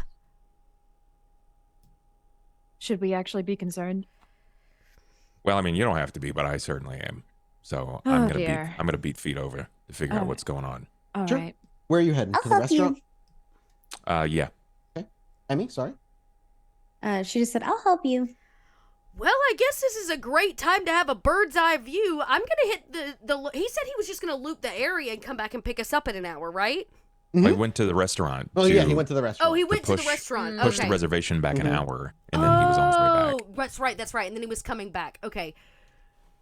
Should we actually be concerned? Well, I mean, you don't have to be, but I certainly am. So Oh, I'm dear. gonna beat feet over to figure out what's going on. All Sure. right. Where are you heading? I'll To the help you. restaurant? Yeah. Okay. Emmy, sorry. She just said, "I'll help you." Well, I guess this is a great time to have a bird's eye view. I'm gonna hit the. He said he was just gonna loop the area and come back and pick us up in an hour, right? I went to the restaurant. Oh, yeah, he went to the restaurant. Oh, he went to push- the restaurant. Pushed Okay. the reservation back an hour, and then he was on his way back. That's right. That's right. And then he was coming back. Okay.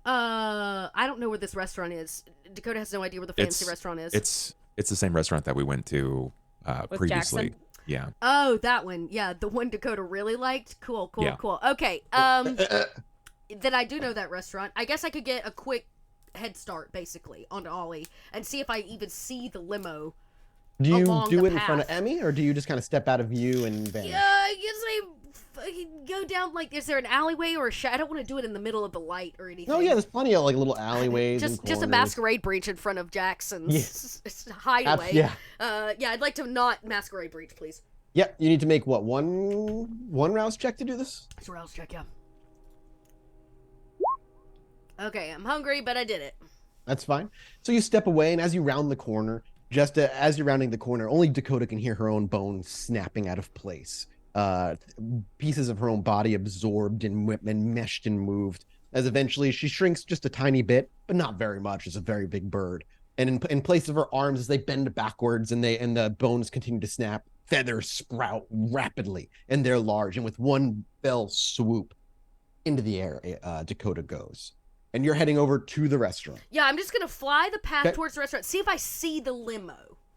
I don't know where this restaurant is. Dakota has no idea where the fancy restaurant is. It's the same restaurant that we went to With previously. Jackson? Yeah. Oh, that one. Yeah, the one Dakota really liked. Cool. Yeah. Okay. Then I do know that restaurant. I guess I could get a quick head start, basically, onto Ollie and see if I even see the limo. Do you along do the it in front of path. Emmy, or do you just kind of step out of view and vanish? Yeah, I guess I fucking go down, like, is there an alleyway or a I don't want to do it in the middle of the light or anything. Oh, yeah, there's plenty of like little alleyways and Just a corners. masquerade breach in front of Jackson's hideaway. Yeah. Yeah, I'd like to not masquerade breach, please. Yep, you need to make what, one rouse check to do this? That's where I'll check, yeah. Okay, I'm hungry, but I did it. That's fine. So you step away, and as you round the corner, just as you're rounding the corner, only Dakota can hear her own bones snapping out of place. Pieces of her own body absorbed and meshed and moved, as eventually she shrinks just a tiny bit, but not very much. It's a very big bird. And in place of her arms, as they bend backwards and the bones continue to snap, feathers sprout rapidly, and they're large. And with one fell swoop into the air, Dakota goes. And you're heading over to the restaurant. Yeah, I'm just gonna fly the path Okay. towards the restaurant. See if I see the limo.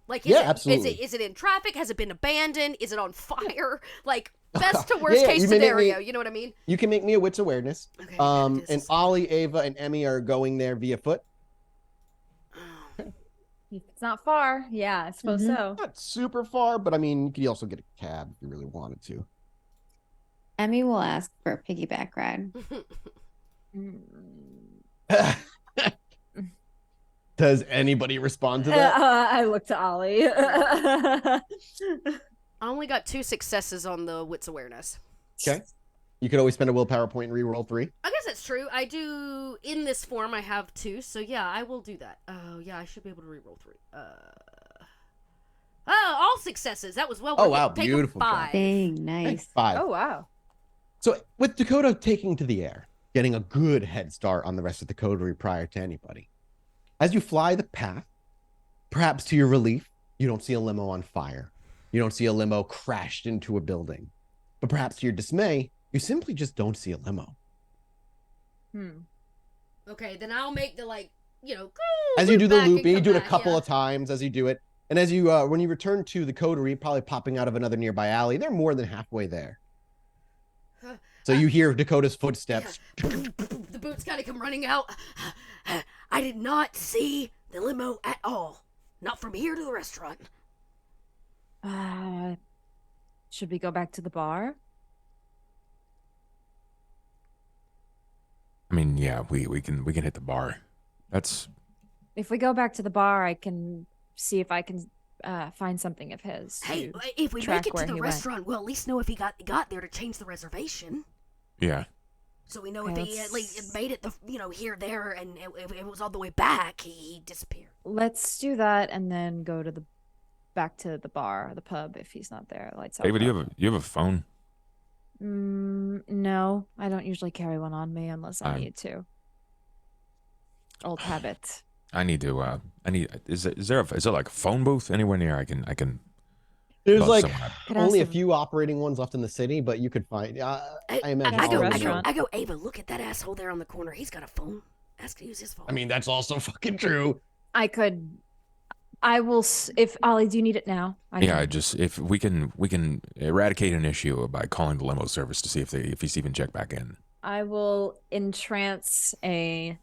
Like, Absolutely. Is it in traffic? Has it been abandoned? Is it on fire? Like, best to worst Yeah, case you may make scenario. me- You know what I mean? You can make me a wits awareness. Okay. And Ollie, Ava, and Emmy are going there via foot. It's not far. Yeah, I suppose so. Not super far, but I mean, you could also get a cab if you really wanted to. Emmy will ask for a piggyback ride. Does anybody respond to that? I look to Ollie. I only got 2 successes on the wits awareness. Okay. You could always spend a willpower point and re-roll 3. I guess that's true. I do, in this form, I have 2, so yeah, I will do that. Oh, yeah, I should be able to re-roll 3. All successes. That was well worth Oh, wow, it. Take beautiful. 5. Dang, nice. 5. Oh, wow. So with Dakota taking to the air, getting a good head start on the rest of the coterie prior to anybody, as you fly the path, perhaps to your relief, you don't see a limo on fire. You don't see a limo crashed into a building. But perhaps to your dismay, you simply just don't see a limo. Okay, then I'll make the, like, as you do the loop, and you do it a back, couple yeah. of times as you do it. And as you, when you return to the coterie, probably popping out of another nearby alley, they're more than halfway there. So you hear Dakota's footsteps. The boots gotta come running out. I did not see the limo at all. Not from here to the restaurant. Should we go back to the bar? I mean, yeah, we can hit the bar. That's If we go back to the bar, I can see if I can find something of his. Hey, to if we track make it to where the he restaurant, we'll at least know if he got there to change the reservation. yeah. So we know Okay, if he at least made it here, there, and it was all the way back, he disappeared. Let's do that and then go to back to the bar, the pub, if he's not there. Lights out. David, do you have a phone? No, I don't usually carry one on me unless I need to. Old habit. Is there like a phone booth anywhere near I can There's buzz like someone up? only a some- few operating ones left in the city, but you could find. I imagine. I all go- of I them. go- I go, Ava, look at that asshole there on the corner. He's got a phone. Ask to use his phone. I mean, that's also fucking true. I will. If Ollie, do you need it now? If we can eradicate an issue by calling the limo service to see if he's even checked back in. I will entrance a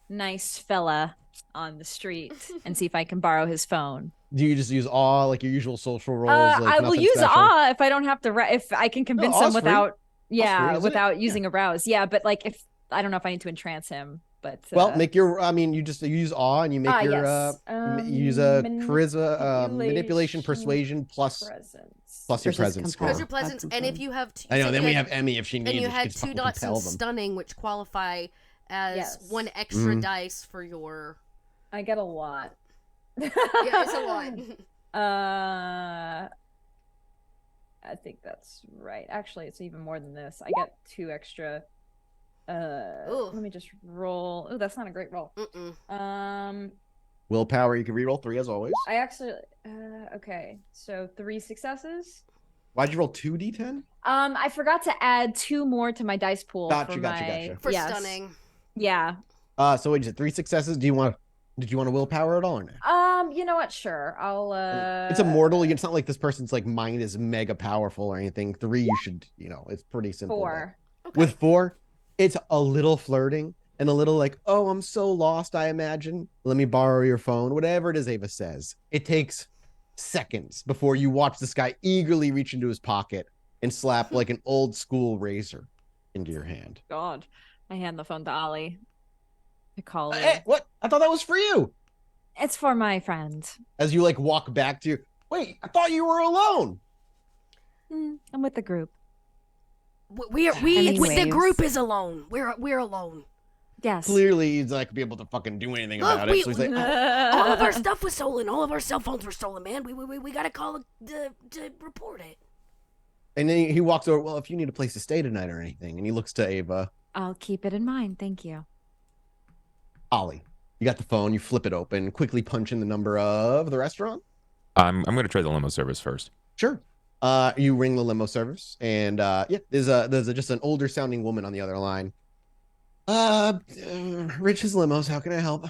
nice fella on the street and see if I can borrow his phone. Do you just use awe like your usual social roles? I will use awe if I don't have to. If I can convince him Awe's free. without, free, without isn't it? using a rouse. Yeah, but like if I don't know if I need to entrance him, but Well, make your. I mean, you use awe and you make your. yes. You use a charisma, manipulation, persuasion plus presence. plus your Versus presence score. Where's your presence? And if you have, I know. said Then you we had- have Emmy if she needs. and you it, she had can just 2 fucking dots in compel them. stunning, which qualify as Yes. 1 extra Mhm. dice for your. I get a lot. Yeah, it's a lot. I think that's right. Actually, it's even more than this. I get 2 extra. Ooh. Let me just roll. Oh, that's not a great roll. Willpower. You can reroll 3 as always. I actually. Okay, so 3 successes. Why'd you roll 2d10? I forgot to add 2 more to my dice pool. Gotcha, for gotcha, my... gotcha. For yes. stunning. Yeah. So what is it? 3 successes. Did you want to willpower at all or no? You know what? Sure. I'll. It's immortal. It's not like this person's like mind is mega powerful or anything. 3, you should. It's pretty simple. 4. Okay. With 4, it's a little flirting and a little like, oh, I'm so lost. I imagine. Let me borrow your phone. Whatever it is, Ava says. It takes seconds before you watch this guy eagerly reach into his pocket and slap like an old school razor into your hand. God, I hand the phone to Ollie. I call her. What? I thought that was for you. It's for my friend. As you like walk back to wait, I thought you were alone. I'm with the group. The Anyways. group is alone. We're alone. Yes. Clearly, he's not gonna be able to fucking do anything Look, about it. So he's like, all of our stuff was stolen. All of our cell phones were stolen, man. We gotta call to report it. and then he walks over. Well, if you need a place to stay tonight or anything, and he looks to Ava. I'll keep it in mind. Thank you. Ollie, you got the phone. You flip it open. Quickly punch in the number of the restaurant. I'm gonna try the limo service first. Sure. You ring the limo service, and there's just an older sounding woman on the other line. Rich's limos. How can I help?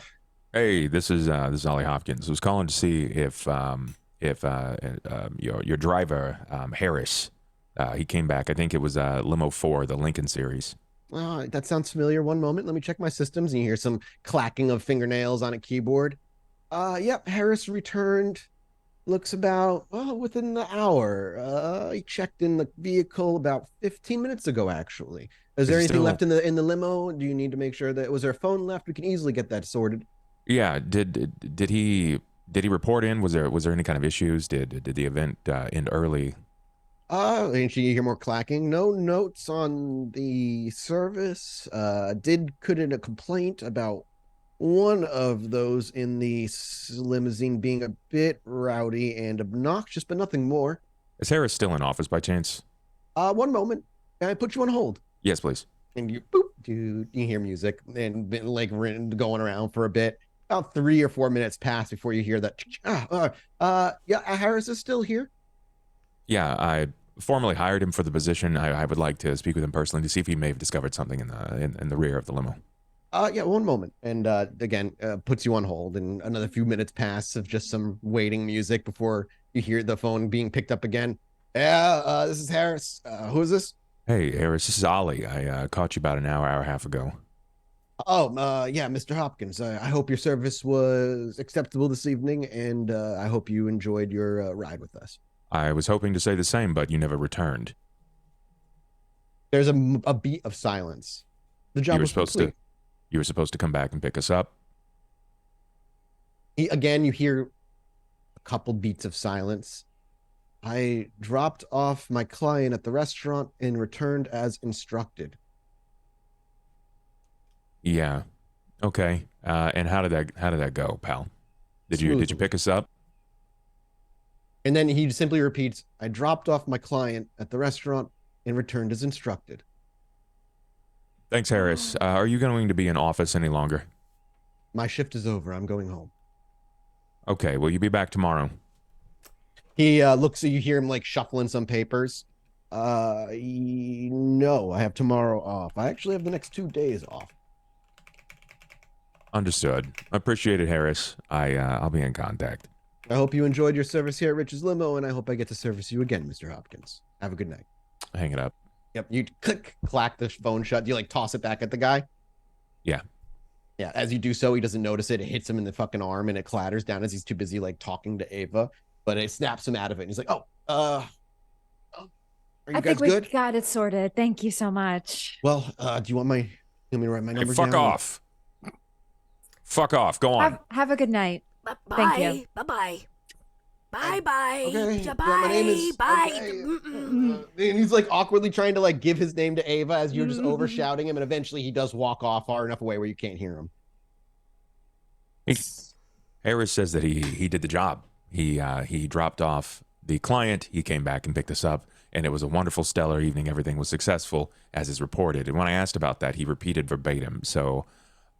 Hey, this is Ollie Hopkins. I was calling to see if your driver Harris, he came back. I think it was limo 4, the Lincoln series. That sounds familiar. One moment. Let me check my systems. And you hear some clacking of fingernails on a keyboard. Yep. Harris returned. Looks about within the hour. He checked in the vehicle about 15 minutes ago. Actually, is there anything left in the limo? Do you need to make sure that was there a phone left? We can easily get that sorted. Yeah. Did he report in? Was there any kind of issues? Did the event end early? And you hear more clacking. No notes on the service. Did put in a complaint about one of those in the limousine being a bit rowdy and obnoxious, but nothing more. Is Harris still in office by chance? One moment. Can I put you on hold? Yes, please. And you boop, dude. You hear music and like going around for a bit. About 3 or 4 minutes pass before you hear that. Yeah, Harris is still here. Yeah, I formally hired him for the position. I would like to speak with him personally to see if he may have discovered something in the rear of the limo. Yeah, one moment. And again, puts you on hold, and another few minutes pass of just some waiting music before you hear the phone being picked up again. Yeah, this is Harris. Who is this? Hey, Harris, this is Ollie. I caught you about an hour and a half ago. Oh, yeah, Mr. Hopkins. I hope your service was acceptable this evening, and I hope you enjoyed your ride with us. I was hoping to say the same, but you never returned. There's a beat of silence. The job was complete. You were supposed to come back and pick us up. Again, you hear a couple beats of silence. I dropped off my client at the restaurant and returned as instructed. Yeah. Okay. And how did that go, pal? Did you pick us up? And then he simply repeats, I dropped off my client at the restaurant and returned as instructed. Thanks, Harris. Are you going to be in office any longer? My shift is over. I'm going home. Okay. Will you be back tomorrow? He looks at you, hear him like shuffling some papers. No, I have tomorrow off. I actually have the next 2 days off. Understood. Appreciate it, Harris. I'll be in contact. I hope you enjoyed your service here at Rich's Limo, and I hope I get to service you again, Mr. Hopkins. Have a good night. Hang it up. Yep, you clack the phone shut. You like toss it back at the guy? Yeah. Yeah, as you do so, he doesn't notice it. It hits him in the fucking arm, and it clatters down as he's too busy like talking to Ava. But it snaps him out of it. And he's like, are you guys good? We got it sorted. Thank you so much. Well, do you want me to write my number down? Fuck off. Fuck off. Go on. Have a good night. Bye. Thank you. Bye. Bye. Okay. Bye. My name is. Bye. Okay. And he's like awkwardly trying to like give his name to Ava as you're just over shouting him, and eventually he does walk off far enough away where you can't hear him. Harris says that he did the job. He dropped off the client. He came back and picked us up, and it was a wonderful, stellar evening. Everything was successful as is reported. And when I asked about that, he repeated verbatim. So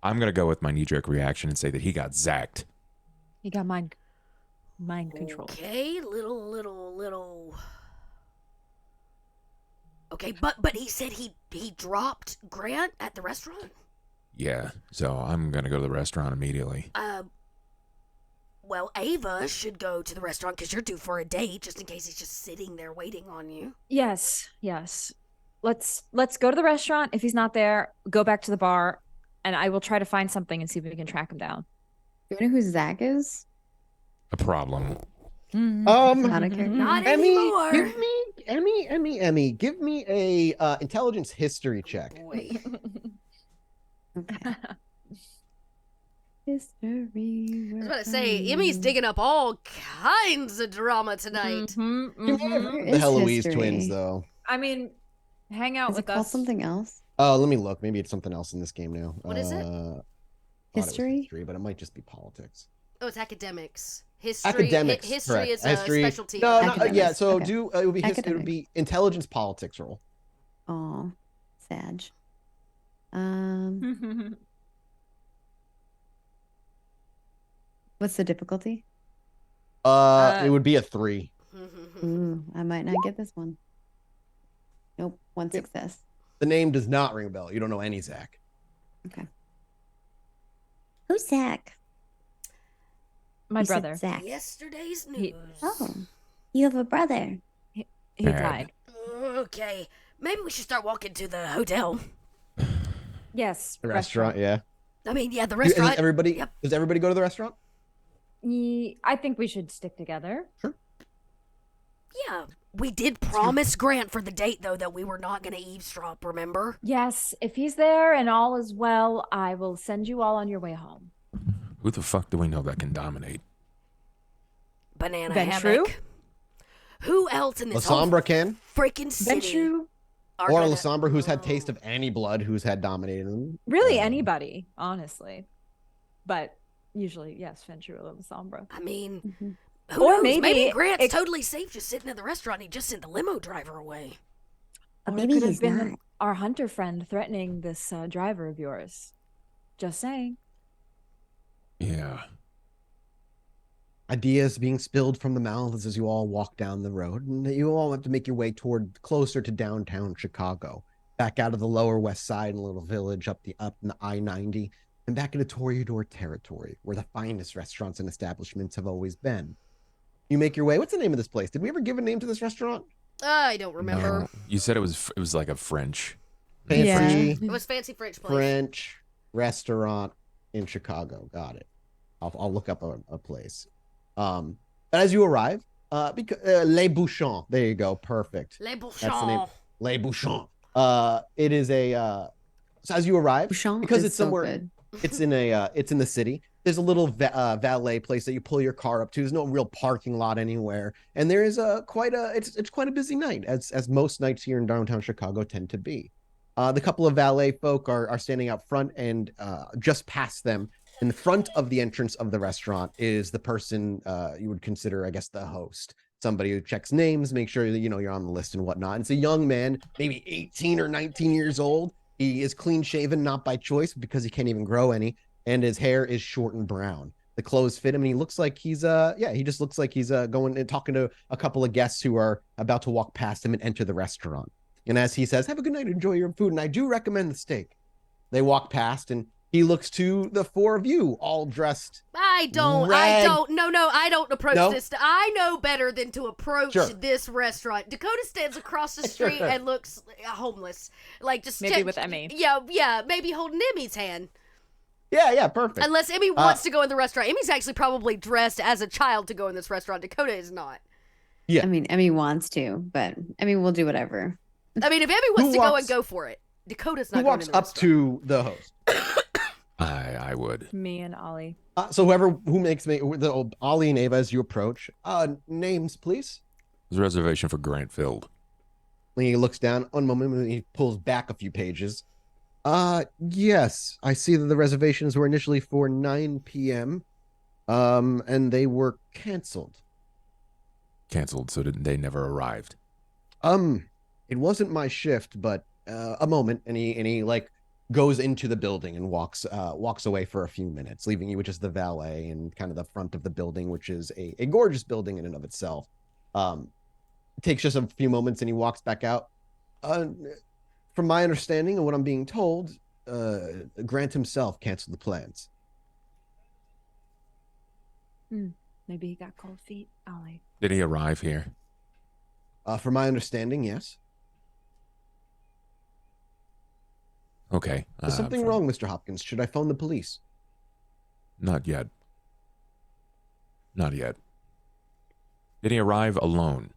I'm gonna go with my knee-jerk reaction and say that he got zacked. He got mind control. Okay, little. Okay, but he said he dropped Grant at the restaurant? Yeah, so I'm gonna go to the restaurant immediately. Well, Ava should go to the restaurant because you're due for a date, just in case he's just sitting there waiting on you. Yes. Let's go to the restaurant. If he's not there, go back to the bar, and I will try to find something and see if we can track him down. Do you know who Zach is? A problem. Not a character. Not Emmy, anymore. Emmy, give me a intelligence history check. Wait. Okay. History. I was about to say, Emmy's digging up all kinds of drama tonight. The Heloise twins, though. I mean, hang out Is with it called us. something else? Let me look. Maybe it's something else in this game now. What is it? History? History, but it might just be politics. Oh, it's academics. History. Academics. History correct. is a History. specialty. No, Academics. yeah. So Okay. it would be it would be intelligence politics roll. Oh, Sag. What's the difficulty? It would be a 3. Ooh, I might not get this one. Nope, one success. The name does not ring a bell. You don't know any Zach. Okay. Who's Zach? My You said brother. Zach. Yesterday's news. Oh, you have a brother. He Bad. died. Okay, maybe we should start walking to the hotel. Yes. The restaurant, yeah. I mean, yeah, the restaurant. Everybody, Yep. does everybody go to the restaurant? I think we should stick together. Yeah, we did promise Grant for the date, though, that we were not going to eavesdrop, remember? Yes, if he's there and all is well, I will send you all on your way home. Who the fuck do we know that can dominate? Banana Ventrue? hammock. Who else in this whole Lasombra can. freaking city? Ventrue? Or Lasombra, who's had taste of any blood, who's had dominated them. Really, anybody, honestly. But usually, yes, Ventrue or Lasombra. I mean, Mm-hmm. who Or knows? maybe Maybe Grant's it- totally safe just sitting at the restaurant. He just sent the limo driver away. But Or it maybe could have he's been not. our hunter friend threatening this driver of yours. Just saying. Yeah. Ideas being spilled from the mouths as you all walk down the road, and you all have to make your way toward closer to downtown Chicago, back out of the lower west side in a little village up in the I-90, and back into Toreador territory, where the finest restaurants and establishments have always been. You make your way. What's the name of this place? Did we ever give a name to this restaurant? I don't remember. No, you said it was like a French. Fancy It was fancy French place. French restaurant in Chicago. Got it. I'll look up a place. But as you arrive, Les Bouchons. There you go. Perfect. Les That's the name. Bouchons. Les Bouchons. It is a. So as you arrive, Bouchon because is it's so somewhere, good. it's in the city. There's a little valet place that you pull your car up to. There's no real parking lot anywhere, and there is it's quite a busy night, as most nights here in downtown Chicago tend to be. The couple of valet folk are standing out front, and just past them, in the front of the entrance of the restaurant, is the person you would consider, I guess, the host. Somebody who checks names, make sure that you're on the list and whatnot. And it's a young man, maybe 18 or 19 years old. He is clean shaven, not by choice, because he can't even grow any, and his hair is short and brown. The clothes fit him, and he looks like he just looks like he's going and talking to a couple of guests who are about to walk past him and enter the restaurant. And as he says, "Have a good night, enjoy your food, and I do recommend the steak." They walk past, and he looks to the four of you, all dressed. No, I don't approach No? this. I know better than to approach Sure. this restaurant. Dakota stands across the street and looks homeless. Like, just Maybe with Emmy. Yeah, maybe holding Emmy's hand. Yeah, perfect. Unless Emmy wants to go in the restaurant. Emmy's actually probably dressed as a child to go in this restaurant. Dakota is not. Yeah. I mean, Emmy wants to, but Emmy will do whatever. I mean, if Emmy wants to go walks- and go for it, Dakota's not Who going walks in the up restaurant. to the host? I would. Me and Ollie. So who makes me the Ollie and Ava as you approach. Names, please. There's a reservation for Grant filled. And he looks down. One moment, and he pulls back a few pages. Yes, I see that the reservations were initially for 9 p.m. And they were canceled. Canceled, so they never arrived. It wasn't my shift, but a moment, and he like goes into the building and walks away for a few minutes, leaving you with just the valet and kind of the front of the building, which is a gorgeous building in and of itself. It takes just a few moments, and he walks back out. From my understanding and what I'm being told, Grant himself canceled the plans. Maybe he got cold feet, Ollie. Did he arrive here? From my understanding, yes. Okay. Is something wrong, Mr. Hopkins? Should I phone the police? Not yet. Not yet. Did he arrive alone?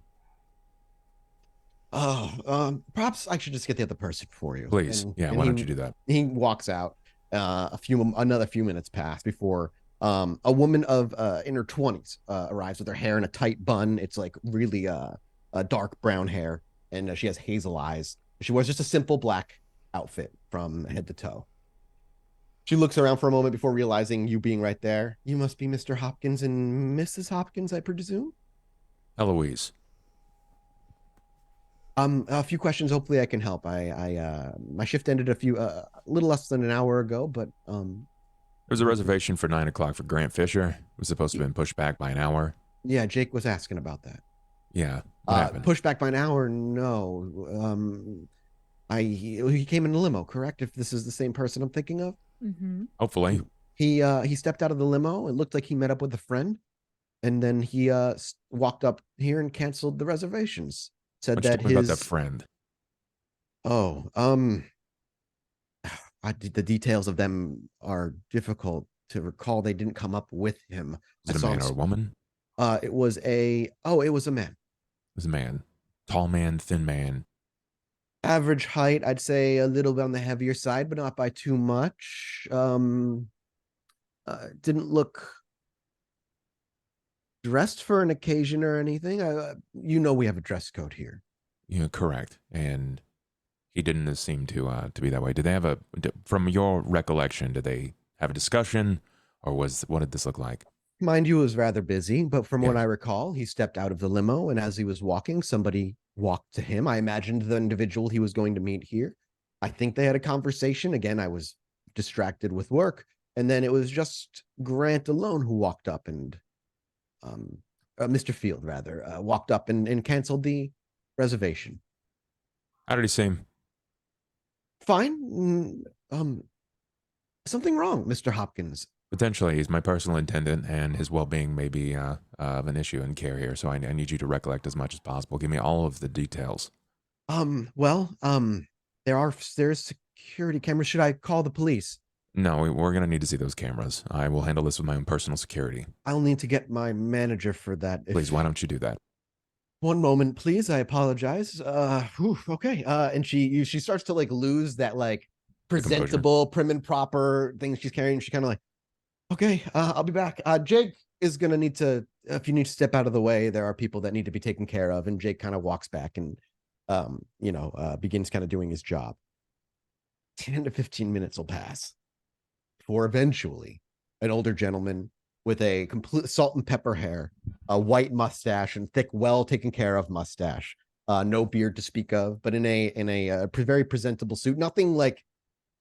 Perhaps I should just get the other person for you. Please. Why don't you do that? He walks out. Another few minutes pass before a woman of in her 20s arrives with her hair in a tight bun. It's like really a dark brown hair, and she has hazel eyes. She wears just a simple black outfit from head to toe. She looks around for a moment before realizing you being right there. You must be Mr. Hopkins and Mrs. Hopkins, I presume. Eloise. A few questions. Hopefully, I can help. My shift ended a little less than an hour ago, but There's a reservation for 9 o'clock for Grant Fisher. It was supposed to have been pushed back by an hour. yeah, Jake was asking about that. Yeah. What happened? Pushed back by an hour? No. He came in a limo, correct? If this is the same person I'm thinking of, Hopefully. he stepped out of the limo. It looked like he met up with a friend, and then he walked up here and canceled the reservations. Said Why don't you that tell me his about that friend. The details of them are difficult to recall. They didn't come up with him. Was it a man or a woman? It was a man. It was a man. Tall man, thin man. Average height, I'd say a little bit on the heavier side, but not by too much. Didn't look dressed for an occasion or anything. We have a dress code here. Yeah, correct. And he didn't seem to be that way. Did they have from your recollection, did they have a discussion, or what did this look like? Mind you, it was rather busy, but from Yeah. what I recall, he stepped out of the limo, and as he was walking, somebody walked to him. I imagined the individual he was going to meet here. I think they had a conversation. Again, I was distracted with work, and then it was just Grant alone who walked up and, Mr. Field, rather, walked up and canceled the reservation. How did he seem? Fine. Something wrong, Mr. Hopkins. Potentially, he's my personal attendant, and his well-being may be of an issue and care here. So I need you to recollect as much as possible. Give me all of the details. There's security cameras. Should I call the police? No, we're gonna need to see those cameras. I will handle this with my own personal security. I'll need to get my manager for that. Please, why don't you do that? One moment, please. I apologize. Okay. And she starts to like lose that like presentable, prim and proper thing she's carrying. She kind of like, okay, I'll be back. Jake is gonna need to. If you need to step out of the way, there are people that need to be taken care of. And Jake kind of walks back and, begins kind of doing his job. 10 to 15 minutes will pass before eventually an older gentleman with a complete salt and pepper hair, a white mustache, and thick, well taken care of mustache. No beard to speak of, but in a very presentable suit. Nothing like,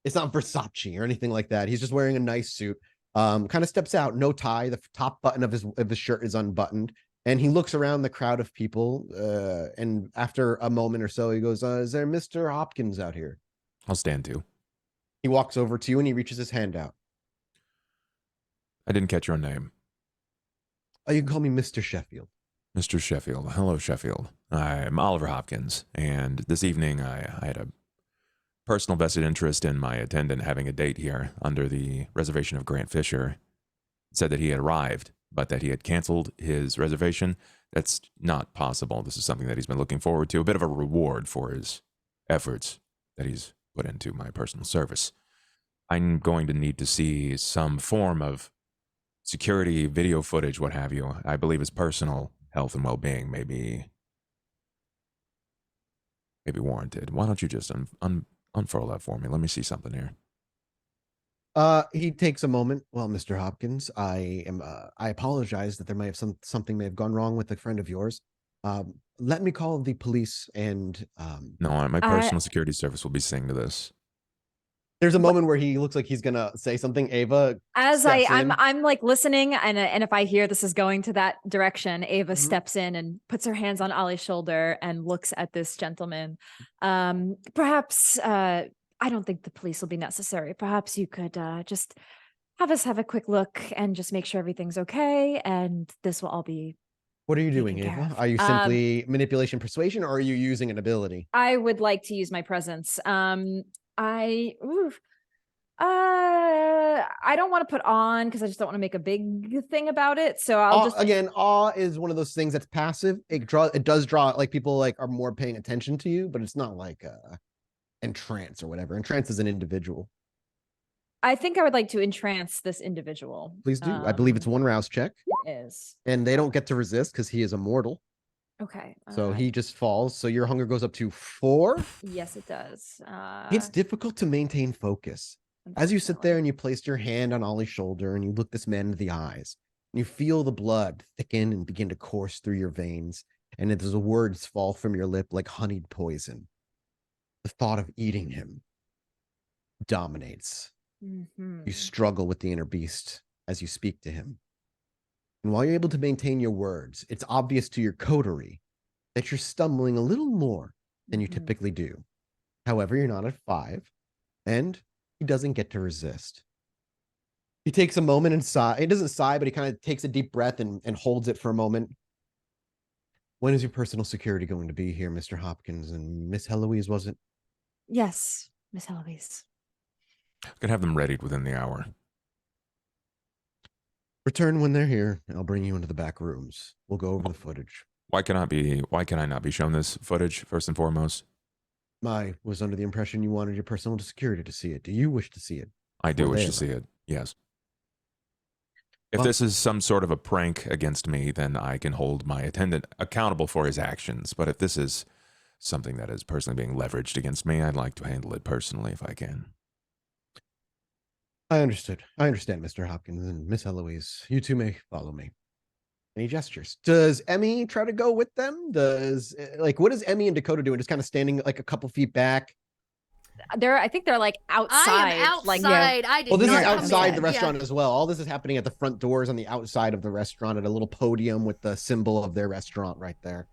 it's not Versace or anything like that. He's just wearing a nice suit. Kind of steps out, no tie. The top button of his shirt is unbuttoned, and he looks around the crowd of people. And after a moment or so, he goes, "Is there Mr. Hopkins out here?" I'll stand to. He walks over to you and he reaches his hand out. I didn't catch your name. You can call me Mr. Sheffield. Mr. Sheffield. Hello, Sheffield. I'm Oliver Hopkins, and this evening I had a personal vested interest in my attendant having a date here under the reservation of Grant Fisher. It said that he had arrived, but that he had canceled his reservation. That's not possible. This is something that he's been looking forward to, a bit of a reward for his efforts that he's put into my personal service. I'm going to need to see some form of security, video footage, what have you. I believe his personal health and well-being may be warranted. Why don't you just unfurl that for me? Let me see something here. He takes a moment. Well, Mr. Hopkins, I apologize that there may have something may have gone wrong with a friend of yours. Let me call the police and No, my personal security service will be seeing to this. There's a moment where he looks like he's gonna say something. Ava, as I'm like listening, and if I hear this is going to that direction, Ava steps in and puts her hands on Ollie's shoulder and looks at this gentleman. Perhaps I don't think the police will be necessary. Perhaps you could just have us have a quick look and just make sure everything's okay, and this will all be. What are you doing, Ava? Are you simply manipulation, persuasion, or are you using an ability? I would like to use my presence. I don't want to put on because I just don't want to make a big thing about it. So I'll again, awe is one of those things that's passive. It does draw like people like are more paying attention to you, but it's not like entrance or whatever. Entrance is an individual. I think I would like to entrance this individual. Please do. I believe it's one rouse check. It is. And they don't get to resist because he is immortal. Okay. So he just falls. So your hunger goes up to 4. Yes, it does. It's difficult to maintain focus. As you sit there and you place your hand on Ollie's shoulder and you look this man in the eyes, and you feel the blood thicken and begin to course through your veins, and as the words fall from your lip like honeyed poison, the thought of eating him dominates. You struggle with the inner beast as you speak to him. And while you're able to maintain your words, it's obvious to your coterie that you're stumbling a little more than you typically do. However, you're not at 5, and he doesn't get to resist. He takes a moment and sigh. He doesn't sigh, but he kind of takes a deep breath and holds it for a moment. When is your personal security going to be here, Mr. Hopkins? And Miss Heloise, was it? Yes, Miss Heloise. I can have them readied within the hour. Return when they're here. I'll bring you into the back rooms. We'll go over the footage. Why can I not be shown this footage first and foremost? I was under the impression you wanted your personal security to see it. Do you wish to see it? I do wish to see it. Yes. If this is some sort of a prank against me, then I can hold my attendant accountable for his actions. But if this is something that is personally being leveraged against me, I'd like to handle it personally if I can. I understood. I understand, Mr. Hopkins and Miss Eloise. You two may follow me. And he gestures. Does Emmy try to go with them? What is Emmy and Dakota doing? Just kind of standing like a couple feet back? I think they're like outside. I am outside. Like, I did Well, this is not come outside in. the restaurant as well. All this is happening at the front doors on the outside of the restaurant at a little podium with the symbol of their restaurant right there.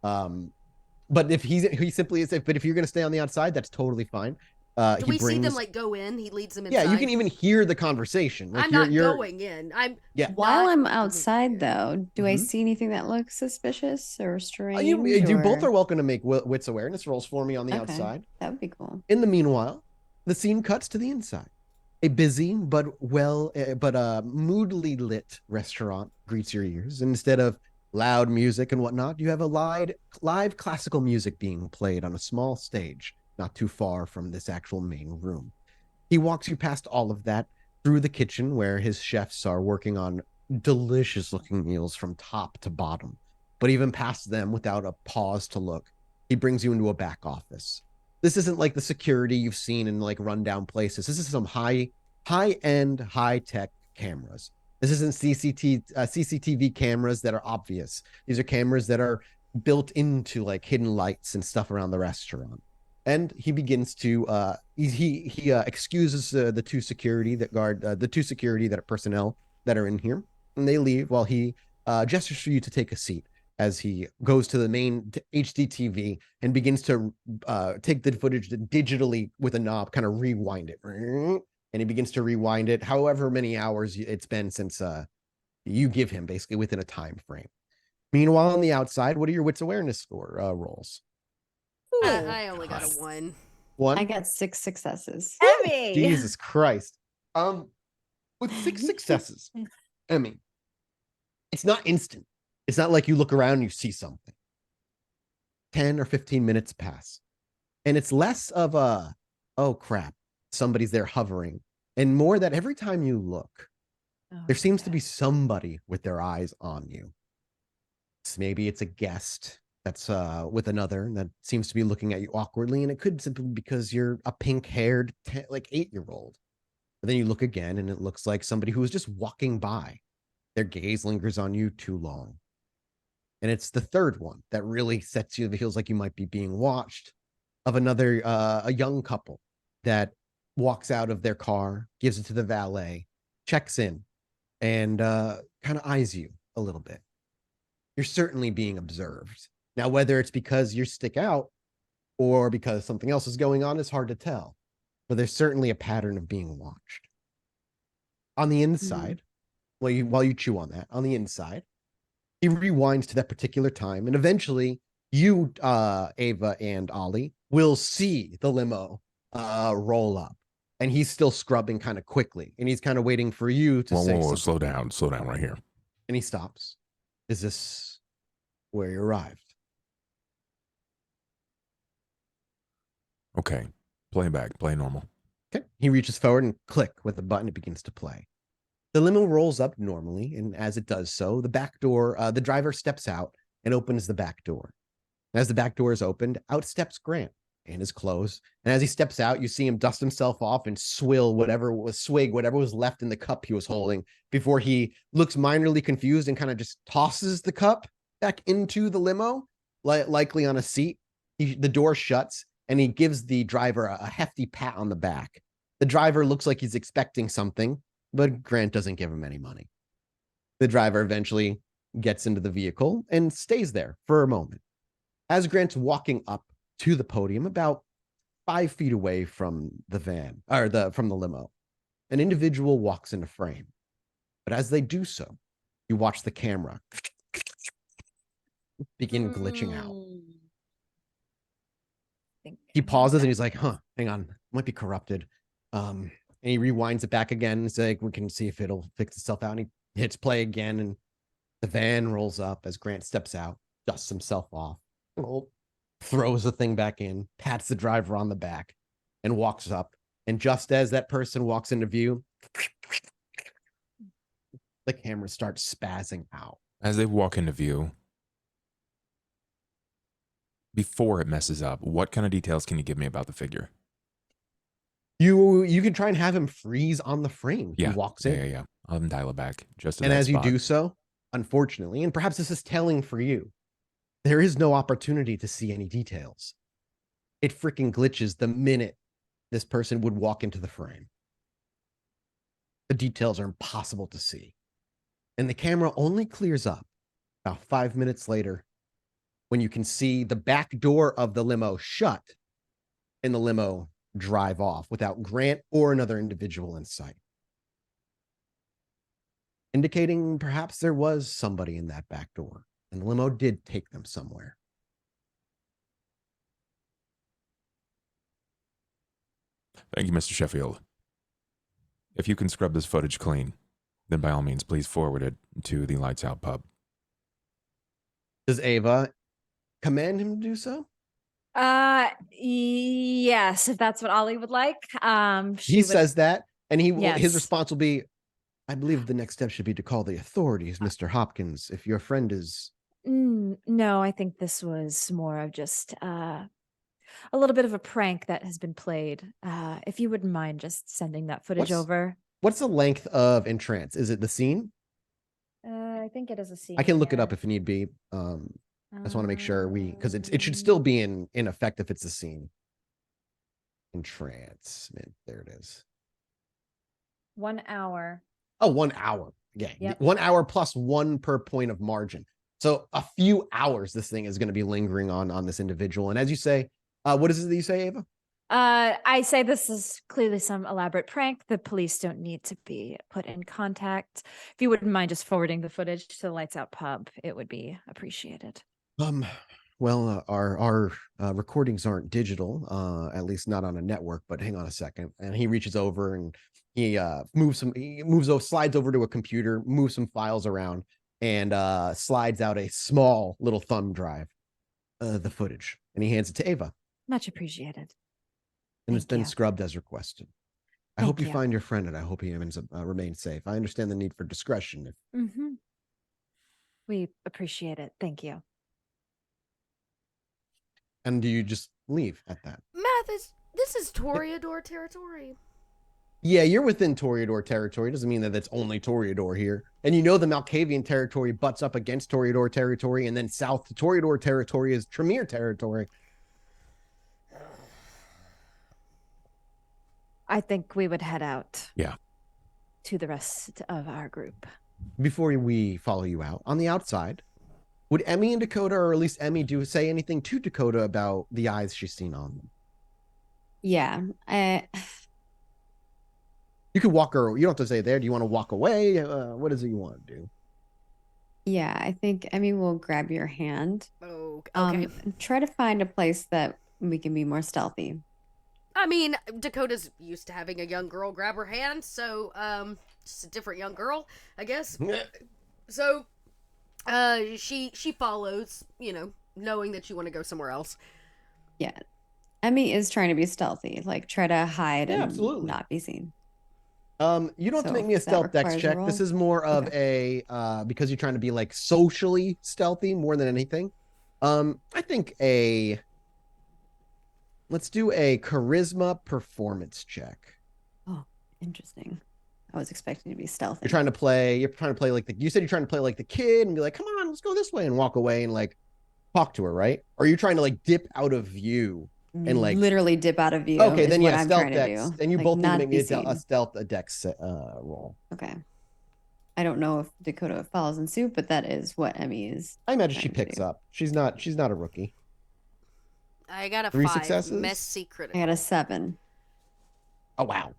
But if he simply is, but if you're going to stay on the outside, that's totally fine. Do we see them like go in? He leads them inside. Yeah, you can even hear the conversation. Like, I'm not going in. While I'm outside, though, do I see anything that looks suspicious or strange? You both are welcome to make wits awareness rolls for me on the outside. That would be cool. In the meanwhile, the scene cuts to the inside. A busy but moodily lit restaurant greets your ears. Instead of loud music and whatnot, you have a live classical music being played on a small stage not too far from this actual main room. He walks you past all of that through the kitchen where his chefs are working on delicious looking meals from top to bottom. But even past them, without a pause to look, he brings you into a back office. This isn't like the security you've seen in like rundown places. This is some high-end, high-tech cameras. This isn't CCTV cameras that are obvious. These are cameras that are built into like hidden lights and stuff around the restaurant. And he begins to he excuses the two security that personnel that are in here, and they leave while he gestures for you to take a seat as he goes to the main HD TV and begins to take the footage digitally with a knob, kind of rewind it, and he begins to rewind it however many hours it's been since you give him, basically within a time frame. Meanwhile, on the outside, what are your wits awareness score rolls? I only got a 1. I got 6 successes. Emmy! Jesus Christ. With 6 successes, Emmy, it's not instant. It's not like you look around and you see something. 10 or 15 minutes pass. And it's less of a, oh crap, somebody's there hovering. And more that every time you look, there seems to be somebody with their eyes on you. Maybe it's a guest that's with another that seems to be looking at you awkwardly, and it could simply be because you're a pink-haired 8-year-old. But then you look again, and it looks like somebody who was just walking by. Their gaze lingers on you too long. And it's the third one that really sets you, feels like you might be being watched, of another, a young couple that walks out of their car, gives it to the valet, checks in, and kind of eyes you a little bit. You're certainly being observed. Now, whether it's because you stick out or because something else is going on is hard to tell, but there's certainly a pattern of being watched. On the inside, while you chew on that, on the inside, he rewinds to that particular time, and eventually you, Ava and Ollie, will see the limo roll up, and he's still scrubbing kind of quickly, and he's kind of waiting for you to say something. Slow down right here. And he stops. Is this where you arrived? Okay. Play back. Play normal. Okay. He reaches forward and click with the button. It begins to play. The limo rolls up normally, and as it does so, the back door, the driver steps out and opens the back door. As the back door is opened, out steps Grant and his clothes. And as he steps out, you see him dust himself off and swig whatever was left in the cup he was holding before he looks minorly confused and kind of just tosses the cup back into the limo, likely on a seat. The door shuts, and he gives the driver a hefty pat on the back. The driver looks like he's expecting something, but Grant doesn't give him any money. The driver eventually gets into the vehicle and stays there for a moment. As Grant's walking up to the podium, about 5 feet away from the van, from the limo, an individual walks into frame. But as they do so, you watch the camera begin glitching out. He pauses and he's like, hang on, might be corrupted. And he rewinds it back again. It's like, we can see if it'll fix itself out. And he hits play again, and the van rolls up as Grant steps out, dusts himself off, throws the thing back in, pats the driver on the back, and walks up. And just as that person walks into view, the camera starts spazzing out. As they walk into view, before it messes up, what kind of details can you give me about the figure? You can try and have him freeze on the frame. Yeah. He walks in. Yeah. I'll have him dial it back just to And that as spot. you do so, unfortunately, and perhaps this is telling for you, there is no opportunity to see any details. It freaking glitches the minute this person would walk into the frame. The details are impossible to see. And the camera only clears up about 5 minutes later when you can see the back door of the limo shut and the limo drive off without Grant or another individual in sight, indicating perhaps there was somebody in that back door and the limo did take them somewhere. Thank you, Mr. Sheffield. If you can scrub this footage clean, then by all means, please forward it to the Lights Out pub. Does Ava command him to do so? Yes, if that's what Ollie would like. He says that, and his Yes. response will be, I believe the next step should be to call the authorities, Mr. Hopkins. If your friend is... No, I think this was more of just a little bit of a prank that has been played. If you wouldn't mind just sending that footage over. What's the length of Entrance? Is it the scene? I think it is a scene. I can look it up if need be. I just want to make sure because it should still be in effect if it's a scene. Entrancement. There it is. 1 hour. Oh, 1 hour. Yeah. Yep. 1 hour plus 1 per point of margin. So a few hours this thing is going to be lingering on this individual. And as you say, what is it that you say, Ava? I say this is clearly some elaborate prank. The police don't need to be put in contact. If you wouldn't mind just forwarding the footage to the Lights Out pub, it would be appreciated. Well, our recordings aren't digital, at least not on a network, but hang on a second. And he reaches over and he slides over to a computer, moves some files around, and slides out a small little thumb drive, the footage, and he hands it to Ava. Much appreciated. And it's been scrubbed as requested. I hope you find your friend, and I hope he remains safe. I understand the need for discretion. We appreciate it. Thank you. And do you just leave at that? Mathis, this is Toreador territory. Yeah, you're within Toreador territory. Doesn't mean that it's only Toreador here. And you know the Malkavian territory butts up against Toreador territory, and then south to Toreador territory is Tremere territory. I think we would head out. Yeah. To the rest of our group. Before we follow you out, on the outside, would Emmy and Dakota, or at least Emmy, say anything to Dakota about the eyes she's seen on them? Yeah. You could walk her. You don't have to say there. Do you want to walk away? What is it you want to do? Yeah, I think Emmy will grab your hand. Oh, okay. Try to find a place that we can be more stealthy. I mean, Dakota's used to having a young girl grab her hand, so, just a different young girl, I guess. So, she follows, knowing that you want to go somewhere else. Yeah. Emmy is trying to be stealthy, like try to hide and absolutely not be seen. You don't have to make me a stealth dex check. This is more of a, because you're trying to be like socially stealthy more than anything. I think let's do a charisma performance check. Oh, interesting. I was expecting to be stealthy. You're trying to play like you said you're trying to play like the kid and be like, come on, let's go this way, and walk away and like talk to her, right? Or are you trying to like dip out of view and like literally dip out of view? Okay, then yeah, stealth dex. And you like, both need to make me a dex roll. Okay. I don't know if Dakota follows in suit, but that is what Emmy is. I imagine she picks up. She's not a rookie. I got a 3 5. successes? Messy critical. I got a 7. Oh wow.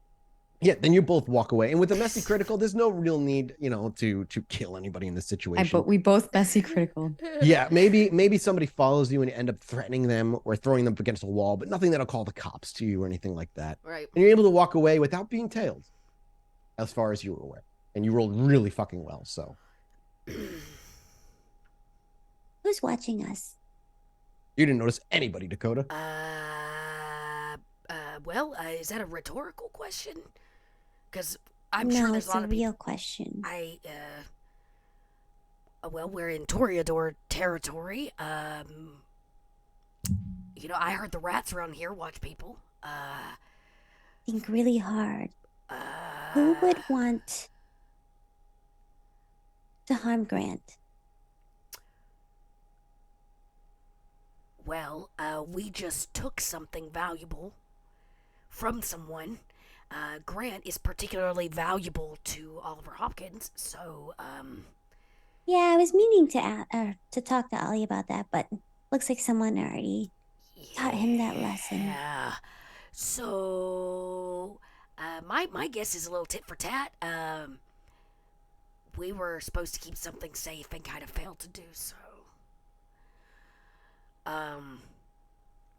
Yeah, then you both walk away. And with the messy critical, there's no real need, to kill anybody in this situation. But we both messy critical. Yeah, maybe somebody follows you and you end up threatening them or throwing them against a wall, but nothing that'll call the cops to you or anything like that. Right. And you're able to walk away without being tailed, as far as you were aware. And you rolled really fucking well, so. Who's watching us? You didn't notice anybody, Dakota. Is that a rhetorical question? Because I'm no, sure there's it's a lot a of people. real question. Well, we're in Toreador territory. You know, I heard the rats around here watch people. Think really hard. Who would want to harm Grant? Well, we just took something valuable from someone. Grant is particularly valuable to Oliver Hopkins, so, Yeah, I was meaning to talk to Ollie about that, but looks like someone already taught him that lesson. Yeah. So, my guess is a little tit for tat. We were supposed to keep something safe and kind of failed to do so.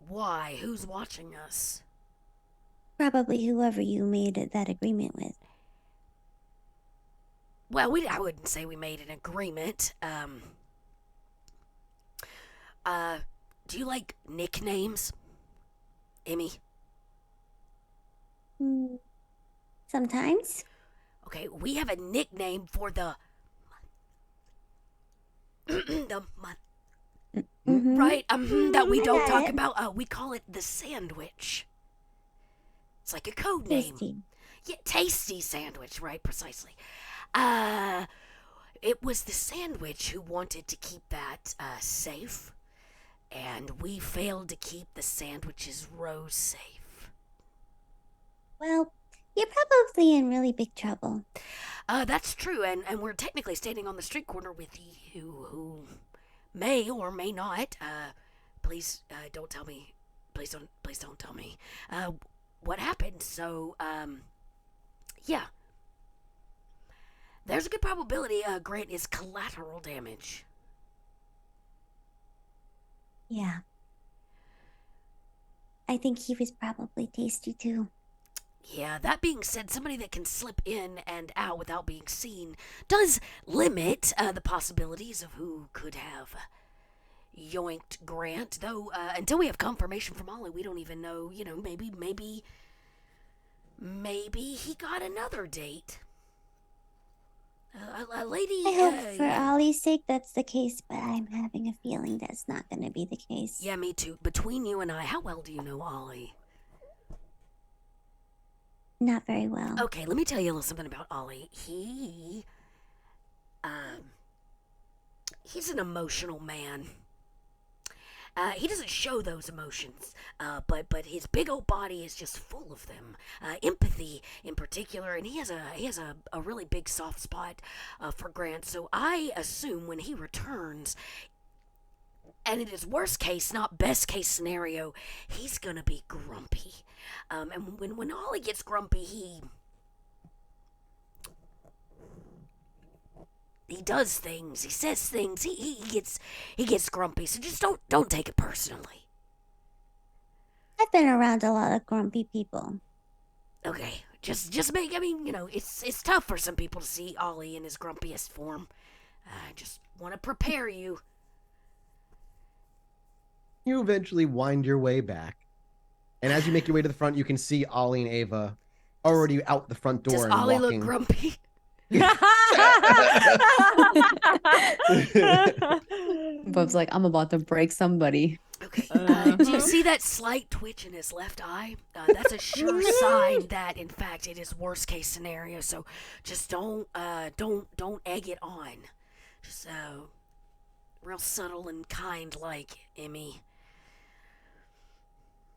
Why? Who's watching us? Probably whoever you made that agreement with. Well, I wouldn't say we made an agreement. Do you like nicknames, Emmy? Sometimes. Okay, we have a nickname for the right that we don't talk about. We call it the sandwich. It's like a code name. Tasty. Yeah, tasty sandwich, right? Precisely. It was the sandwich who wanted to keep that safe, and we failed to keep the sandwich's row safe. Well, you're probably in really big trouble. That's true, and we're technically standing on the street corner with you, who may or may not. Please don't tell me. Please don't tell me. What happened? So, yeah. There's a good probability Grant is collateral damage. Yeah. I think he was probably tasty too. Yeah, that being said, somebody that can slip in and out without being seen does limit the possibilities of who could have yoinked Grant. Though, until we have confirmation from Ollie, we don't even know, you know, maybe he got another date. A lady... I hope for Ollie's sake that's the case, but I'm having a feeling that's not going to be the case. Yeah, me too. Between you and I, how well do you know Ollie? Not very well. Okay, let me tell you a little something about Ollie. He's an emotional man. He doesn't show those emotions, but his big old body is just full of them. Empathy, in particular, and he has a really big soft spot for Grant. So I assume when he returns, and it is worst case, not best case scenario, he's gonna be grumpy. And when Ollie gets grumpy, he does things, he says things, he gets grumpy. So just don't take it personally. I've been around a lot of grumpy people. Okay, just make. I mean, you know, it's tough for some people to see Ollie in his grumpiest form. I just want to prepare you. You eventually wind your way back, and as you make your way to the front, you can see Ollie and Ava already out the front door. Does and Ollie walking. look grumpy? Bub's like, I'm about to break somebody. Okay. Do you see that slight twitch in his left eye? That's a sure sign that, in fact, it is worst case scenario. So just don't egg it on. Just real subtle and kind, like Emmy.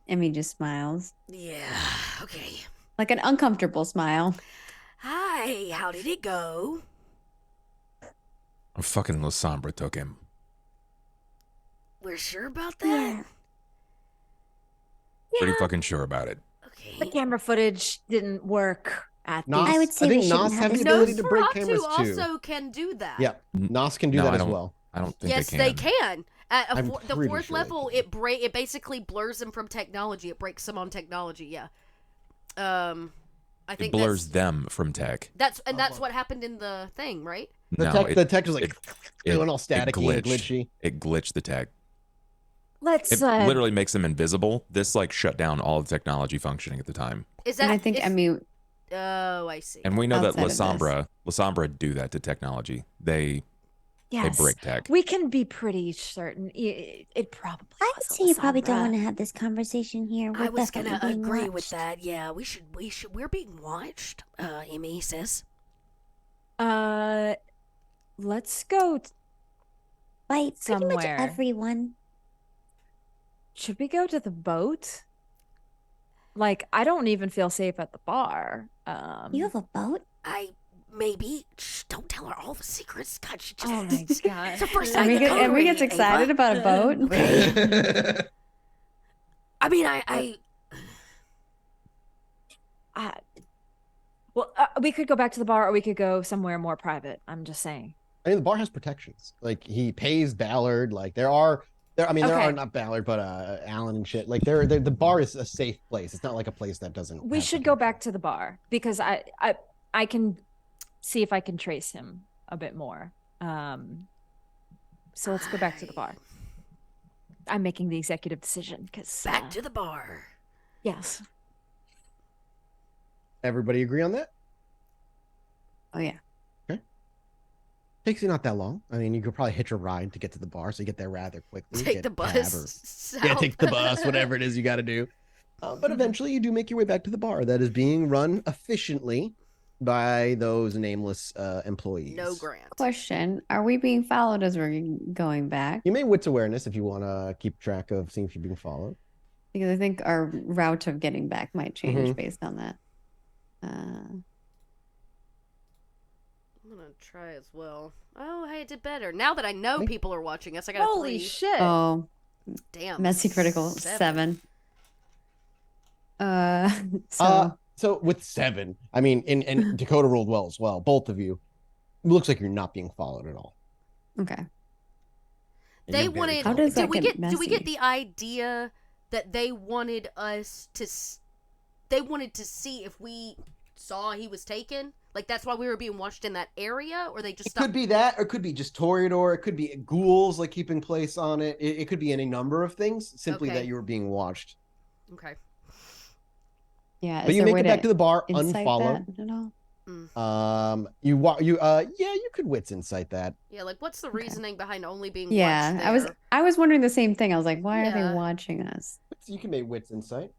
Emmy just smiles. Yeah. Okay. Like an uncomfortable smile. Hi. How did it go? Fucking Lasombra took him. We're sure about that? Yeah. Pretty fucking sure about it. Okay. The camera footage didn't work at Nos, I would say I think we shouldn't Nos have has the this- ability to break Nosferatu cameras too. also can do that. Yeah, Nos can do No, that I as don't- well. I don't think Yes, they can. they can. At I'm the pretty fourth sure they level, can. it basically blurs them from technology. It breaks them on technology. Yeah. I It think blurs them from tech. that's what happened in the thing, right? The tech is like going all staticky and glitched. glitchy. It glitched the tech. Let's It literally makes them invisible. This like shut down all the technology functioning at the time. Is And that? I think is, Emmy Oh, I see. And we know that Outside of Lasombra do that to technology. They Yes. break tech. We can be pretty certain it probably I would was say you probably don't Lasombra. want to have this conversation here. I We're was definitely gonna being agree with watched. that. Yeah, we should. We're being watched. Emmy says. Let's go. By pretty much Somewhere. everyone. Should we go to the boat? Like, I don't even feel safe at the bar. You have a boat? Maybe. Shh, don't tell her all the secrets. God, she just. Oh my god. It's the first time. Emmy gets excited about a boat. I mean, Well, we could go back to the bar, or we could go somewhere more private. I'm just saying. I mean, the bar has protections. Like, he pays Ballard. Like, there are not Ballard, but Alan and shit. Like, the bar is a safe place. It's not like a place that doesn't. We should go back to the bar because I can see if I can trace him a bit more. So let's go back to the bar. I'm making the executive decision because back to the bar. Yes. Everybody agree on that? Oh yeah. Okay. Takes you not that long. I mean, you could probably hitch a ride to get to the bar, so you get there rather quickly. Take the bus. Take the bus, whatever it is you got to do. But eventually, you do make your way back to the bar that is being run efficiently by those nameless employees. No grant. Question: are we being followed as we're going back? You may wits awareness if you want to keep track of seeing if you're being followed. Because I think our route of getting back might change based on that. I'm gonna try as well. Oh, hey, I did better. Now that I know people are watching us, I got Holy 3. shit. Oh, Damn. messy critical 7. So with 7, I mean, and Dakota rolled well as well. Both of you, it looks like you're not being followed at all. Okay. And They you're very wanted. How does that get Did we get messy? the idea that they wanted us to? They wanted to see if we saw he was taken. Like that's why we were being watched in that area, or they just. It could be that, or it could be just Toreador. It could be ghouls like keeping place on it. It could be any number of things. Simply Okay. that you were being watched. Okay. Yeah. But you make it back to the bar unfollowed. At all? You could wits insight that. Yeah, like what's the reasoning behind only being Yeah, watched there? I was wondering the same thing. I was like, why are Yeah. they watching us? You can make wits insight.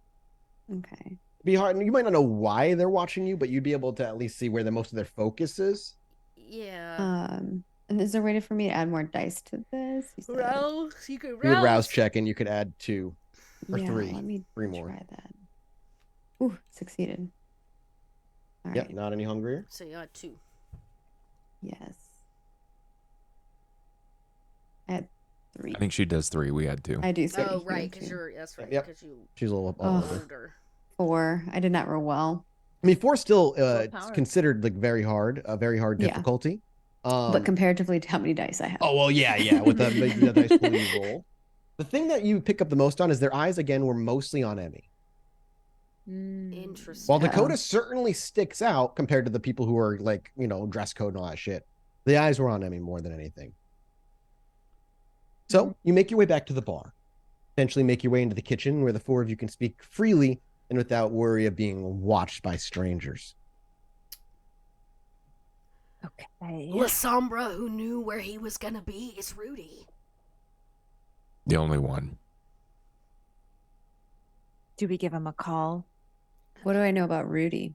Okay. Be hard. You might not know why they're watching you, but you'd be able to at least see where most of their focus is. Yeah. And is there a way for me to add more dice to this? You said- Rouse. You could You would rouse check, and you could add 2 or 3. Let me 3 more. try that. Ooh, succeeded. All Yep, right. not any hungrier. So you got 2. Yes. I had 3. I think she does 3. We had 2. I do 3. Oh, right, because that's right. Yep. Because you She's a little Oh. older. older. 4. I did not roll well. I mean, 4 still power. considered like very hard Yeah. difficulty. But comparatively to how many dice I have. Oh well, yeah. With the dice pool you roll, the thing that you pick up the most on is their eyes again were mostly on Emmy. Interesting. While Dakota certainly sticks out compared to the people who are like dress code and all that shit, the eyes were on Emmy more than anything. So you make your way back to the bar, eventually make your way into the kitchen where the 4 of you can speak freely and without worry of being watched by strangers. Okay. Lasombra, who knew where he was gonna be, is Rudy. The only one. Do we give him a call? What do I know about Rudy?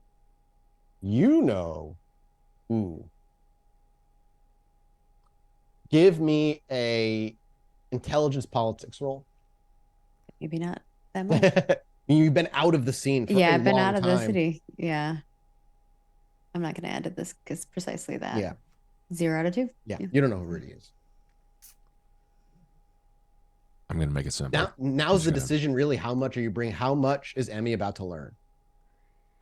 Ooh. Give me a intelligence politics roll. Maybe not that much. You've been out of the scene for Yeah, a I've been long out of the time. city. Yeah. I'm not going to add to this because precisely that. Yeah. 0 out of 2. Yeah, you don't know who Rudy is. I'm going to make it simple. Now's the gonna- decision, really. How much are you bringing? How much is Emmy about to learn?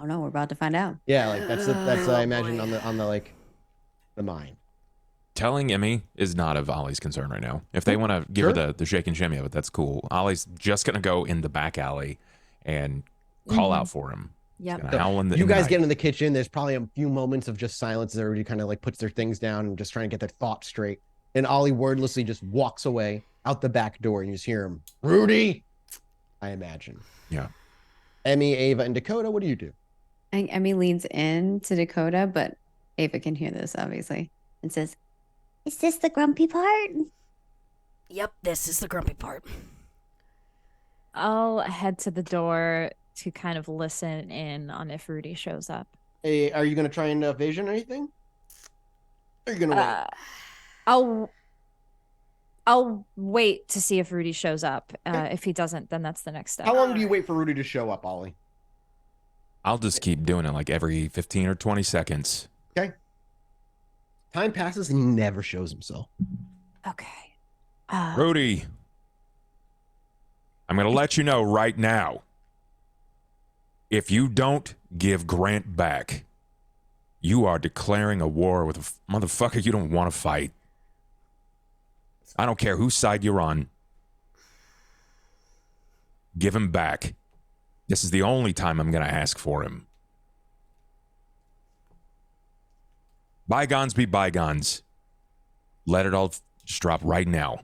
Oh no, we're about to find out. Yeah, like that's I imagine boy. on the the mind. Telling Emmy is not of Ollie's concern right now. If they want to give her the shake and shimmy of it, that's cool. Ollie's just going to go in the back alley and call out for him. Yep. Gonna howl in the You guys night. get in the kitchen. There's probably a few moments of just silence as everybody kind of like puts their things down and just trying to get their thoughts straight. And Ollie wordlessly just walks away out the back door, and you just hear him, Rudy. I imagine. Yeah. Emmy, Ava, and Dakota. What do you do? I think Emmy leans in to Dakota, but Ava can hear this, obviously, and says, Is this the grumpy part? Yep, this is the grumpy part. I'll head to the door to kind of listen in on if Rudy shows up. Hey, are you going to try and evasion or anything? Or are you going to wait? I'll wait to see if Rudy shows up. If he doesn't, then that's the next step. How long do you wait for Rudy to show up, Ollie? I'll just keep doing it like every 15 or 20 seconds. Okay. Time passes and he never shows himself. Okay. Rudy, I'm going to let you know right now. If you don't give Grant back, you are declaring a war with a motherfucker you don't want to fight. I don't care whose side you're on. Give him back. This is the only time I'm going to ask for him. Bygones be bygones. Let it all just drop right now.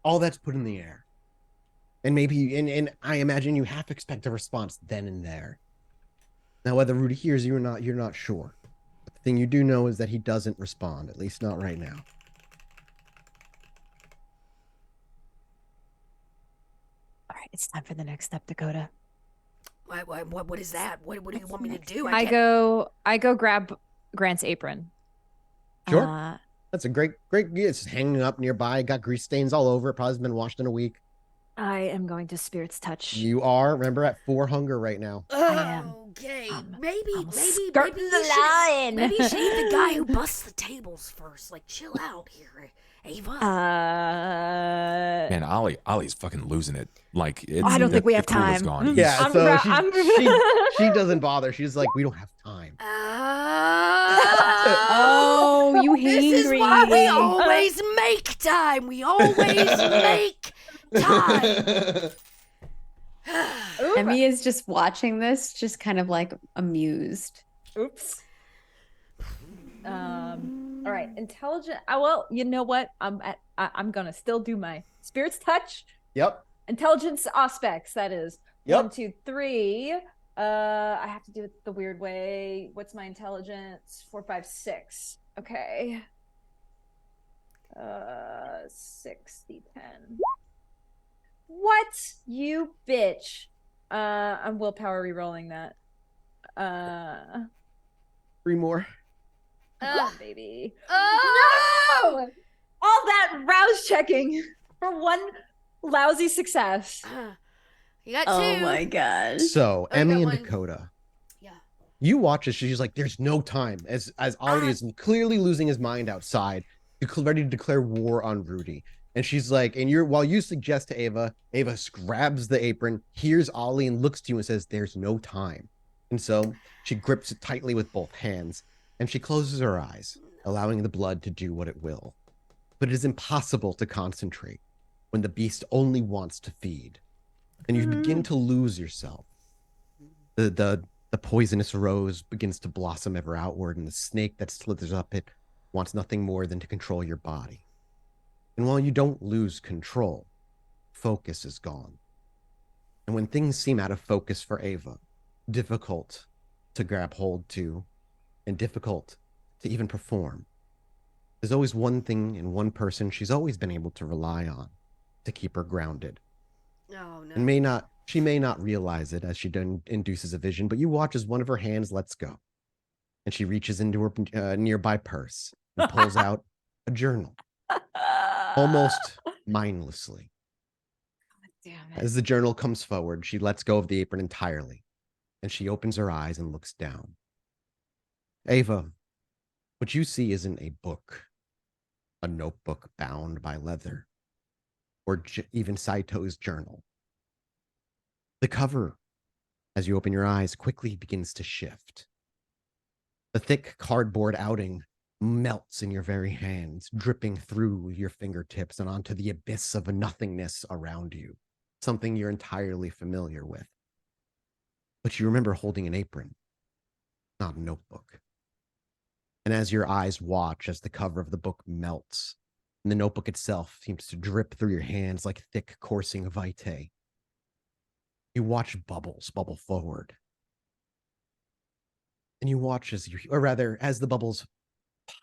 All that's put in the air. And maybe, and I imagine you half expect a response then and there. Now, whether Rudy hears you or not, you're not sure. But the thing you do know is that he doesn't respond, at least not right now. All right, it's time for the next step, Dakota. What is that? What do you want me to do? I go grab Grant's apron. Sure. That's a great, it's hanging up nearby. Got grease stains all over. It probably has been washed in a week. I am going to Spirit's Touch. You are, remember, at 4 hunger right now. I am. Okay, I'm maybe you the should maybe you should eat the guy who busts the tables first. Like, chill out here, Ava. Man, Ollie's fucking losing it. Like, it's, I don't think we have the cool is time. gone. Yeah, so she doesn't bother. She's like, we don't have time. "Oh, you hangry." This is why we always make time. We always make time. Emmy is just watching this, just kind of like amused. Oops. All right, intelligent. Well, you know what? I'm gonna still do my Spirit's Touch. Yep. Intelligence aspects. That is. Yep. 1, 2, 3. I have to do it the weird way. What's my intelligence? 4, 5, 6. Okay. 60, 10. What? You bitch. I'm willpower re-rolling that. 3 more. Come on, baby. No! All that rouse checking for one lousy success. You got 2. Oh my gosh. So, I Emmy got and 1. Dakota. Yeah. You watch as she's like, there's no time. As Ollie is clearly losing his mind outside, ready to declare war on Rudy. And she's like, while you suggest to Ava grabs the apron, hears Ollie and looks to you and says, there's no time. And so she grips it tightly with both hands and she closes her eyes, allowing the blood to do what it will. But it is impossible to concentrate when the beast only wants to feed. And you begin to lose yourself. The poisonous rose begins to blossom ever outward, and the snake that slithers up it wants nothing more than to control your body. And while you don't lose control, focus is gone. And when things seem out of focus for Ava, difficult to grab hold to, and difficult to even perform, there's always one thing and one person she's always been able to rely on to keep her grounded. Oh, no. And she may not realize it as she induces a vision, but you watch as one of her hands lets go. And she reaches into her nearby purse and pulls out a journal. Almost mindlessly. Damn it. As the journal comes forward, she lets go of the apron entirely, and she opens her eyes and looks down. Ava, what you see isn't a book, a notebook bound by leather, or even Saito's journal. The cover, as you open your eyes, quickly begins to shift. The thick cardboard outing melts in your very hands, dripping through your fingertips and onto the abyss of a nothingness around you, something you're entirely familiar with. But you remember holding an apron, not a notebook. And as your eyes watch as the cover of the book melts, and the notebook itself seems to drip through your hands like thick coursing vitae, You watch bubbles bubble forward. And you watch as as the bubbles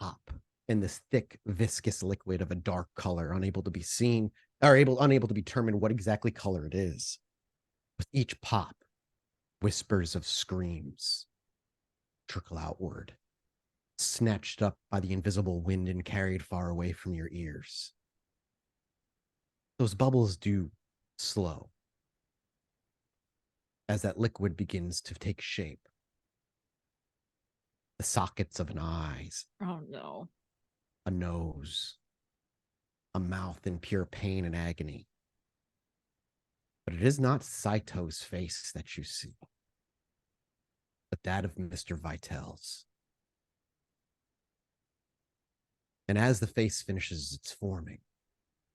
pop in this thick, viscous liquid of a dark color, unable to be seen, or unable to be determined what exactly color it is. With each pop, whispers of screams trickle outward, snatched up by the invisible wind and carried far away from your ears. Those bubbles do slow as that liquid begins to take shape. The sockets of an eyes. Oh no. A nose. A mouth in pure pain and agony. But it is not Saito's face that you see, but that of Mr. Vitel's. And as the face finishes its forming,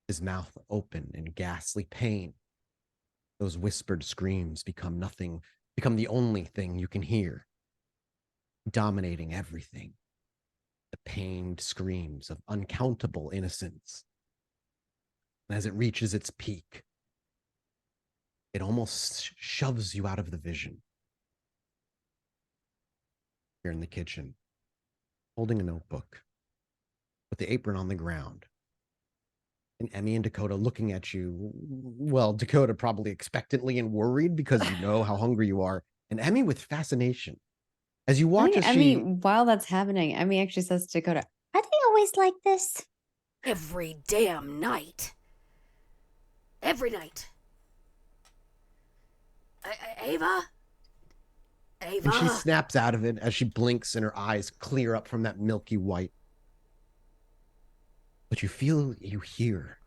his mouth open in ghastly pain, those whispered screams become the only thing you can hear, dominating everything. The pained screams of uncountable innocence. And as it reaches its peak, it almost shoves you out of the vision. You're in the kitchen, holding a notebook, with the apron on the ground. And Emmy and Dakota looking at you. Well, Dakota probably expectantly and worried because you know how hungry you are. And Emmy with fascination. As you watch Emmy, while that's happening, Emmy actually says to Dakota, Are they always like this? Every damn night. Every night. Ava? And she snaps out of it as she blinks and her eyes clear up from that milky white. But you hear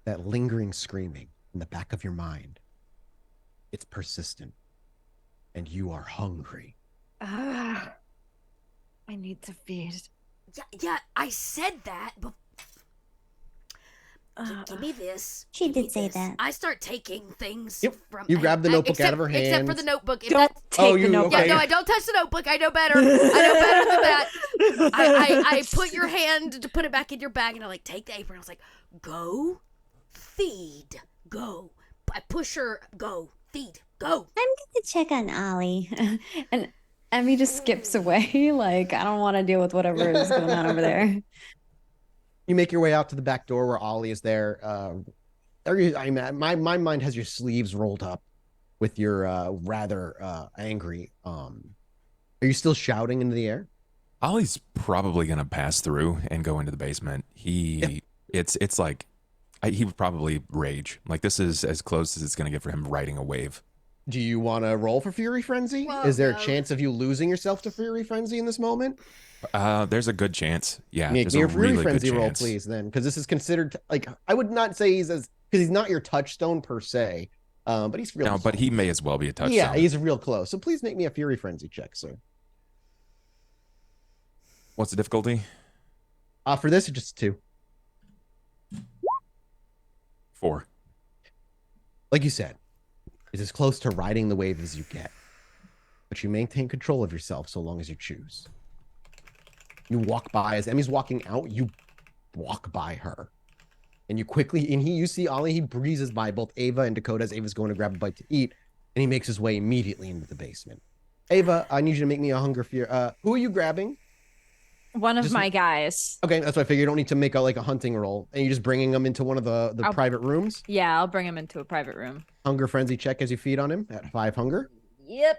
that lingering screaming in the back of your mind. It's persistent. And you are hungry. I need to feed. Yeah, I said that, but give me this. She did say that. I start taking things from. You grab the notebook out of her hand. Except for the notebook. Don't take the notebook. Yeah, no, I don't touch the notebook. I know better. I know better than that. I put your hand to put it back in your bag, and I take the apron. I was like, go, feed, go. I push her, go, feed, go. I'm going to check on Ollie. and Emmy just skips away. Like, I don't want to deal with whatever is going on over there. You make your way out to the back door where Ollie is there. My mind has your sleeves rolled up with your rather angry. Are you still shouting into the air? Ollie's probably gonna pass through and go into the basement. It's like he would probably rage. Like, this is as close as it's gonna get for him riding a wave. Do you want to roll for Fury Frenzy? Well, is there a chance of you losing yourself to Fury Frenzy in this moment? There's a good chance. Yeah, Make me a Fury really Frenzy roll, chance. please, then, because this is considered I would not say because he's not your touchstone per se, but he's real. No, but he may as well be a touchstone. Yeah, he's real close. So please make me a Fury Frenzy check, sir. What's the difficulty? For this, it's just 2. 4. Like you said, it's as close to riding the wave as you get, but you maintain control of yourself so long as you choose. You walk by as Emmy's walking out. You walk by her, and you see Ollie. He breezes by both Ava and Dakota as Ava's going to grab a bite to eat, and he makes his way immediately into the basement. Ava, I need you to make me a hunger fear. Who are you grabbing? One of my guys. Okay, that's what I figure. You don't need to make a hunting roll, and you're just bringing him into one of the private rooms. Yeah, I'll bring him into a private room. Hunger frenzy check as you feed on him at 5 hunger. Yep.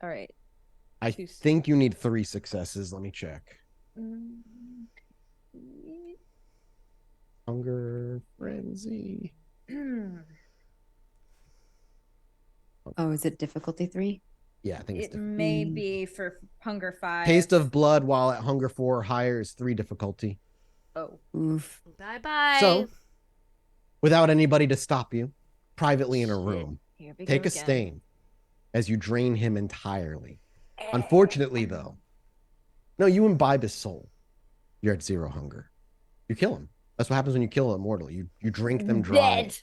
All right. I think you need 3 successes. Let me check. Hunger frenzy. Oh, is it difficulty 3? Yeah, I think it may be for hunger 5. Taste of blood, while at hunger 4 or higher is 3 difficulty. Oh. Oof. Bye-bye. So, without anybody to stop you, privately in a room, take a stain as you drain him entirely. Unfortunately, though, no, you imbibe his soul. You're at 0 hunger. You kill him. That's what happens when you kill an immortal. You drink them dry. Dead.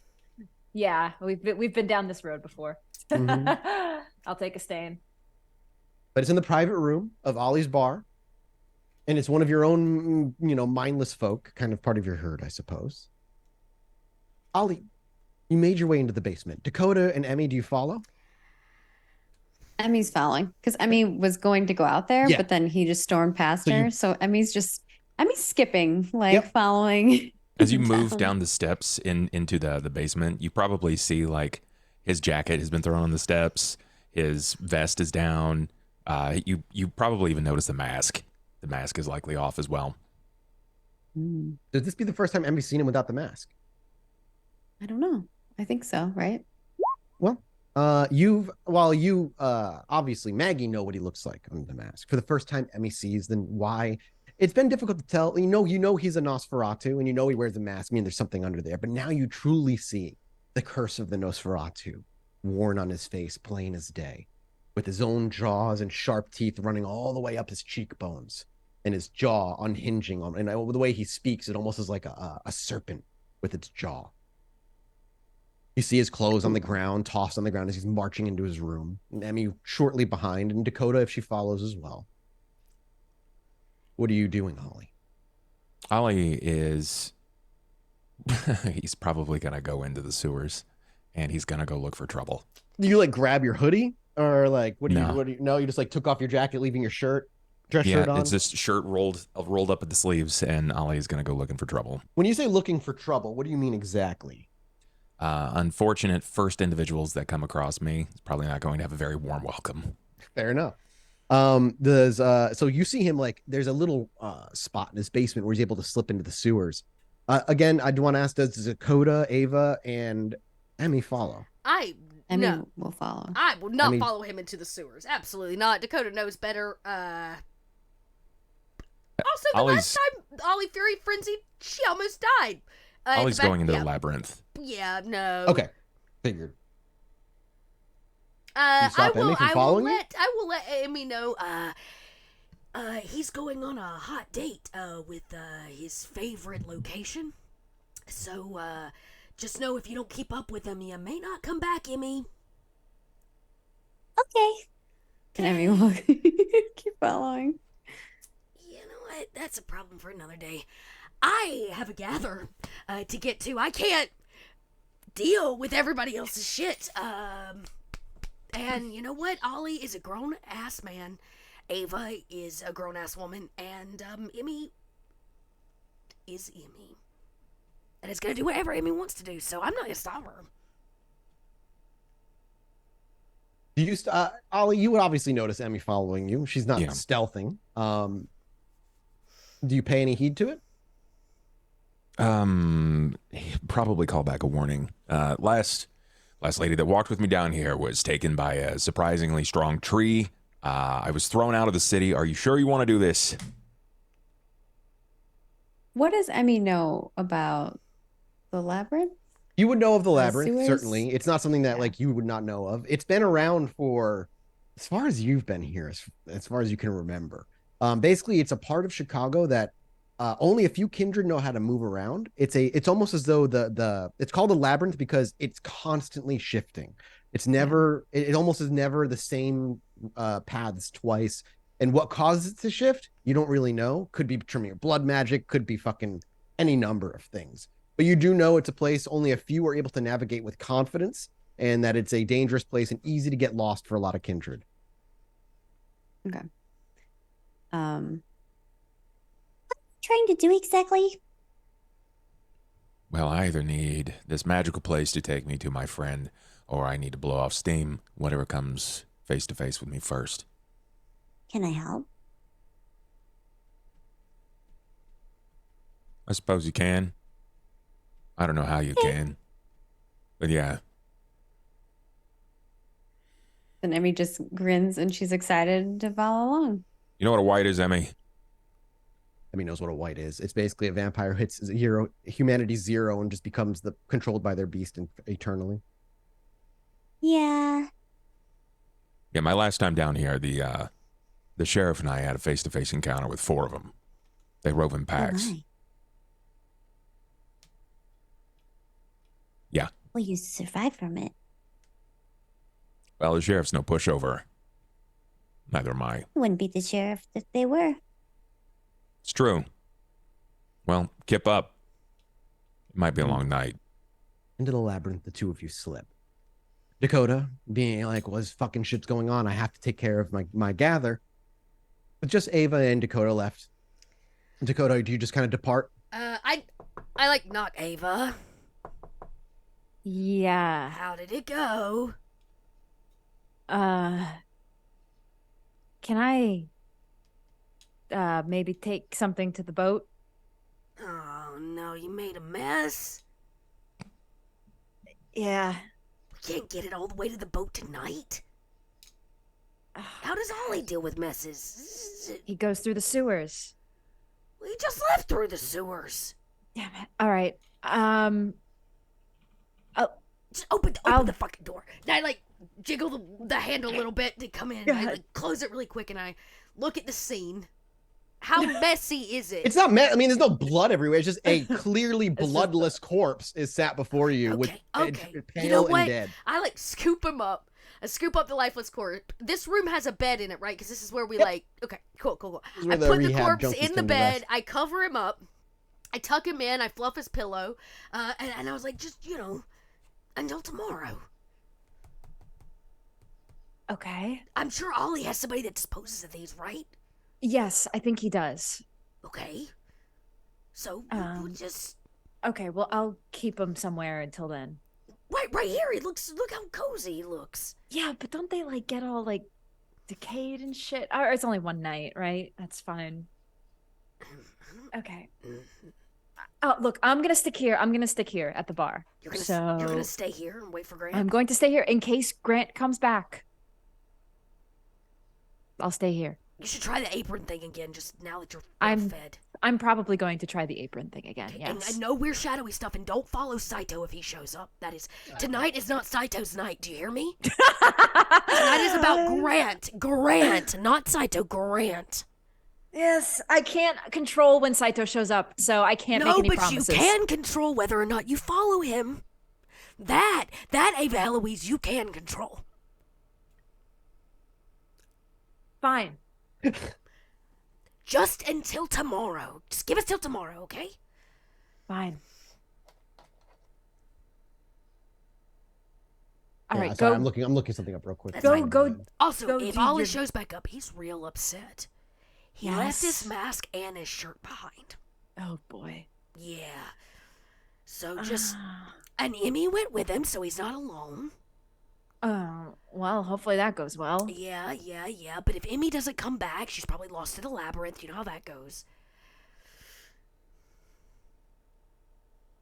Yeah, we've been down this road before. Mm-hmm. I'll take a stain. But it's in the private room of Ollie's bar, and it's one of your own, mindless folk, kind of part of your herd, I suppose. Ollie, you made your way into the basement. Dakota and Emmy, do you follow? Emmy's following because Emmy was going to go out there, Yeah. but then he just stormed past So her. you- So Emmy's skipping, like following. As you move down the steps into the basement, you probably see like his jacket has been thrown on the steps, his vest is down. You probably even notice the mask. The mask is likely off as well. Does this be the first time Emmy's seen him without the mask? I don't know. I think so, right? Well, you obviously Maggie know what he looks like under the mask. For the first time Emmy sees, then why? It's been difficult to tell. You know he's a Nosferatu, and you know he wears a mask. I mean, there's something under there. But now you truly see the curse of the Nosferatu worn on his face, plain as day, with his own jaws and sharp teeth running all the way up his cheekbones, and his jaw unhinging on. And the way he speaks, it almost is like a serpent with its jaw. You see his clothes on the ground, tossed on the ground as he's marching into his room. And Emmy shortly behind, and Dakota if she follows as well. What are you doing, Holly? Ollie is... he's probably going to go into the sewers, and he's going to go look for trouble. Do you like grab your hoodie? Or like, what do No. you, no, you just like took off your jacket, leaving your shirt, dress shirt on? Yeah, it's just shirt rolled up at the sleeves, and Ollie is going to go looking for trouble. When you say looking for trouble, what do you mean exactly? Unfortunate first individuals that come across me is probably not going to have a very warm welcome. Fair enough. So you see him like there's a little spot in his basement where he's able to slip into the sewers. Again, I do want to ask, does Dakota, Ava, and Emmy follow? Emmy will follow. I will not follow him into the sewers. Absolutely not. Dakota knows better. Also, the last time Ollie Fury frenzied, she almost died. Ollie's going into the labyrinth. Yeah, no. Okay, figured. I will let Emmy know. He's going on a hot date with his favorite location. So just know if you don't keep up with him, you may not come back, Emmy. Okay. And Emmy will keep following. You know what? That's a problem for another day. I have a gather to get to. I can't deal with everybody else's shit. And you know what? Ollie is a grown-ass man. Ava is a grown-ass woman. And Emmy is Emmy. And is going to do whatever Emmy wants to do. So I'm not going to stop her. Do you, Ollie, you would obviously notice Emmy following you. She's not stealthing. Do you pay any heed to it? Probably call back a warning. Last lady that walked with me down here was taken by a surprisingly strong tree. I was thrown out of the city. Are you sure you want to do this? What does Emmy know about the labyrinth? You would know of the labyrinth, sewers? certainly. It's not something that like you would not know of. It's been around for as far as you've been here, as far as you can remember. Basically, it's a part of Chicago that only a few kindred know how to move around. It's almost as though it's called a labyrinth because it's constantly shifting. It's never it almost is never the same paths twice. And what causes it to shift, you don't really know. Could be Tremere blood magic, could be fucking any number of things. But you do know it's a place only a few are able to navigate with confidence, and that it's a dangerous place and easy to get lost for a lot of kindred. Okay. Trying to do exactly? Well, I either need this magical place to take me to my friend, or I need to blow off steam, whatever comes face to face with me first. Can I help? I suppose you can. I don't know how you can. But yeah. Then Emmy just grins and she's excited to follow along. You know what a white is, Emmy? Emmy knows what a white is. It's basically a vampire hits humanity zero and just becomes controlled by their beast eternally. Yeah. Yeah, my last time down here, the sheriff and I had a face-to-face encounter with 4 of them. They rove in packs. Oh my. Yeah. Well, you survived from it. Well, the sheriff's no pushover. Neither am I. Wouldn't be the sheriff if they were. It's true. Well, kip up. It might be a long night. Into the labyrinth, the two of you slip. Dakota, being like, "Was fucking shit's going on? I have to take care of my gather." But just Ava and Dakota left. Dakota, do you just kind of depart? I like knock Ava. Yeah. How did it go? Can I maybe take something to the boat? Oh no, you made a mess. Yeah. We can't get it all the way to the boat tonight. How does Ollie deal with messes? He goes through the sewers. We just left through the sewers. Damn it. All right. Just open the fucking door. And I like jiggle the handle a little bit to come in. I like close it really quick and I look at the scene. How messy is it? It's not I mean, there's no blood everywhere. It's just a clearly bloodless corpse is sat before you with pale you know what? and dead. I like scoop him up. I scoop up the lifeless corpse. This room has a bed in it, right? Because this is where we okay, cool. I put the corpse in the bed. I cover him up. I tuck him in. I fluff his pillow. And I was like, just, until tomorrow. Okay. I'm sure Ollie has somebody that disposes of these, right? Yes, I think he does. Okay. So, we'll just... Okay, well, I'll keep him somewhere until then. Right here. Look how cozy he looks. Yeah, but don't they, like, get all, like, decayed and shit? Or it's only one night, right? That's fine. Okay. Oh, look, I'm gonna stick here. I'm gonna stick here at the bar. You're gonna stay here and wait for Grant? I'm going to stay here in case Grant comes back. I'll stay here. You should try the apron thing again, just now that you're fed. I'm probably going to try the apron thing again, okay, yes. And I know we're shadowy stuff, and don't follow Saito if he shows up. That is, tonight is not Saito's night, do you hear me? Tonight is about Grant, not Saito, Grant. Yes, I can't control when Saito shows up, so I can't make any promises. No, but you can control whether or not you follow him. That Ava Eloise, you can control. Fine. Just until tomorrow. Just give us till tomorrow, okay? Fine. All right, sorry, go. I'm looking something up real quick. Go. Also, if Ollie shows back up, he's real upset. He left his mask and his shirt behind. Oh boy. Yeah. So just and Emmy went with him, so he's not alone. Oh, well, hopefully that goes well. Yeah. But if Emmy doesn't come back, she's probably lost to the labyrinth. You know how that goes.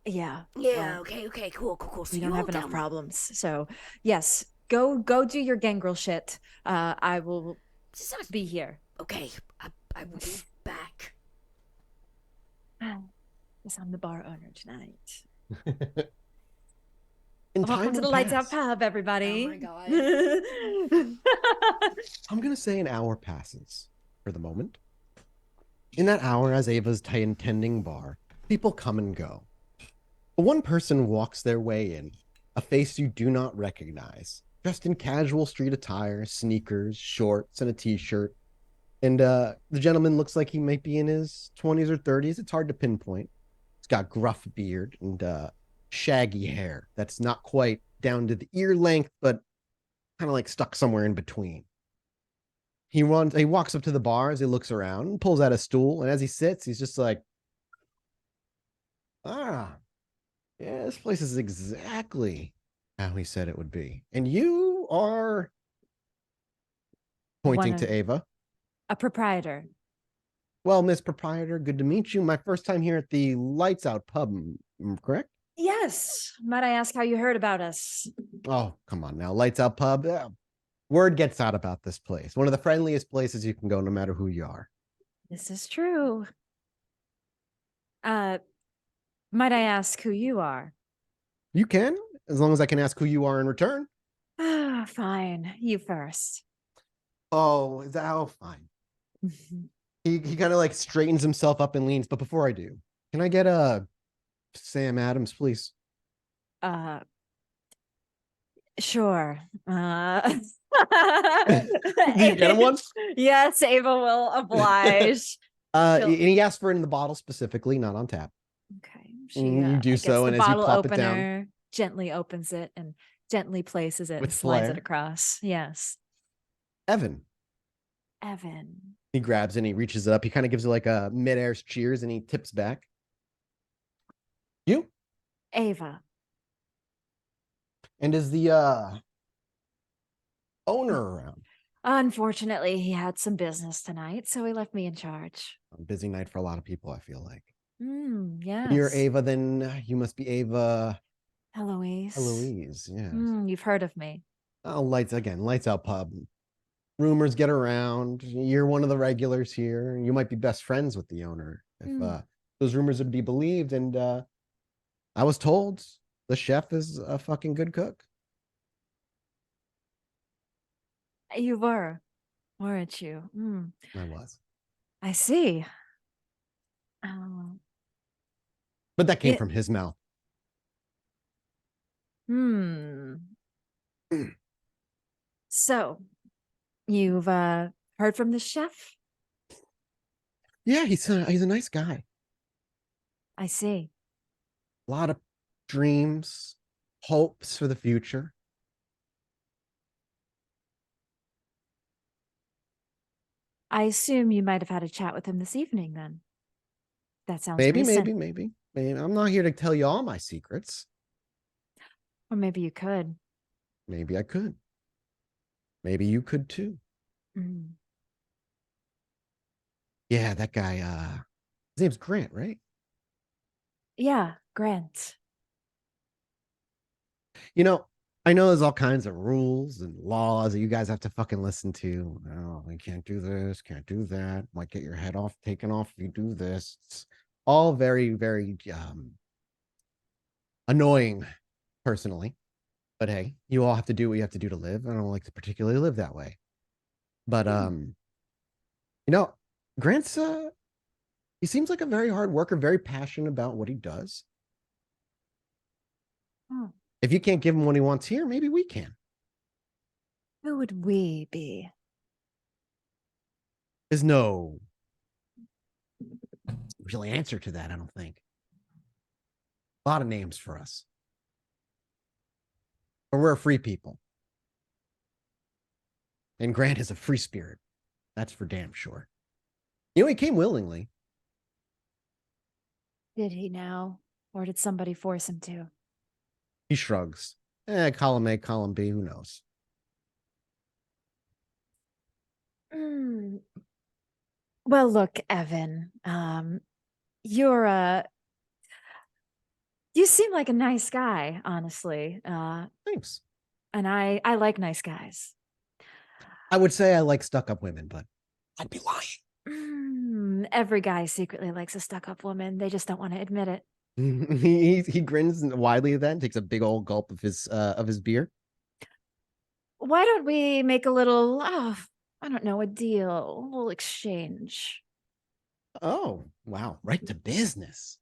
Yeah. Yeah, well, okay, cool. So we don't have enough problems. So, yes, go do your gangrel shit. I will be here. Okay, I will be back. Guess I'm the bar owner tonight. Welcome to the Lights Out Pub, everybody. Oh my god. I'm gonna say an hour passes for the moment. In that hour, as Ava's tending bar, people come and go. But one person walks their way in, a face you do not recognize, dressed in casual street attire, sneakers, shorts, and a t-shirt. And the gentleman looks like he might be in his 20s or 30s. It's hard to pinpoint. He's got gruff beard and shaggy hair that's not quite down to the ear length, but kind of like stuck somewhere in between. He walks up to the bar as he looks around, pulls out a stool, and as he sits, he's just like, yeah, this place is exactly how he said it would be. And you are pointing to Ava. A proprietor. Well, Miss Proprietor, good to meet you. My first time here at the Lights Out Pub, correct? Yes. Might I ask how you heard about us? Oh, come on now. Lights Out Pub. Word gets out about this place. One of the friendliest places you can go no matter who you are. This is true. Might I ask who you are? You can, as long as I can ask who you are in return. Fine. You first. Oh, fine. He kind of like straightens himself up and leans. But before I do, can I get a Sam Adams, please? Sure. Do you get him one? Yes, Ava will oblige. And he asked for it in the bottle specifically, not on tap. Okay. You do so, and as you plop it down, gently opens it and gently places it With and slides flair. it across. Yes. Evan. Evan. He grabs it and he reaches up. He kind of gives it like a mid-air cheers and he tips back. You? Ava. And is the owner around? Unfortunately, he had some business tonight, so he left me in charge. A busy night for a lot of people, I feel like. Yes. You're Ava, then you must be Ava. Eloise. Eloise, yeah. You've heard of me. Oh, lights out pub. Rumors get around. You're one of the regulars here. You might be best friends with the owner if those rumors would be believed. And I was told the chef is a fucking good cook. You were, weren't you? I was. I see. Oh. But that came from his mouth. So, you've heard from the chef? Yeah, he's a nice guy. I see. A lot of dreams, hopes for the future. I assume you might have had a chat with him this evening then. That sounds Maybe. I'm not here to tell you all my secrets. Or maybe you could. Maybe I could. Maybe you could too. Yeah, that guy, his name's Grant, right? Yeah, Grant. You know, I know there's all kinds of rules and laws that you guys have to fucking listen to. Oh, we can't do this, can't do that. Might get your head taken off if you do this. It's all very, very annoying personally. But hey, you all have to do what you have to do to live. I don't like to particularly live that way. But Grant's he seems like a very hard worker, very passionate about what he does. If you can't give him what he wants here, maybe we can. Who would we be? There's no real answer to that, I don't think. A lot of names for us. But we're a free people. And Grant is a free spirit. That's for damn sure. He came willingly. Did he now? Or did somebody force him to? He shrugs. Column A, column B, who knows? Well, look, Evan, you seem like a nice guy, honestly. Thanks. And I like nice guys. I would say I like stuck-up women, but I'd be lying. Every guy secretly likes a stuck-up woman. They just don't want to admit it. he grins widely at that and takes a big old gulp of his beer. Why don't we make a little, I don't know, a deal, a little exchange? Oh, wow. Right to business.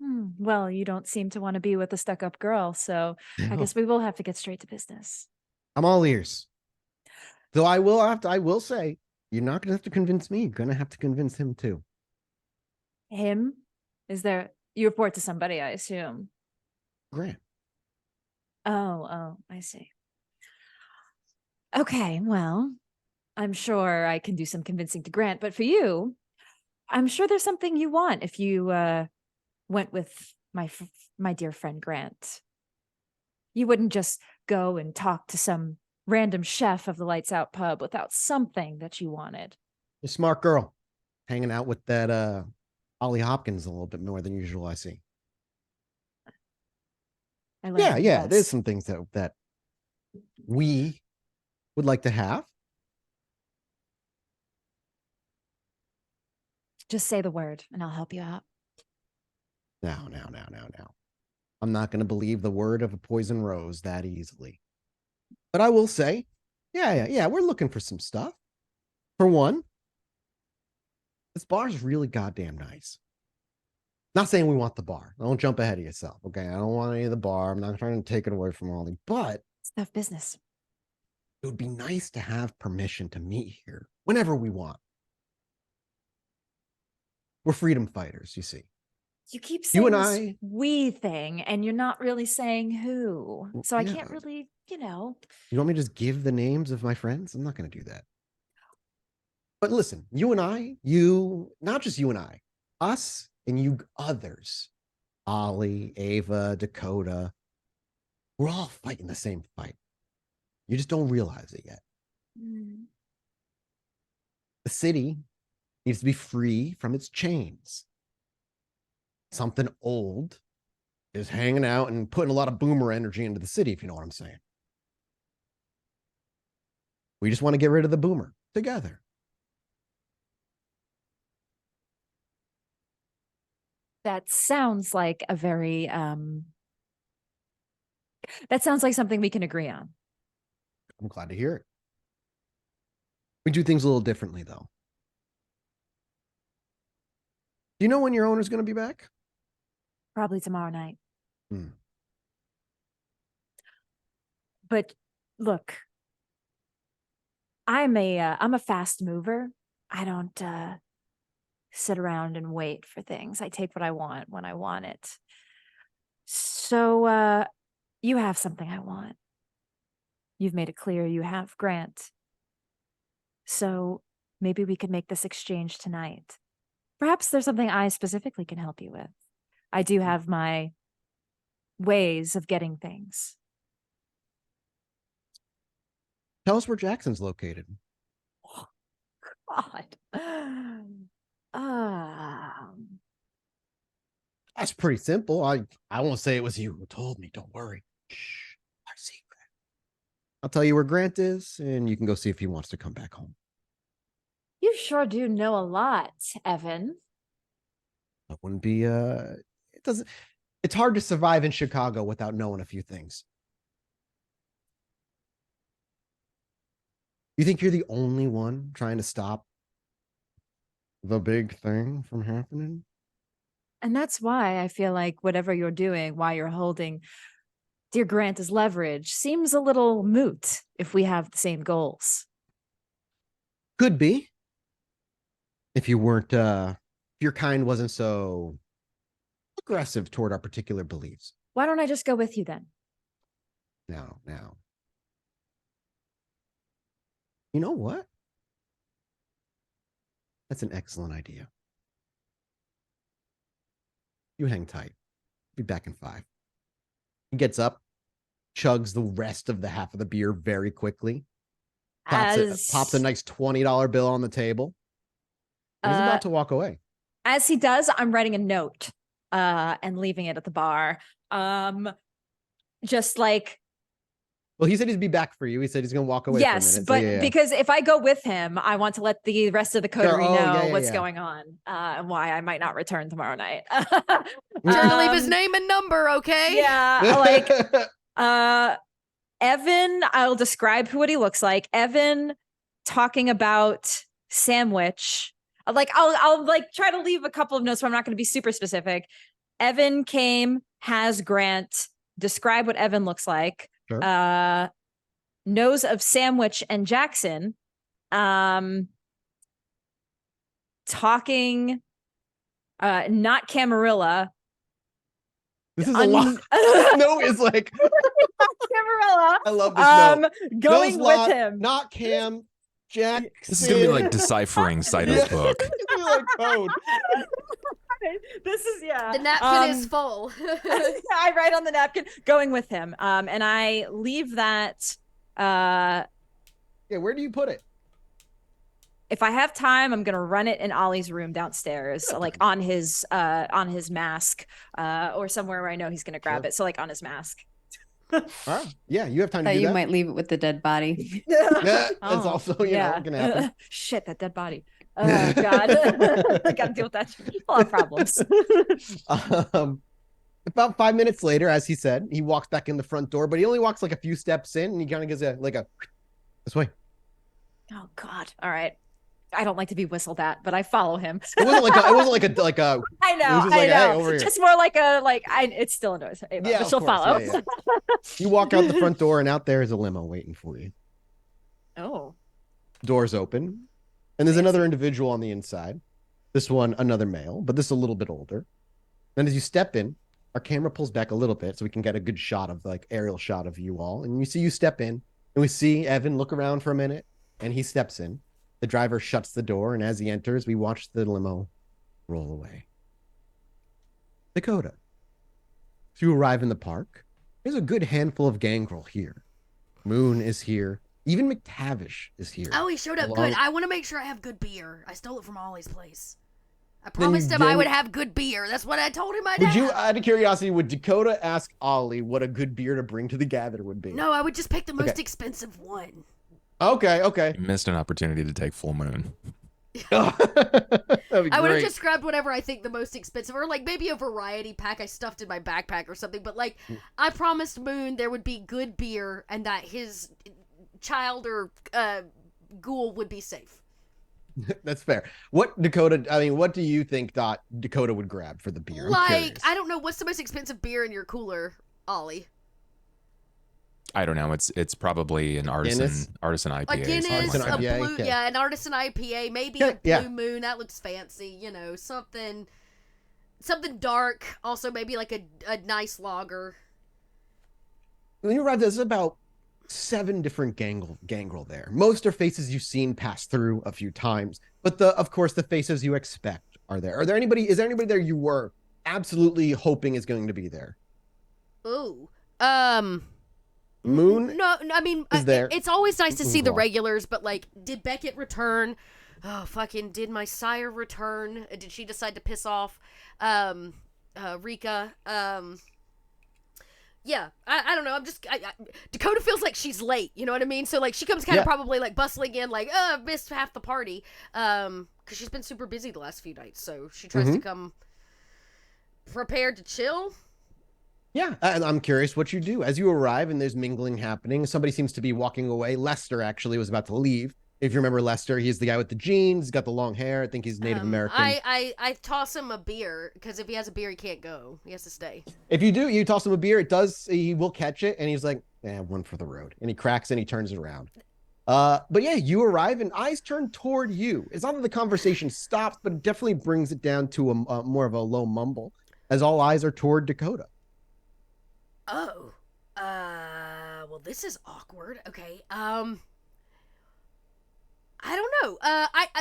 Well, you don't seem to want to be with a stuck-up girl, so I guess we will have to get straight to business. I'm all ears. Though I will say, you're not going to have to convince me. You're going to have to convince him too. Him? You report to somebody, I assume. Grant. Oh, I see. Okay, well, I'm sure I can do some convincing to Grant, but for you, I'm sure there's something you want if you went with my dear friend Grant. You wouldn't just go and talk to some random chef of the Lights Out pub without something that you wanted. You're a smart girl. Hanging out with that Ollie Hopkins a little bit more than usual, I see. Yeah. There's some things that we would like to have. Just say the word and I'll help you out. Now. I'm not going to believe the word of a poison rose that easily. But I will say, yeah, we're looking for some stuff. For one, this bar is really goddamn nice. Not saying we want the bar. Don't jump ahead of yourself, okay? I don't want any of the bar. I'm not trying to take it away from Ollie, but it's tough business. It would be nice to have permission to meet here whenever we want. We're freedom fighters, you see. You keep You saying and this I- we thing, and you're not really saying who. So I Yeah. can't really, You want me to just give the names of my friends? I'm not going to do that. But listen, you and I, not just you and I, us and you others, Ollie, Ava, Dakota, we're all fighting the same fight. You just don't realize it yet. The city needs to be free from its chains. Something old is hanging out and putting a lot of boomer energy into the city, if you know what I'm saying. We just want to get rid of the boomer together. That sounds like a very that sounds like something we can agree on. I'm glad to hear it. We do things a little differently, though. Do you know when your owner's going to be back? Probably tomorrow night. Hmm. But look, I'm a fast mover. I don't sit around and wait for things. I take what I want when I want it. So you have something I want. You've made it clear you have Grant. So maybe we could make this exchange tonight. Perhaps there's something I specifically can help you with. I do have my ways of getting things. Tell us where Jackson's located. God. That's pretty simple. I won't say it was you who told me. Don't worry. Shh, our secret. I'll tell you where Grant is, and you can go see if he wants to come back home. You sure do know a lot, Evan. That wouldn't be it's hard to survive in Chicago without knowing a few things. You think you're the only one trying to stop the big thing from happening? And that's why I feel like whatever you're doing while you're holding dear Grant as leverage seems a little moot if we have the same goals. Could be. If you weren't, if your kind wasn't so aggressive toward our particular beliefs. Why don't I just go with you then? Now. You know what? That's an excellent idea. You hang tight. Be back in 5. He gets up, chugs the rest of the half of the beer very quickly, pops a nice $20 bill on the table. And he's about to walk away. As he does, I'm writing a note and leaving it at the bar. Just like, well, he said he'd be back for you. He said he's going to walk away for a minute. Yes, but because if I go with him, I want to let the rest of the coterie know what's going on and why I might not return tomorrow night. Sure to leave his name and number, okay? Yeah, like Evan, I'll describe what he looks like. Evan talking about sandwich. Like I'll like try to leave a couple of notes, but I'm not going to be super specific. Evan has Grant, describe what Evan looks like. Sure. Knows of Sandwich and Jackson, talking, not Camarilla. This is a lot. No, it's like Camarilla. I love this note. Going with him. Not Cam, Jackson. This is gonna be like deciphering Saito's book. Like code. This is The napkin is full. I write on the napkin, going with him. And I leave that. Yeah, where do you put it? If I have time, I'm gonna run it in Ollie's room downstairs, like on his mask, or somewhere where I know he's gonna grab it. So like on his mask. Yeah, you have time to do you that. might leave it with the dead body. That's also gonna happen. Shit, that dead body. Oh God, I gotta deal with that. A lot of problems. About 5 minutes later, as he said, he walks back in the front door, but he only walks like a few steps in, and he kind of gives a this way. Oh God! All right. I don't like to be whistled at, but I follow him. It wasn't like a. I know. It was just like, hey, over here. Just more like it's still a noise. Yeah, but she'll follow. Yeah. You walk out the front door, and out there is a limo waiting for you. Oh. Doors open, and there's another individual on the inside. This one, another male, but this a little bit older. Then as you step in, our camera pulls back a little bit so we can get a good shot of like aerial shot of you all. And we see you step in, and we see Evan look around for a minute, and he steps in. The driver shuts the door, and as he enters, we watch the limo roll away. Dakota. So you arrive in the park. There's a good handful of gangrel here. Moon is here. Even McTavish is here. Oh, he showed up good. I want to make sure I have good beer. I stole it from Ollie's place. I promised him I would have good beer. That's what I told him I'd have. Would you, out of curiosity, would Dakota ask Ollie what a good beer to bring to the gather would be? No, I would just pick the most expensive one. Okay. You missed an opportunity to take Full Moon. I would have just grabbed whatever I think the most expensive, or like maybe a variety pack I stuffed in my backpack or something. But like, I promised Moon there would be good beer and that his child or ghoul would be safe. That's fair. What do you think Dakota would grab for the beer? Like, I don't know. What's the most expensive beer in your cooler, Ollie? I don't know. It's probably an artisan IPA. A Guinness, a IPA, blue, okay. an artisan IPA, maybe a Blue Moon. That looks fancy, you know, something dark. Also, maybe like a nice lager. When you arrive, there's about 7 different gangrel there. Most are faces you've seen pass through a few times, but of course the faces you expect are there. Is there anybody there you were absolutely hoping is going to be there? Ooh. Moon? No, I mean, is there. It's always nice to see the regulars, but like, did Beckett return? Oh, fucking, did my sire return? Did she decide to piss off Rika? Yeah, I don't know. Dakota feels like she's late. You know what I mean? So like, she comes kind of probably like bustling in, like, I've missed half the party, because she's been super busy the last few nights. So she tries to come prepared to chill. Yeah, and I'm curious what you do as you arrive and there's mingling happening. Somebody seems to be walking away. Lester actually was about to leave. If you remember Lester, he's the guy with the jeans. He's got the long hair. I think he's Native American. I toss him a beer because if he has a beer, he can't go. He has to stay. If you do, you toss him a beer. He will catch it, and he's like, one for the road. And he cracks and he turns it around. But yeah, you arrive and eyes turn toward you. It's not that the conversation stops, but it definitely brings it down to a more of a low mumble as all eyes are toward Dakota. Oh, well, this is awkward. Okay, I don't know.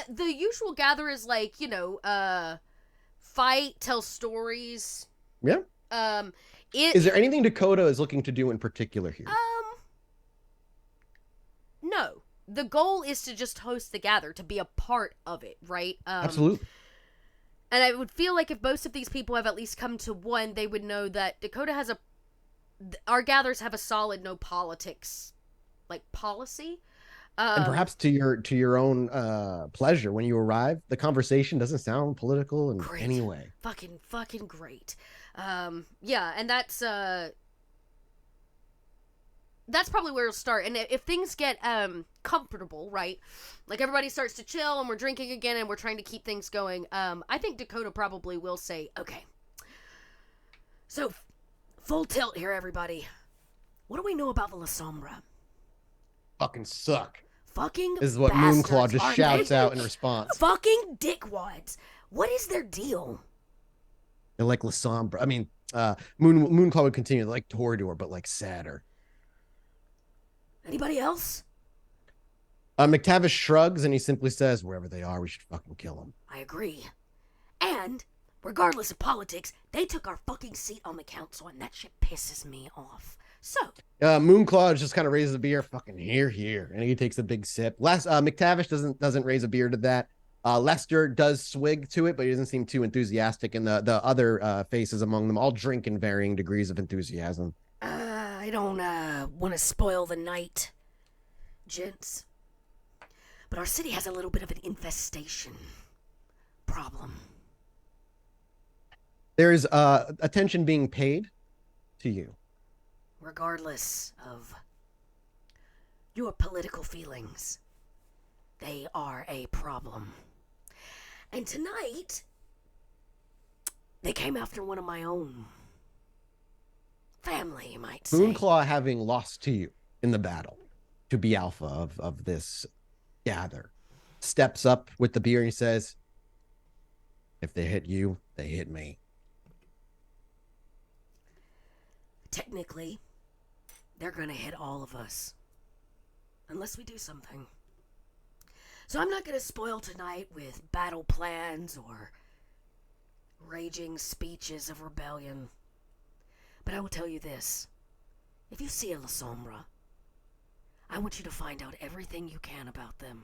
The usual gather is like, you know, fight, tell stories. Yeah. Is there anything Dakota is looking to do in particular here? No. The goal is to just host the gather, to be a part of it, right? Absolutely. And I would feel like if most of these people have at least come to one, they would know that Dakota has our gathers have a solid no politics, like, policy. And perhaps to your own pleasure, when you arrive, the conversation doesn't sound political in any way. Fucking great. Yeah, and that's probably where it'll start. And if things get comfortable, right, like everybody starts to chill and we're drinking again and we're trying to keep things going, I think Dakota probably will say, okay, so full tilt here, everybody. What do we know about the Lasombra? Fucking suck. Fucking This is what Moonclaw just shouts out in response. Fucking dickwads. What is their deal? They're like Lasombra. I mean, Moonclaw would continue like Torador, but like sadder. Anybody else? McTavish shrugs and he simply says, wherever they are, we should fucking kill them. I agree. And, regardless of politics, they took our fucking seat on the council and that shit pisses me off. So, Moonclaw just kind of raises a beer, fucking here, and he takes a big sip. McTavish doesn't raise a beer to that. Lester does swig to it, but he doesn't seem too enthusiastic, and the other faces among them all drink in varying degrees of enthusiasm. I don't want to spoil the night, gents, but our city has a little bit of an infestation problem. There is attention being paid to you. Regardless of your political feelings, they are a problem. And tonight, they came after one of my own. Family, you might say. Moonclaw, having lost to you in the battle, to be alpha of this gather, steps up with the beer and he says, if they hit you, they hit me. technically, they're gonna hit all of us. Unless we do something. So I'm not gonna spoil tonight with battle plans or raging speeches of rebellion. But I will tell you this. If you see a Lasombra, I want you to find out everything you can about them.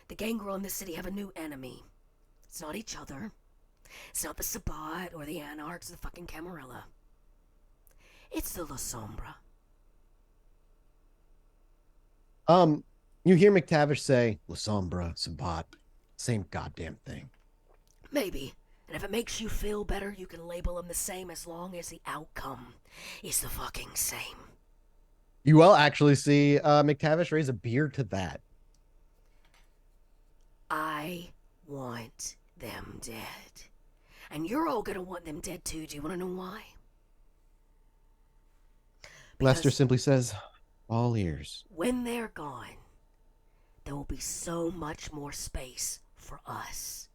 The gangrel in this city have a new enemy. It's not each other. It's not the Sabbat or the Anarchs or the fucking Camarilla. It's the Lasombra. You hear McTavish say, Lasombra, Sabbat, same goddamn thing. Maybe. And if it makes you feel better, you can label them the same as long as the outcome is the fucking same. You will actually see McTavish raise a beer to that. I want them dead. And you're all gonna want them dead too. Do you want to know why? Lester simply says, all ears. When they're gone, there will be so much more space for us.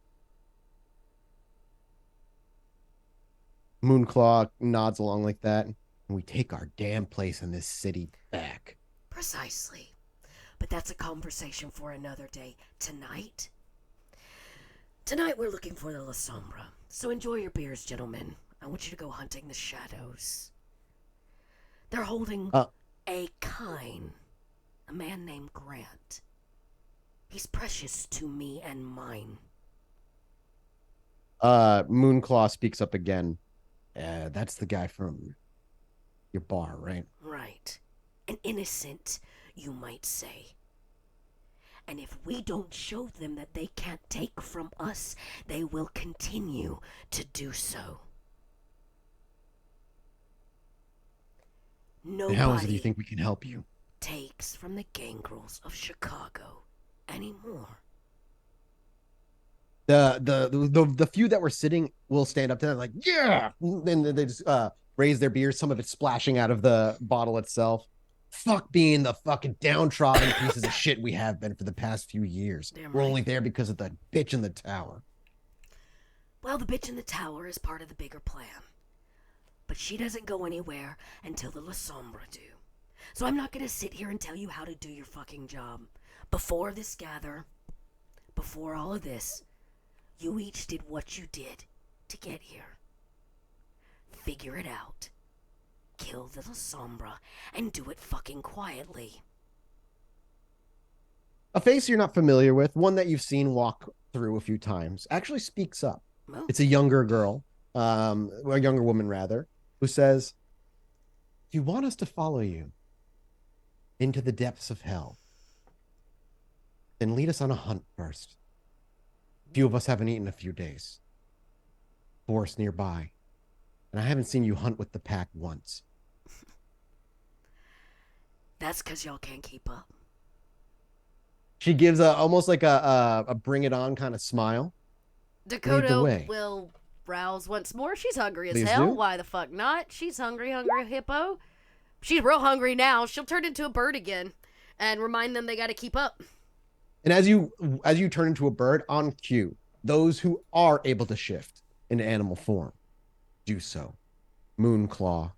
Moonclaw nods along like that, and we take our damn place in this city back. Precisely. But that's a conversation for another day. Tonight we're looking for the Lasombra. So enjoy your beers, gentlemen. I want you to go hunting the shadows. They're holding a Kine, a man named Grant. He's precious to me and mine. Moonclaw speaks up again. That's the guy from your bar, right? Right. An innocent, you might say. And if we don't show them that they can't take from us, they will continue to do so. Nobody how is it you think we can help you? Takes from the gangrels of Chicago anymore. The few that were sitting will stand up to them like, yeah! Then they just raise their beers, some of it splashing out of the bottle itself. Fuck being the fucking downtrodden pieces of shit we have been for the past few years. Damn We're right. only there because of the bitch in the tower. Well, the bitch in the tower is part of the bigger plan. But she doesn't go anywhere until the Lasombra do. So I'm not gonna sit here and tell you how to do your fucking job. Before this gather, before all of this, you each did what you did to get here. Figure it out. Kill the Lasombra and do it fucking quietly. A face you're not familiar with, one that you've seen walk through a few times, actually speaks up. Oh. It's a younger girl, a younger woman rather, who says, if you want us to follow you into the depths of hell, then lead us on a hunt first. Few of us haven't eaten in a few days. Forest nearby. And I haven't seen you hunt with the pack once. That's because y'all can't keep up. She gives almost like a bring it on kind of smile. Dakota way. will rouse once more. She's hungry as Please hell. do. Why the fuck not? She's hungry hippo. She's real hungry now. She'll turn into a bird again and remind them they got to keep up. And as you turn into a bird on cue, those who are able to shift into animal form do so. Moonclaw,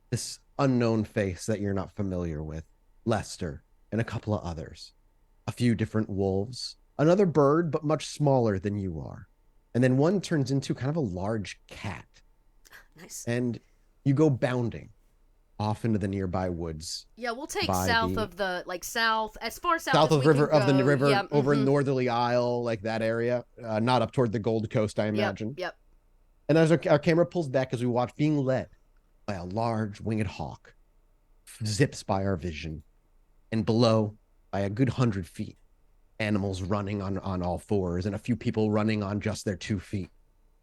this unknown face that you're not familiar with, Lester, and a couple of others. A few different wolves, another bird, but much smaller than you are. And then one turns into kind of a large cat. Nice. And you go bounding off into the nearby woods. Yeah, we'll take by south the- of the, like, south, as far south, South as of we river can of the go. river, Yeah, over mhm. Northerly Isle, like that area, not up toward the Gold Coast, I imagine. Yep. And as our camera pulls back, as we watch, being led by a large winged hawk, zips by our vision, and below, by a good 100 feet, animals running on all fours, and a few people running on just their 2 feet,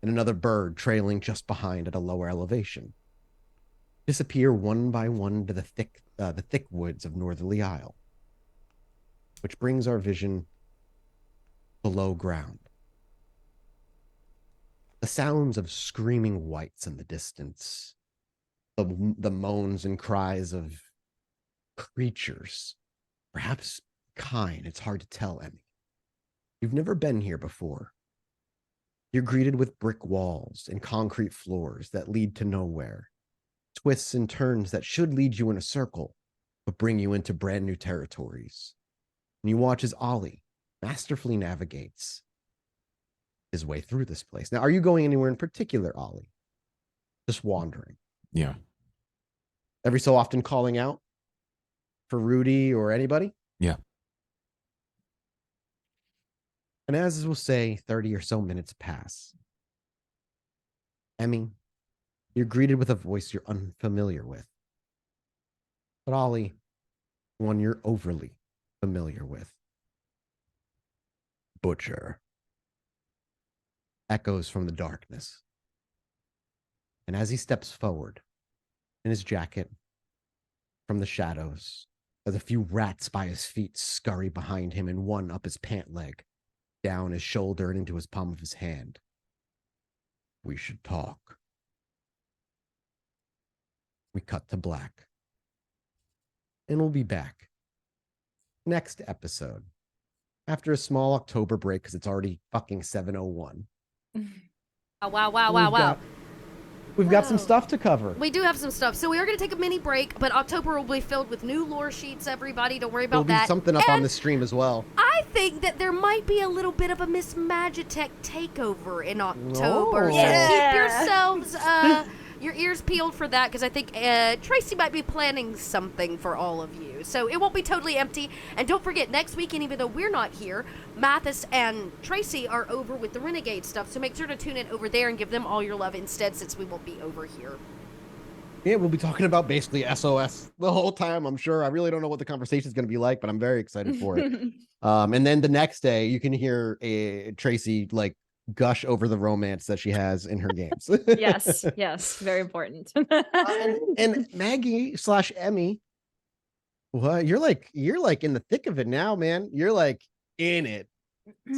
and another bird trailing just behind at a lower elevation. Disappear one by one to the thick woods of Northerly Isle, which brings our vision below ground. The sounds of screaming whites in the distance, the moans and cries of creatures, perhaps kind. It's hard to tell, Emmy. You've never been here before. You're greeted with brick walls and concrete floors that lead to nowhere, twists and turns that should lead you in a circle, but bring you into brand new territories. And you watch as Ollie masterfully navigates his way through this place. Now, are you going anywhere in particular, Ollie? Just wandering? Yeah. Every so often calling out for Rudy or anybody? Yeah. And as we'll say, 30 or so minutes pass. Emmy, you're greeted with a voice you're unfamiliar with. But Ollie, one you're overly familiar with. Butcher. Echoes from the darkness. And as he steps forward in his jacket from the shadows, as a few rats by his feet scurry behind him and one up his pant leg, down his shoulder and into his palm of his hand. We should talk. We cut to black. And we'll be back next episode after a small October break because it's already fucking 7:01. Wow. We've got some stuff to cover. We do have some stuff. So we are going to take a mini break, but October will be filled with new lore sheets, everybody. Don't worry about There'll that. be something up on the stream as well. I think that there might be a little bit of a Miss Magitech takeover in October. Oh. So keep yourselves, your ears peeled for that, because I think Tracy might be planning something for all of you. So it won't be totally empty. And don't forget, next weekend, even though we're not here, Mathis and Tracy are over with the Renegade stuff. So make sure to tune in over there and give them all your love instead, since we won't be over here. Yeah, we'll be talking about basically SOS the whole time, I'm sure. I really don't know what the conversation is going to be like, but I'm very excited for it. And then the next day, you can hear Tracy like gush over the romance that she has in her games. Yes, very important. and Maggie/Emmy, what you're like in the thick of it now, man. You're like in it.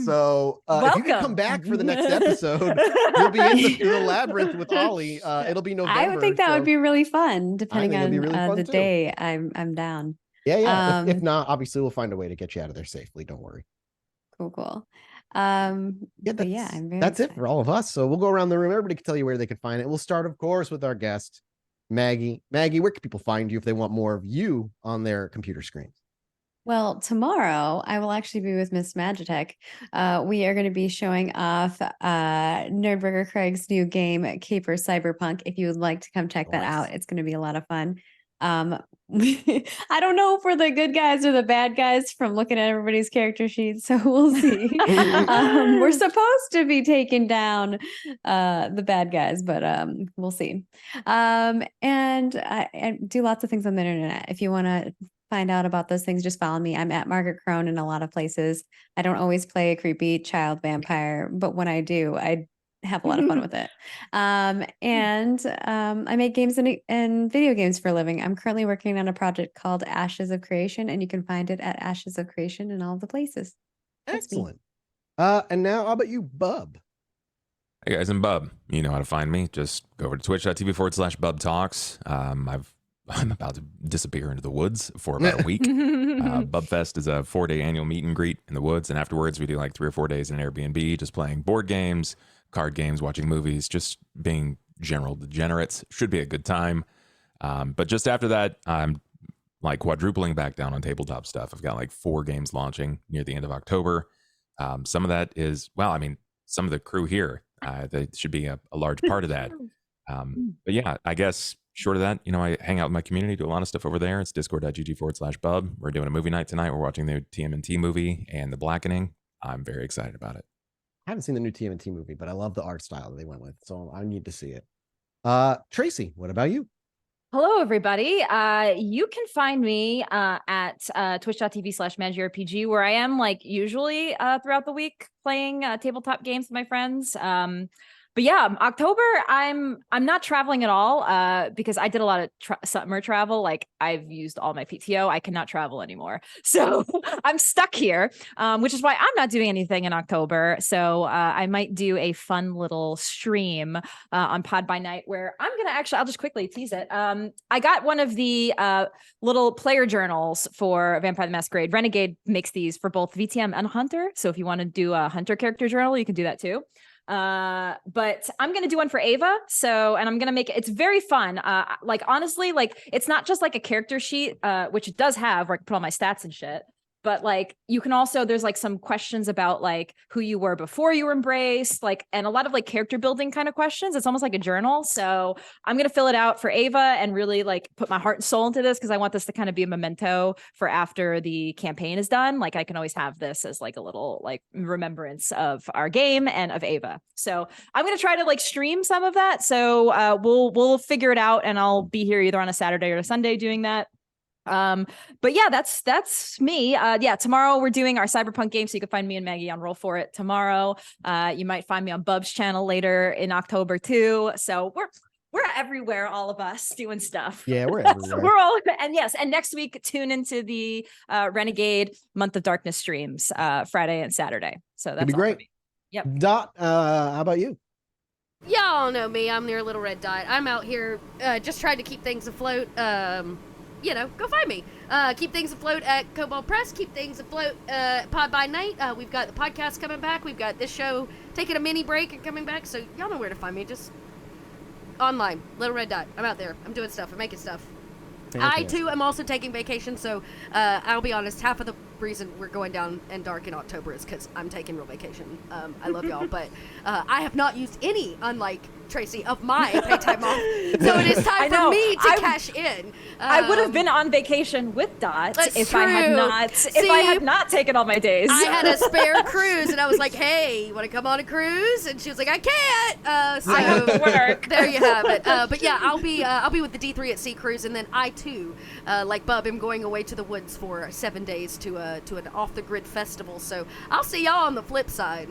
So if you can come back for the next episode, you'll be in the labyrinth with Ollie. It'll be November. I would think that would be really fun, depending on really fun the too. day. I'm down. Yeah. If not, obviously we'll find a way to get you out of there safely. Don't worry. Cool. I'm very that's excited. it for all of us. So we'll go around the room. Everybody can tell you where they can find it. We'll start, of course, with our guest, Maggie. Maggie, where can people find you if they want more of you on their computer screens? Well, tomorrow I will actually be with Miss Magitech. We are going to be showing off Nerdburger Craig's new game, Caper Cyberpunk. If you would like to come check that out, it's going to be a lot of fun. I don't know if we're the good guys or the bad guys from looking at everybody's character sheets, so we'll see. We're supposed to be taking down the bad guys, but we'll see. And I do lots of things on the internet. If you want to find out about those things, just follow me. I'm at Margaret Crone in a lot of places. I don't always play a creepy child vampire, but when I do, I have a lot of fun with it. I make games and video games for a living. I'm currently working on a project called Ashes of Creation, and you can find it at Ashes of Creation in all the places. Excellent. And now how about you, Bub? Hey guys, I'm Bub. You know how to find me. Just go over to twitch.tv/Bub Talks. I'm about to disappear into the woods for about a week. Bubfest is a 4-day annual meet and greet in the woods, and afterwards we do like 3 or 4 days in an Airbnb, just playing board games, card games, watching movies, just being general degenerates. Should be a good time. But just after that, I'm like quadrupling back down on tabletop stuff. I've got like 4 games launching near the end of October. Some of that is, some of the crew here, they should be a large part of that. But yeah, I guess short of that, I hang out with my community, do a lot of stuff over there. It's discord.gg/Bub. We're doing a movie night tonight. We're watching the TMNT movie and The Blackening. I'm very excited about it. I haven't seen the new TMNT movie, but I love the art style that they went with, so I need to see it. Tracy, what about you? Hello, everybody. You can find me at twitch.tv/MagicRPG, where I am like usually throughout the week playing tabletop games with my friends. But yeah, October, I'm not traveling at all because I did a lot of summer travel. Like I've used all my PTO. I cannot travel anymore. So I'm stuck here, which is why I'm not doing anything in October. So I might do a fun little stream on Pod by Night where I'm going to I'll just quickly tease it. I got one of the little player journals for Vampire the Masquerade. Renegade makes these for both VTM and Hunter. So if you want to do a Hunter character journal, you can do that too. But I'm gonna do one for Ava. So, and I'm gonna make it's very fun. Like honestly, like it's not just like a character sheet, which it does have where I can put all my stats and shit. But like you can also there's like some questions about like who you were before you were embraced, like and a lot of like character building kind of questions. It's almost like a journal. So I'm gonna fill it out for Ava and really like put my heart and soul into this because I want this to kind of be a memento for after the campaign is done. Like I can always have this as like a little like remembrance of our game and of Ava. So I'm gonna try to like stream some of that. So we'll figure it out and I'll be here either on a Saturday or a Sunday doing that. But yeah, that's me. Yeah, tomorrow we're doing our Cyberpunk game, so you can find me and Maggie on Roll For It tomorrow. You might find me on Bub's channel later in October too. So we're everywhere, all of us doing stuff. Yeah, we're everywhere. We're all and yes, and next week tune into the Renegade Month of Darkness streams, Friday and Saturday. So that's be great. Yep. Dot, how about you? Y'all know me. I'm near Little Red Dot. I'm out here just trying to keep things afloat. Go find me. Keep things afloat at Cobalt Press. Keep things afloat Pod by Night. We've got the podcast coming back. We've got this show taking a mini break and coming back. So y'all know where to find me. Just online. Little Red Dot. I'm out there. I'm doing stuff. I'm making stuff. I, too, am also taking vacation. So I'll be honest, half of the reason we're going down and dark in October is because I'm taking real vacation. I love y'all. But I have not used any, unlike Tracy, of my pay time off. So it is time for me to cash in. I would have been on vacation with Dot if true. I had not taken all my days. I had a spare cruise, and I was like, "Hey, you want to come on a cruise?" And she was like, "I can't." So I have to work. There you have it. But yeah, I'll be with the D3 at Sea cruise, and then I too, like Bub, am going away to the woods for 7 days to an off the grid festival. So I'll see y'all on the flip side.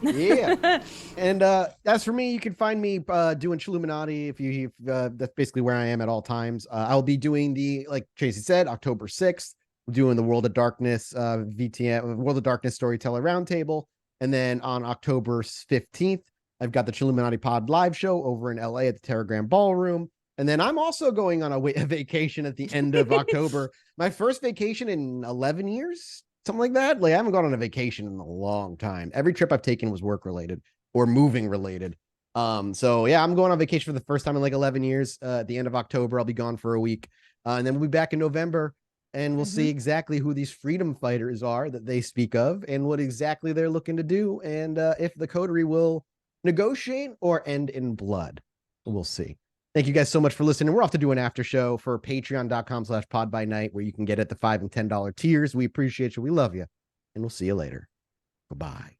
Yeah. And as for me, you can find me doing Chilluminati if that's basically where I am at all times. I'll be doing like Tracy said, October 6th, doing the World of Darkness VTM World of Darkness Storyteller Roundtable. And then on October 15th, I've got the Chilluminati Pod live show over in LA at the Terragram Ballroom. And then I'm also going on a vacation at the end of October. My first vacation in 11 years. Something like that. Like I haven't gone on a vacation in a long time. Every trip I've taken was work related or moving related. So yeah, I'm going on vacation for the first time in like 11 years. At the end of October, I'll be gone for a week. And then we'll be back in November and we'll see exactly who these freedom fighters are that they speak of and what exactly they're looking to do. And if the coterie will negotiate or end in blood, we'll see. Thank you guys so much for listening. We're off to do an after show for patreon.com/podbynight where you can get at the $5 and $10 tiers. We appreciate you. We love you. And we'll see you later. Goodbye.